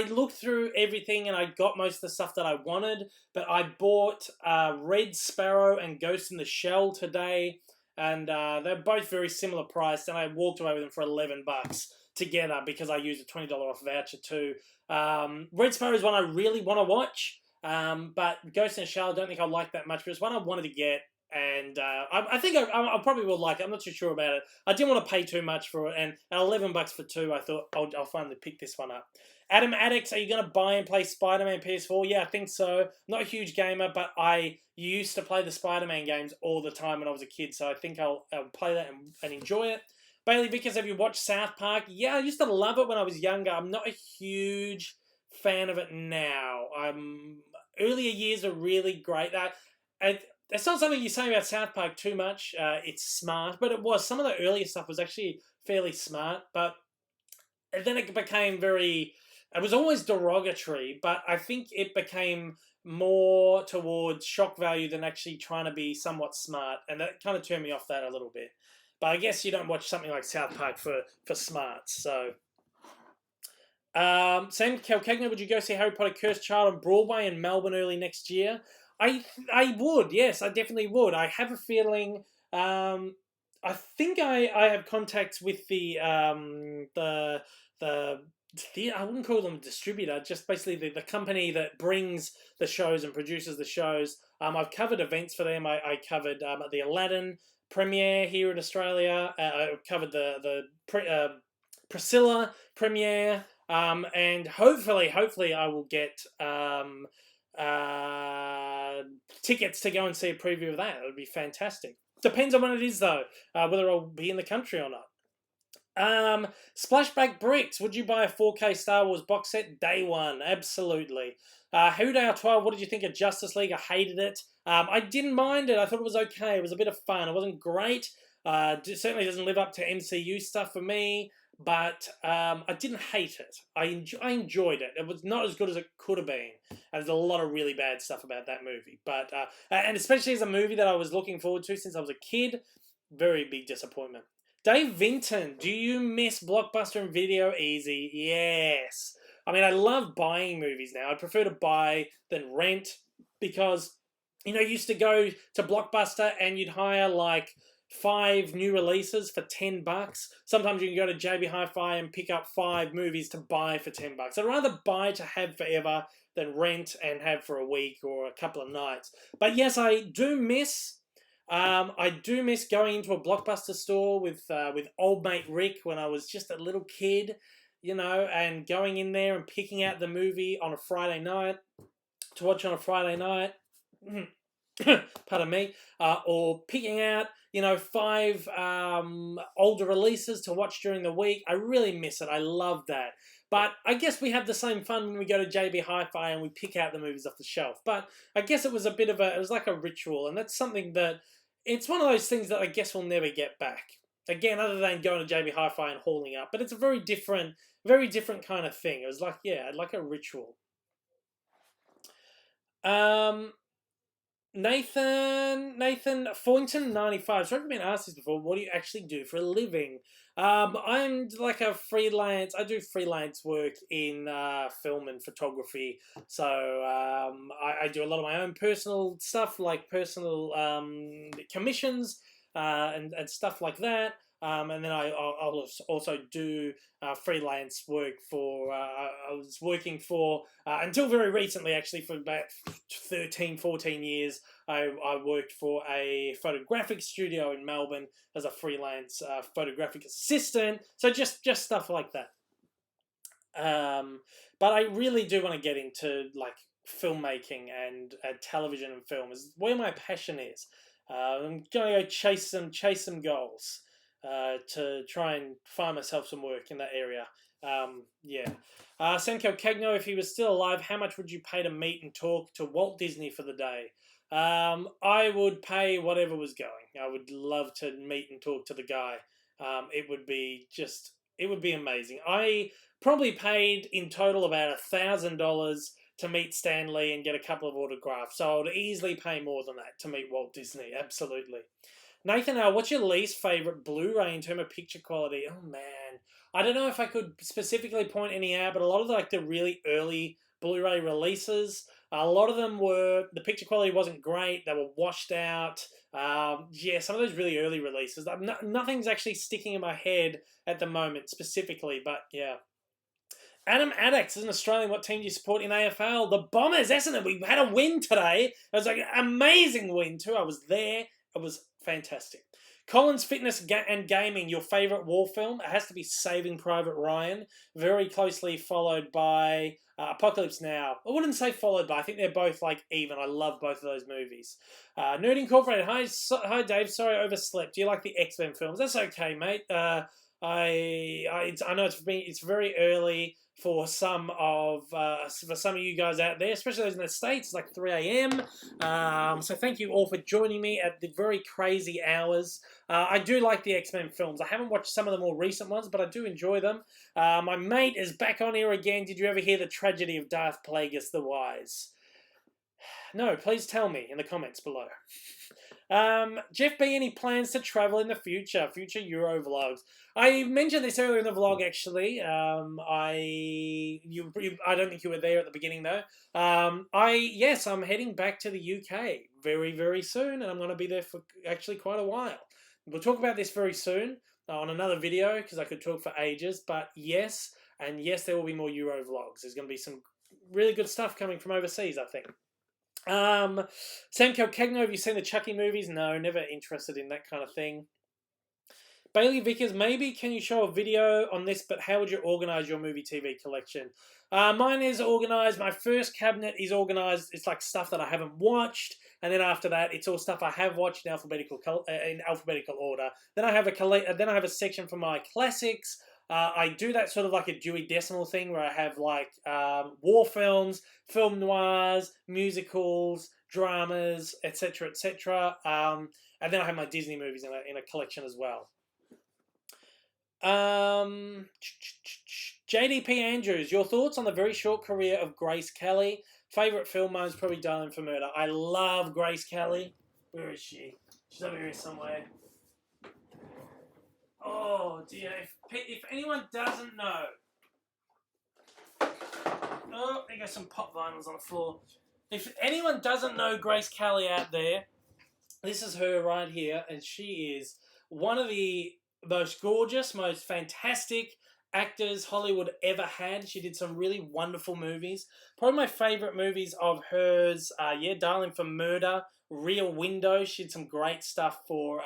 looked through everything and I got most of the stuff that I wanted, but I bought Red Sparrow and Ghost in the Shell today, and they're both very similar priced, and I walked away with them for $11 together because I used a $20 off voucher too. Red Sparrow is one I really want to watch, but Ghost in the Shell I don't think I'll like that much, but it's one I wanted to get. And I think I probably will like it. I'm not too sure about it. I didn't want to pay too much for it, and at $11 for two, I thought I'll finally pick this one up. Adam Addicts, are you going to buy and play Spider-Man PS4? Yeah, I think so. I'm not a huge gamer, but I used to play the Spider-Man games all the time when I was a kid, so I think I'll play that and enjoy it. Bailey Vickers, have you watched South Park? Yeah, I used to love it when I was younger. I'm not a huge fan of it now. Earlier years are really great. It's not something you say about South Park too much. It's smart, but it was. Some of the earlier stuff was actually fairly smart, but then it became very... It was always derogatory, but I think it became more towards shock value than actually trying to be somewhat smart, and that kind of turned me off that a little bit. But I guess you don't watch something like South Park for smarts, so... Sam Calcagna, would you go see Harry Potter Cursed Child on Broadway in Melbourne early next year? I would, yes, I definitely would. I have a feeling. I think I have contacts with the I wouldn't call them distributor, just basically the company that brings the shows and produces the shows. I've covered events for them. I covered the Aladdin premiere here in Australia. I covered the Priscilla premiere. And hopefully I will get tickets to go and see a preview of that. It would be fantastic. Depends on when it is, though, whether I'll be in the country or not. Splashback Bricks, would you buy a 4K Star Wars box set? Day one, absolutely. Hooday 12, what did you think of Justice League? I hated it. I didn't mind it. I thought it was okay. It was a bit of fun. It wasn't great. It certainly doesn't live up to MCU stuff for me. But I didn't hate it. I enjoyed it. It was not as good as it could have been. There's a lot of really bad stuff about that movie. But and especially as a movie that I was looking forward to since I was a kid, very big disappointment. Dave Vinton, do you miss Blockbuster and Video Easy? Yes. I mean, I love buying movies now. I prefer to buy than rent because, you used to go to Blockbuster and you'd hire like 5 new releases for $10. Sometimes you can go to JB Hi-Fi and pick up 5 movies to buy for $10. I'd rather buy to have forever than rent and have for a week or a couple of nights. But yes, I do miss going into a Blockbuster store with old mate Rick when I was just a little kid, and going in there and picking out the movie on a Friday night to watch on a Friday night. Pardon me. Or picking out 5 older releases to watch during the week. I really miss it. I love that. But I guess we have the same fun when we go to JB Hi-Fi and we pick out the movies off the shelf. But I guess it was like a ritual, and that's something that it's one of those things that I guess we'll never get back. Again, other than going to JB Hi-Fi and hauling up, but it's a very different kind of thing. It was like a ritual. Nathan Foynton 95. So I've been asked this before. What do you actually do for a living? I'm like a freelance. I do freelance work in film and photography. So I do a lot of my own personal stuff, like personal commissions and stuff like that. And then I'll also do freelance work for, I was working for, until very recently actually, for about 13, 14 years, I worked for a photographic studio in Melbourne as a freelance photographic assistant. So just stuff like that. But I really do want to get into like filmmaking and television and film is where my passion is. I'm going to go chase some goals. To try and find myself some work in that area. Senko Kagno, if he was still alive, how much would you pay to meet and talk to Walt Disney for the day? I would pay whatever was going. I would love to meet and talk to the guy. It would be amazing. I probably paid in total about $1,000 to meet Stan Lee and get a couple of autographs. So I would easily pay more than that to meet Walt Disney. Absolutely. Nathan, what's your least favourite Blu-ray in terms of picture quality? Oh, man. I don't know if I could specifically point any out, but a lot of the really early Blu-ray releases, a lot of them the picture quality wasn't great. They were washed out. Some of those really early releases. Nothing's actually sticking in my head at the moment specifically, but yeah. Adam Addax is an Australian. What team do you support in AFL? The Bombers, isn't it? We had a win today. It was like an amazing win too. I was there. It was fantastic. Collins Fitness and Gaming, your favourite war film? It has to be Saving Private Ryan. Very closely followed by Apocalypse Now. I wouldn't say followed by. I think they're both like even. I love both of those movies. Nerd Incorporated. Hi Dave. Sorry I overslept. Do you like the X-Men films? That's okay, mate. I know it's very early for some of you guys out there, especially those in the States. It's like 3 a.m. So thank you all for joining me at the very crazy hours. I do like the X-Men films. I haven't watched some of the more recent ones, but I do enjoy them. My mate is back on here again. Did you ever hear the tragedy of Darth Plagueis the Wise? No, please tell me in the comments below. Jeff B, any plans to travel in the future Euro vlogs? I mentioned this earlier in the vlog, actually. I don't think you were there at the beginning, though. Yes, I'm heading back to the UK very, very soon, and I'm going to be there for actually quite a while. We'll talk about this very soon on another video, because I could talk for ages, but yes, there will be more Euro vlogs. There's going to be some really good stuff coming from overseas, I think. Samko Kegno, have you seen the Chucky movies? No, never interested in that kind of thing. Bailey Vickers, maybe can you show a video on this, but how would you organise your movie TV collection? Mine is organised, my first cabinet is organised, it's like stuff that I haven't watched, and then after that, it's all stuff I have watched in alphabetical order. Then I have a section for my classics. I do that sort of like a Dewey Decimal thing where I have like war films, film noirs, musicals, dramas, etc., etc. And then I have my Disney movies in a collection as well. JDP Andrews, your thoughts on the very short career of Grace Kelly? Favourite film, mine's probably Darling for Murder. I love Grace Kelly. Where is she? She's over here somewhere. Oh dear, if anyone doesn't know, oh, there goes some pop vinyls on the floor. If anyone doesn't know Grace Kelly out there, this is her right here, and she is one of the most gorgeous, most fantastic actors Hollywood ever had. She did some really wonderful movies. Probably my favorite movies of hers, Darling for Murder, Rear Window. She did some great stuff for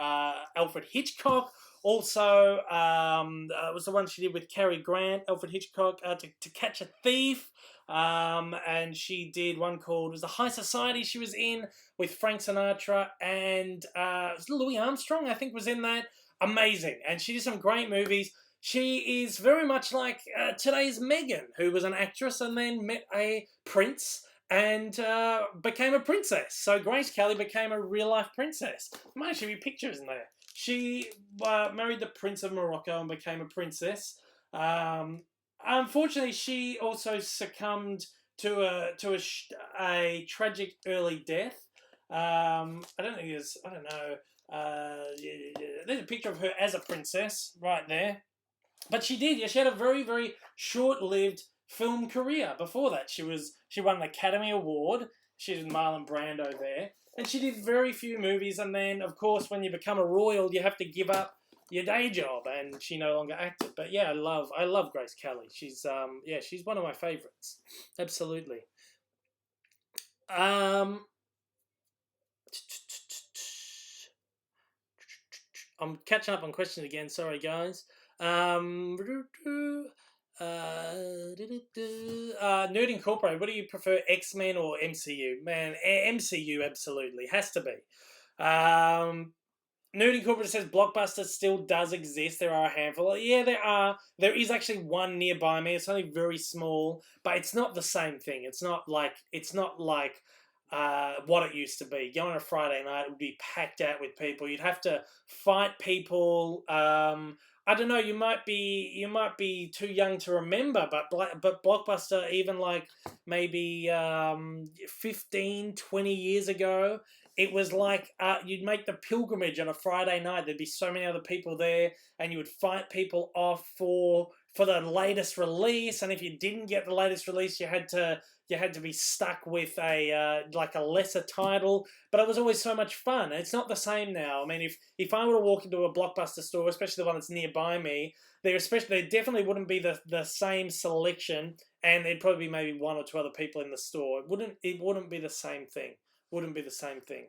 Alfred Hitchcock. Also, it was the one she did with Cary Grant, Alfred Hitchcock, to Catch a Thief. And she did one called, it was The High Society she was in with Frank Sinatra, and Louis Armstrong, I think, was in that. Amazing. And she did some great movies. She is very much like today's Meghan, who was an actress and then met a prince and became a princess. So Grace Kelly became a real-life princess. There might actually be pictures in there. She married the Prince of Morocco and became a princess. Unfortunately, she also succumbed to a tragic early death. I don't think there's, I don't know, there's a picture of her as a princess right there. But she did, yeah, she had a very, very short-lived film career before that. She won an Academy Award. She was Marlon Brando there. And she did very few movies, and then, of course, when you become a royal, you have to give up your day job, and she no longer acted. But yeah, I love Grace Kelly. She's she's one of my favorites. Absolutely. I'm catching up on questions again. Sorry, guys. Nerd Incorporated. What do you prefer, X-Men or MCU? Man, MCU absolutely has to be. Nerd Incorporated says Blockbuster still does exist. There are a handful. Yeah, there are. There is actually one nearby me. It's only very small, but it's not the same thing. It's not like what it used to be. Going on a Friday night, it would be packed out with people. You'd have to fight people. I don't know. You might be too young to remember, but Blockbuster, even like maybe 15, 20 years ago, it was like you'd make the pilgrimage on a Friday night. There'd be so many other people there, and you would fight people off for the latest release. And if you didn't get the latest release, you had to be stuck with a lesser title. But it was always so much fun. It's not the same now. I mean, if I were to walk into a Blockbuster store, especially the one that's nearby me, there definitely wouldn't be the same selection, and there'd probably be maybe one or two other people in the store. It wouldn't be the same thing. Wouldn't be the same thing.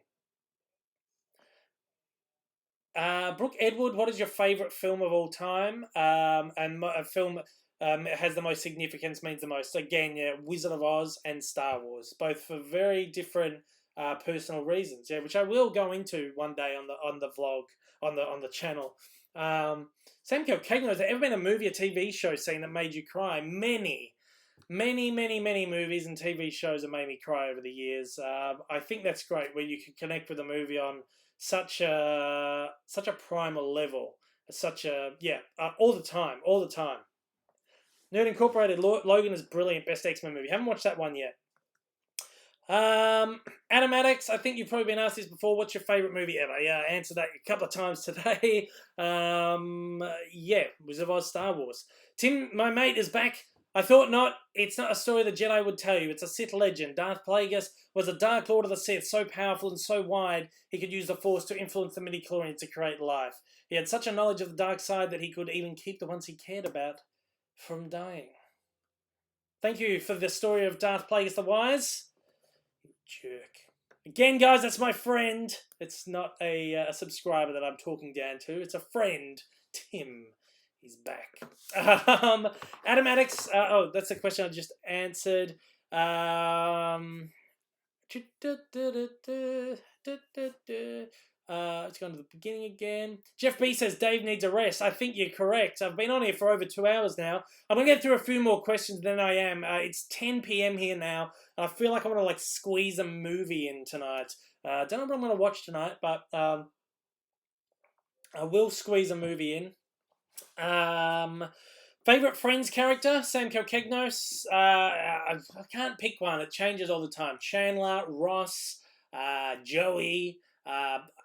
Brooke Edward, what is your favourite film of all time? And a film has the most significance, means the most. Again, yeah, Wizard of Oz and Star Wars, both for very different personal reasons. Yeah, which I will go into one day on the vlog on the channel. Sam Kilcagney, has there ever been a movie or TV show scene that made you cry? Many movies and TV shows have made me cry over the years. I think that's great where you can connect with a movie on such a primal level, all the time. Nerd Incorporated, Logan is brilliant, best X-Men movie. Haven't watched that one yet. Adam Maddox, I think you've probably been asked this before. What's your favorite movie ever? Yeah, I answered that a couple of times today. Wizard of Oz, Star Wars. Tim, my mate, is back. I thought not. It's not a story the Jedi would tell you. It's a Sith legend. Darth Plagueis was a Dark Lord of the Sith, so powerful and so wide, he could use the Force to influence the midi-chlorians to create life. He had such a knowledge of the dark side that he could even keep the ones he cared about from dying. Thank you for the story of Darth Plagueis the Wise. You jerk. Again, guys, that's my friend. It's not a subscriber that I'm talking down to. It's a friend, Tim. He's back. Adam Maddox. That's the question I just answered. Let's go to the beginning again. Jeff B says Dave needs a rest. I think you're correct. I've been on here for over 2 hours now. I'm gonna get through a few more questions than I am. It's 10 p.m. here now, and I feel like I want to squeeze a movie in tonight. Don't know what I'm gonna watch tonight, but I will squeeze a movie in. Favorite Friends character, Sam Kilcagney. I can't pick one. It changes all the time. Chandler, Ross, Joey.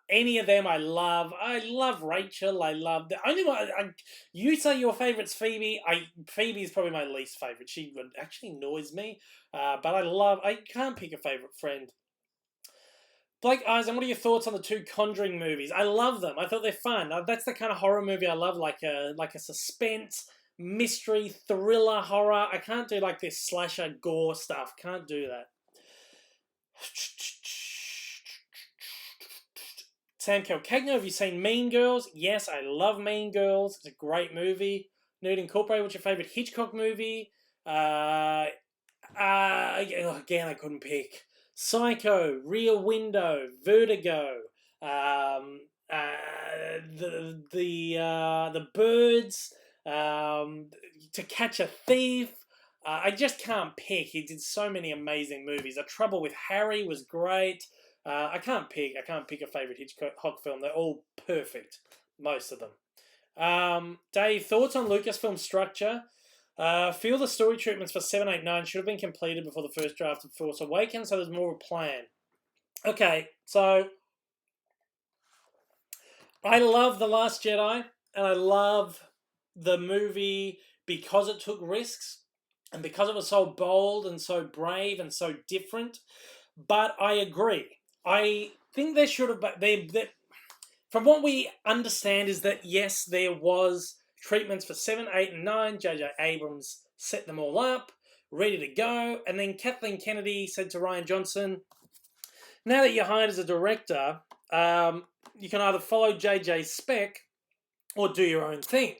Any of them I love. I love Rachel. I love the only one. You say your favorite's Phoebe. Phoebe is probably my least favorite. She actually annoys me. But I can't pick a favorite friend. Blake Eisen, what are your thoughts on the two Conjuring movies? I love them. I thought they're fun. That's the kind of horror movie I love, like a suspense, mystery, thriller horror. I can't do like this slasher gore stuff. Can't do that. Sam Calcagno, have you seen Mean Girls? Yes, I love Mean Girls. It's a great movie. Nerd Incorporated, what's your favourite Hitchcock movie? Again, I couldn't pick. Psycho, Rear Window, Vertigo, the Birds, To Catch a Thief. I just can't pick. He did so many amazing movies. The Trouble with Harry was great. I can't pick a favorite Hitchcock film. They're all perfect, most of them. Dave, thoughts on Lucasfilm structure? Feel the story treatments for 7, 8, 9 should have been completed before the first draft of Force Awakens, so there's more of a plan. Okay, so I love The Last Jedi, and I love the movie because it took risks, and because it was so bold and so brave and so different. But I agree. I think there should have been... From what we understand is that, yes, there was treatments for 7, 8, and 9. J.J. Abrams set them all up, ready to go. And then Kathleen Kennedy said to Rian Johnson, now that you're hired as a director, you can either follow J.J.'s spec or do your own thing.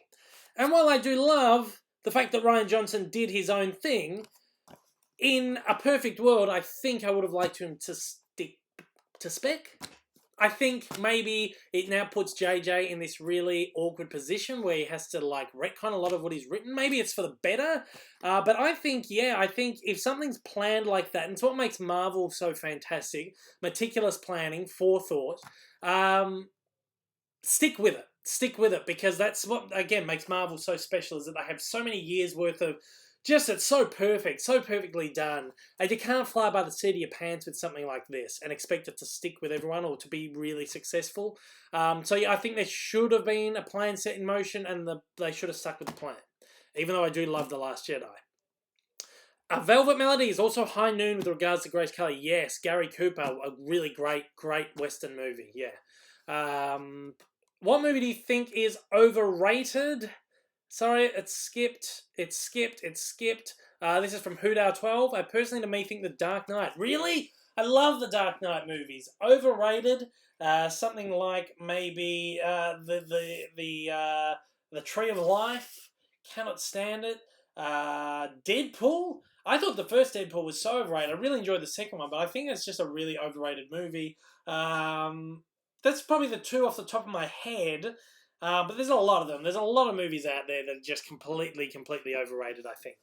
And while I do love the fact that Rian Johnson did his own thing, in a perfect world, I think I would have liked him to stick to spec. I think maybe it now puts JJ in this really awkward position where he has to like retcon a lot of what he's written. Maybe it's for the better, but I think if something's planned like that, and it's what makes Marvel so fantastic, meticulous planning, forethought, stick with it. Stick with it, because that's what, again, makes Marvel so special, is that they have so many years worth of it's so perfect, so perfectly done. And you can't fly by the seat of your pants with something like this and expect it to stick with everyone or to be really successful. So yeah, I think there should have been a plan set in motion, and they should have stuck with the plan. Even though I do love The Last Jedi. Velvet Melody is also high noon with regards to Grace Kelly. Yes, Gary Cooper, a really great Western movie. Yeah. What movie do you think is overrated? Sorry, it's skipped. This is from Hoodow12. I personally, to me, think The Dark Knight. Really? I love the Dark Knight movies. Overrated. Something like maybe the Tree of Life. Cannot stand it. Deadpool. I thought the first Deadpool was so overrated. I really enjoyed the second one, but I think it's just a really overrated movie. That's probably the two off the top of my head. But there's a lot of them. There's a lot of movies out there that are just completely overrated, I think.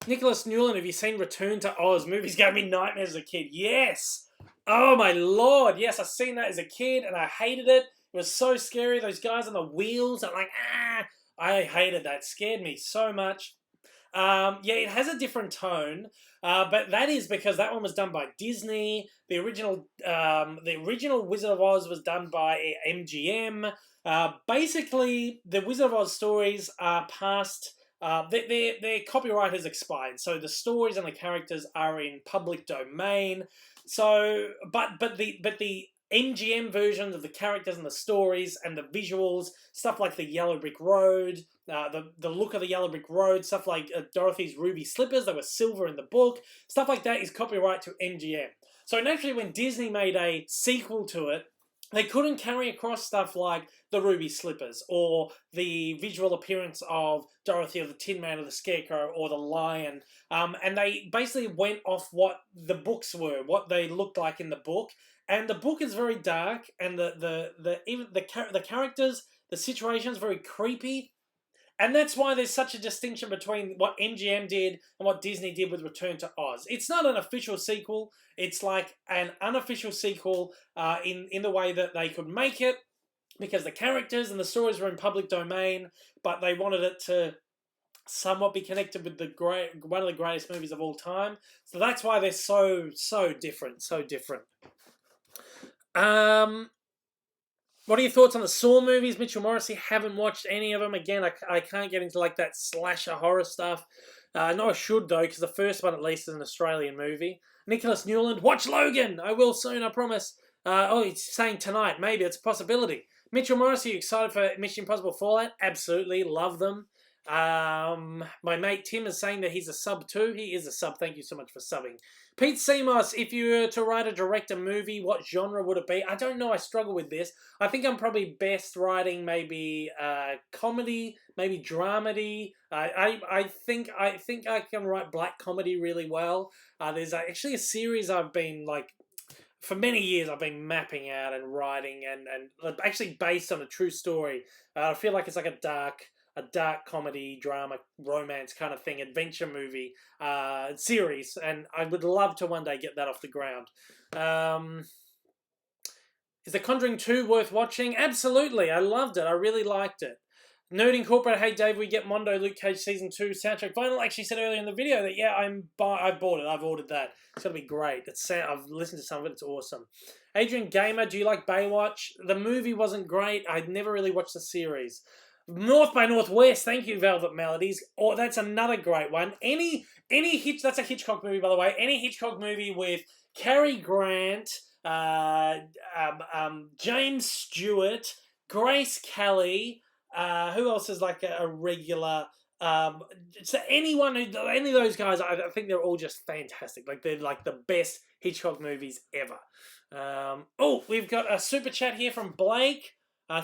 Nicholas Newland, have you seen Return to Oz? Movies gave me nightmares as a kid. Yes! Oh my lord! Yes, I've seen that as a kid and I hated it. It was so scary. Those guys on the wheels, I'm like, I hated that. It scared me so much. Yeah, it has a different tone, but that is because that one was done by Disney. The original Wizard of Oz was done by MGM. Basically, the Wizard of Oz stories are past. Their copyright has expired, so the stories and the characters are in public domain. So, but the MGM versions of the characters and the stories and the visuals, stuff like the Yellow Brick Road, the look of the Yellow Brick Road, stuff like Dorothy's ruby slippers that were silver in the book, stuff like that is copyright to MGM. So naturally, when Disney made a sequel to it, they couldn't carry across stuff like the ruby slippers or the visual appearance of Dorothy or the Tin Man or the Scarecrow or the Lion. And they basically went off what the books were, what they looked like in the book. And the book is very dark, and the characters, the situations, very creepy. And that's why there's such a distinction between what MGM did and what Disney did with Return to Oz. It's not an official sequel. It's like an unofficial sequel in the way that they could make it, because the characters and the stories were in public domain, but they wanted it to somewhat be connected with one of the greatest movies of all time. So that's why they're so different, so different. What are your thoughts on the Saw movies? Mitchell Morrissey, haven't watched any of them. Again, I can't get into like that slasher horror stuff. No, I should though, because the first one at least is an Australian movie. Nicholas Newland, watch Logan. I will soon, I promise. He's saying tonight. Maybe it's a possibility. Mitchell Morrissey, you excited for Mission Impossible Fallout? Absolutely, love them. My mate Tim is saying that he's a sub too. He is a sub. Thank you so much for subbing. Pete Seamos, if you were to write or direct a movie, what genre would it be? I don't know. I struggle with this. I think I'm probably best writing maybe comedy, maybe dramedy. I think I can write black comedy really well. There's actually a series I've been like. For many years, I've been mapping out and writing and actually based on a true story. I feel like it's like a dark comedy, drama, romance kind of thing, adventure movie series, and I would love to one day get that off the ground. Is The Conjuring 2 worth watching? Absolutely, I loved it. I really liked it. Nerd Incorporated, hey Dave, we get Mondo Luke Cage Season 2 soundtrack vinyl. Actually said earlier in the video that, yeah, I bought it. I've ordered that. It's going to be great. I've listened to some of it. It's awesome. Adrian Gamer, do you like Baywatch? The movie wasn't great. I'd never really watched the series. North by Northwest, thank you, Velvet Melodies. Oh, that's another great one. That's a Hitchcock movie, by the way. Any Hitchcock movie with Cary Grant, James Stewart, Grace Kelly, who else is like a regular? So any of those guys, I think they're all just fantastic. Like they're like the best Hitchcock movies ever. We've got a super chat here from Blake.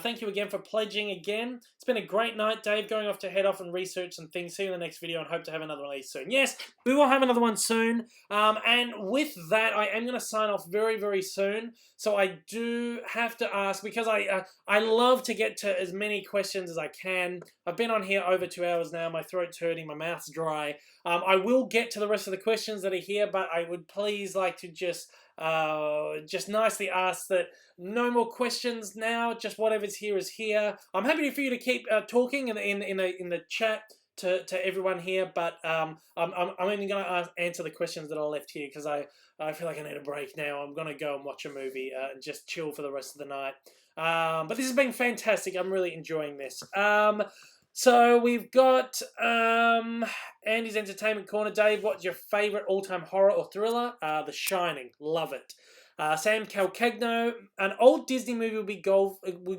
Thank you again for pledging again. It's been a great night, Dave. Going off to head off and research some things. See you in the next video and hope to have another release soon. Yes, we will have another one soon. And with that, I am going to sign off very, very soon. So I do have to ask, because I love to get to as many questions as I can. I've been on here over 2 hours now. My throat's hurting. My mouth's dry. I will get to the rest of the questions that are here, but I would please like to just nicely ask that no more questions now. Just whatever's here is here. I'm happy for you to keep talking in the chat to everyone here, but I'm only going to answer the questions that are left here because I feel like I need a break now. I'm going to go and watch a movie and just chill for the rest of the night. But this has been fantastic. I'm really enjoying this. So we've got Andy's Entertainment Corner. Dave, what's your favourite all-time horror or thriller? The Shining. Love it. Sam Calcagno, an old Disney movie would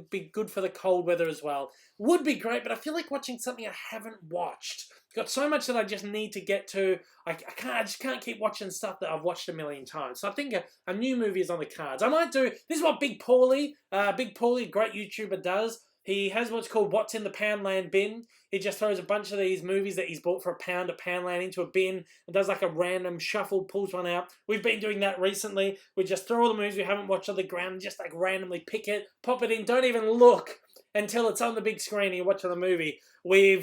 be good for the cold weather as well. Would be great, but I feel like watching something I haven't watched. Got so much that I just need to get to. I just can't keep watching stuff that I've watched a million times. So I think a new movie is on the cards. I might do. This is what Big Paulie, a great YouTuber, does. He has what's called What's in the Poundland bin. He just throws a bunch of these movies that he's bought for £1 at Poundland into a bin and does like a random shuffle, pulls one out. We've been doing that recently. We just throw all the movies we haven't watched on the ground and just like randomly pick it, pop it in, don't even look until it's on the big screen and you're watching the movie. We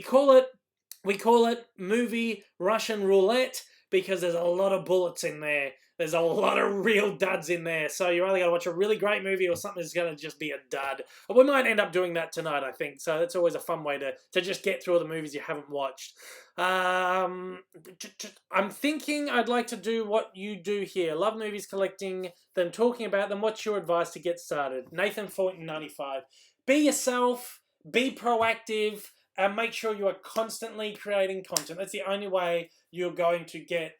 call it movie Russian roulette because there's a lot of bullets in there. There's a lot of real duds in there. So you're either going to watch a really great movie or something that's going to just be a dud. But we might end up doing that tonight, I think. So it's always a fun way to just get through all the movies you haven't watched. I'm thinking I'd like to do what you do here. Love movies, collecting them, talking about them. What's your advice to get started? Nathan Thornton, 95. Be yourself. Be proactive. And make sure you are constantly creating content. That's the only way you're going to get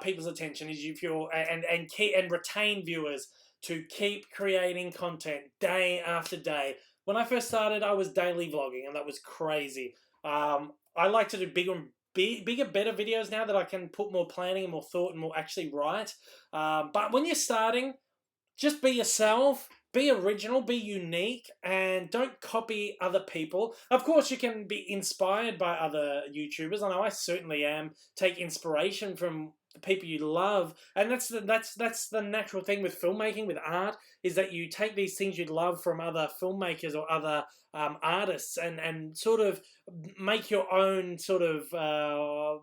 people's attention is if you're and retain viewers to keep creating content day after day. When I first started, I was daily vlogging, and that was crazy. I like to do bigger, better videos now that I can put more planning and more thought and more actually write. But when you're starting, just be yourself. Be original, be unique, and don't copy other people. Of course, you can be inspired by other YouTubers. I know I certainly am. Take inspiration from the people you love, and that's the natural thing with filmmaking, with art, is that you take these things you love from other filmmakers or other artists, and sort of make your own sort of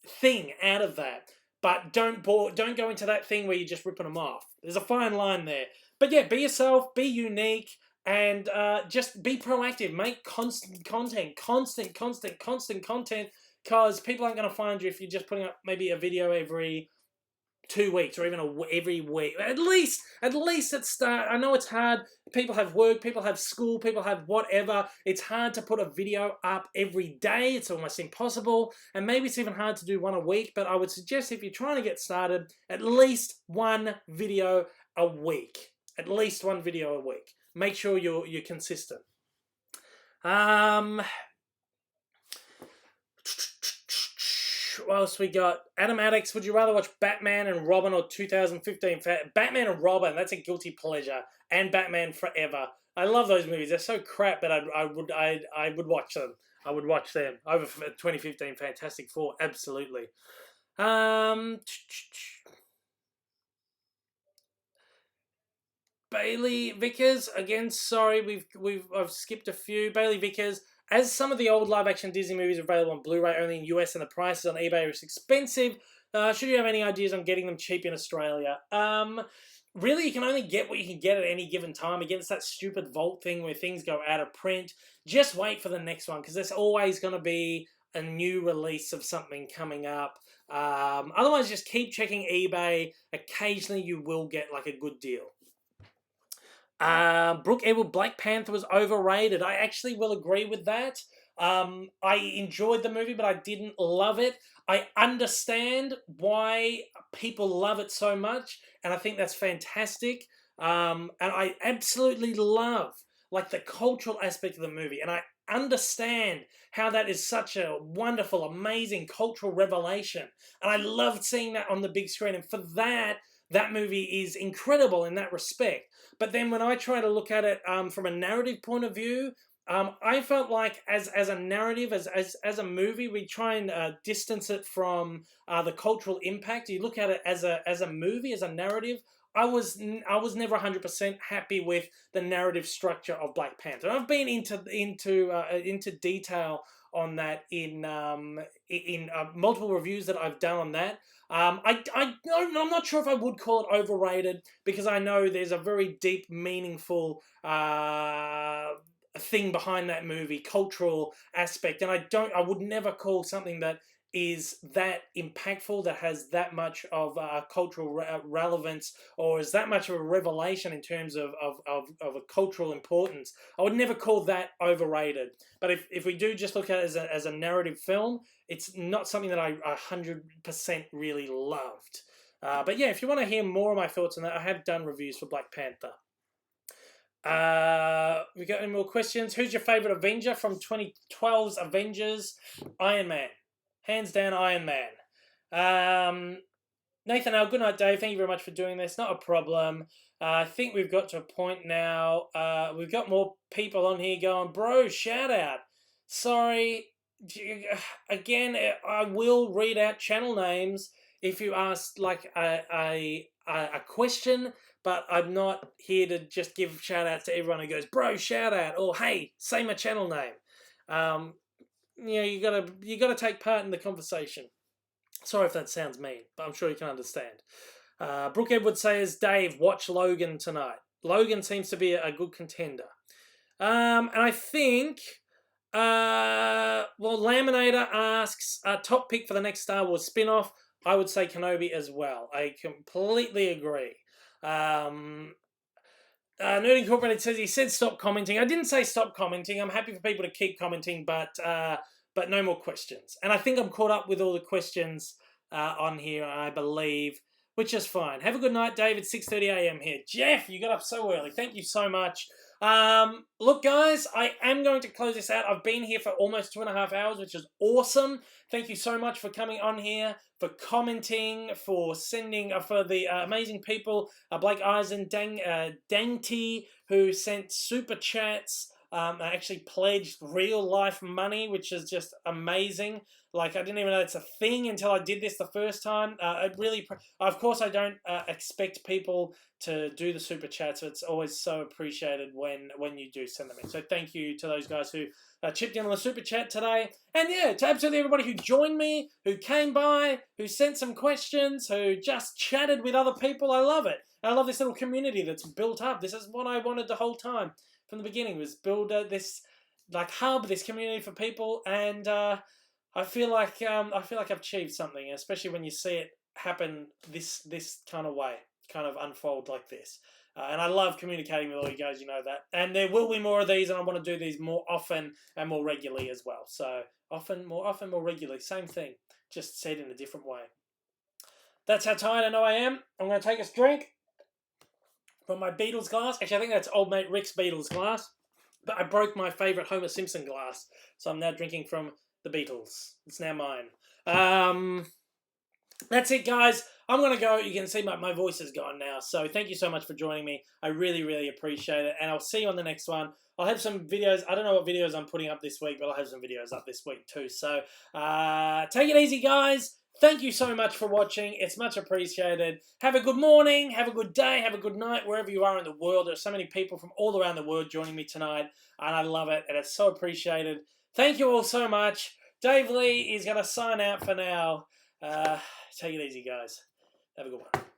thing out of that. But don't go into that thing where you're just ripping them off. There's a fine line there. But yeah, be yourself, be unique, and just be proactive. Make constant content, constant content, because people aren't going to find you if you're just putting up maybe a video every 2 weeks or even every week. At least at start. I know it's hard. People have work, people have school, people have whatever. It's hard to put a video up every day. It's almost impossible. And maybe it's even hard to do one a week. But I would suggest if you're trying to get started, at least one video a week. At least one video a week. Make sure you're consistent. What else we got? Adam Addicts, would you rather watch Batman and Robin or 2015? Batman and Robin, that's a guilty pleasure. And Batman Forever. I love those movies. They're so crap, but I would watch them. I would watch them over 2015 Fantastic Four. Absolutely. Bailey Vickers, again, sorry, I've skipped a few. Bailey Vickers, as some of the old live-action Disney movies are available on Blu-ray only in US and the prices on eBay are expensive, should you have any ideas on getting them cheap in Australia? Really, you can only get what you can get at any given time. Again, it's that stupid vault thing where things go out of print. Just wait for the next one, because there's always going to be a new release of something coming up. Otherwise, just keep checking eBay. Occasionally, you will get like a good deal. Brooke Edward, Black Panther was overrated. I actually will agree with that. I enjoyed the movie, but I didn't love it. I understand why people love it so much, and I think that's fantastic. And I absolutely love like the cultural aspect of the movie, and I understand how that is such a wonderful, amazing cultural revelation. And I loved seeing that on the big screen, and for that movie is incredible in that respect. But then when I try to look at it from a narrative point of view, I felt like as a narrative, as a movie, we try and distance it from the cultural impact. You look at it as a movie, as a narrative. I was never 100% happy with the narrative structure of Black Panther. I've been into detail on that in multiple reviews that I've done on that. I'm not sure if I would call it overrated, because I know there's a very deep, meaningful thing behind that movie, cultural aspect, and I would never call something that is that impactful, that has that much of cultural relevance, or is that much of a revelation in terms of a cultural importance. I would never call that overrated. But if we do just look at it as a narrative film, it's not something that I 100% really loved. But yeah, if you want to hear more of my thoughts on that, I have done reviews for Black Panther. We got any more questions? Who's your favorite Avenger from 2012's Avengers? Iron Man. Hands down, Iron Man. Nathan L, good night, Dave. Thank you very much for doing this. Not a problem. I think we've got to a point now. We've got more people on here going, bro, shout out. Sorry. Again, I will read out channel names if you ask like a question, but I'm not here to just give shout outs to everyone who goes, bro, shout out, or hey, say my channel name. You gotta take part in the conversation. Sorry if that sounds mean, but I'm sure you can understand. Brooke Edwards says, Dave, watch Logan tonight. Logan seems to be a good contender. And I think, Laminator asks, top pick for the next Star Wars spin-off. I would say Kenobi as well. I completely agree. Nerd Incorporated says he said stop commenting. I didn't say stop commenting. I'm happy for people to keep commenting, but no more questions. And I think I'm caught up with all the questions on here, I believe, which is fine. Have a good night, David. 6:30 a.m. here. Jeff, you got up so early. Thank you so much. Look, guys, I am going to close this out. I've been here for almost 2.5 hours, which is awesome. Thank you so much for coming on here, for commenting, for sending, for the amazing people, Blake Eisen, Dainty, who sent super chats, actually pledged real life money, which is just amazing. Like, I didn't even know it's a thing until I did this the first time. Of course, I don't expect people to do the super chats, so it's always so appreciated when you do send them in. So thank you to those guys who chipped in on the super chat today. And yeah, to absolutely everybody who joined me, who came by, who sent some questions, who just chatted with other people. I love it. I love this little community that's built up. This is what I wanted the whole time. from the beginning, was build this like hub, this community for people, and I feel like I've achieved something, especially when you see it happen this kind of way, kind of unfold like this. And I love communicating with all you guys, you know that. And there will be more of these, and I want to do these more often and more regularly as well. So more often, more regularly, same thing, just said in a different way. That's how tired I know I am. I'm going to take a drink from my Beatles glass. Actually, I think that's old mate Rick's Beatles glass. But I broke my favourite Homer Simpson glass, so I'm now drinking from the Beatles. It's now mine. That's it, guys. I'm going to go. You can see my voice is gone now. So thank you so much for joining me. I really, really appreciate it. And I'll see you on the next one. I'll have some videos. I don't know what videos I'm putting up this week, but I'll have some videos up this week too. So take it easy, guys. Thank you so much for watching. It's much appreciated. Have a good morning, have a good day, have a good night, wherever you are in the world. There's so many people from all around the world joining me tonight, and I love it, and it's so appreciated. Thank you all so much. Dave Lee is going to sign out for now. Take it easy, guys. Have a good one.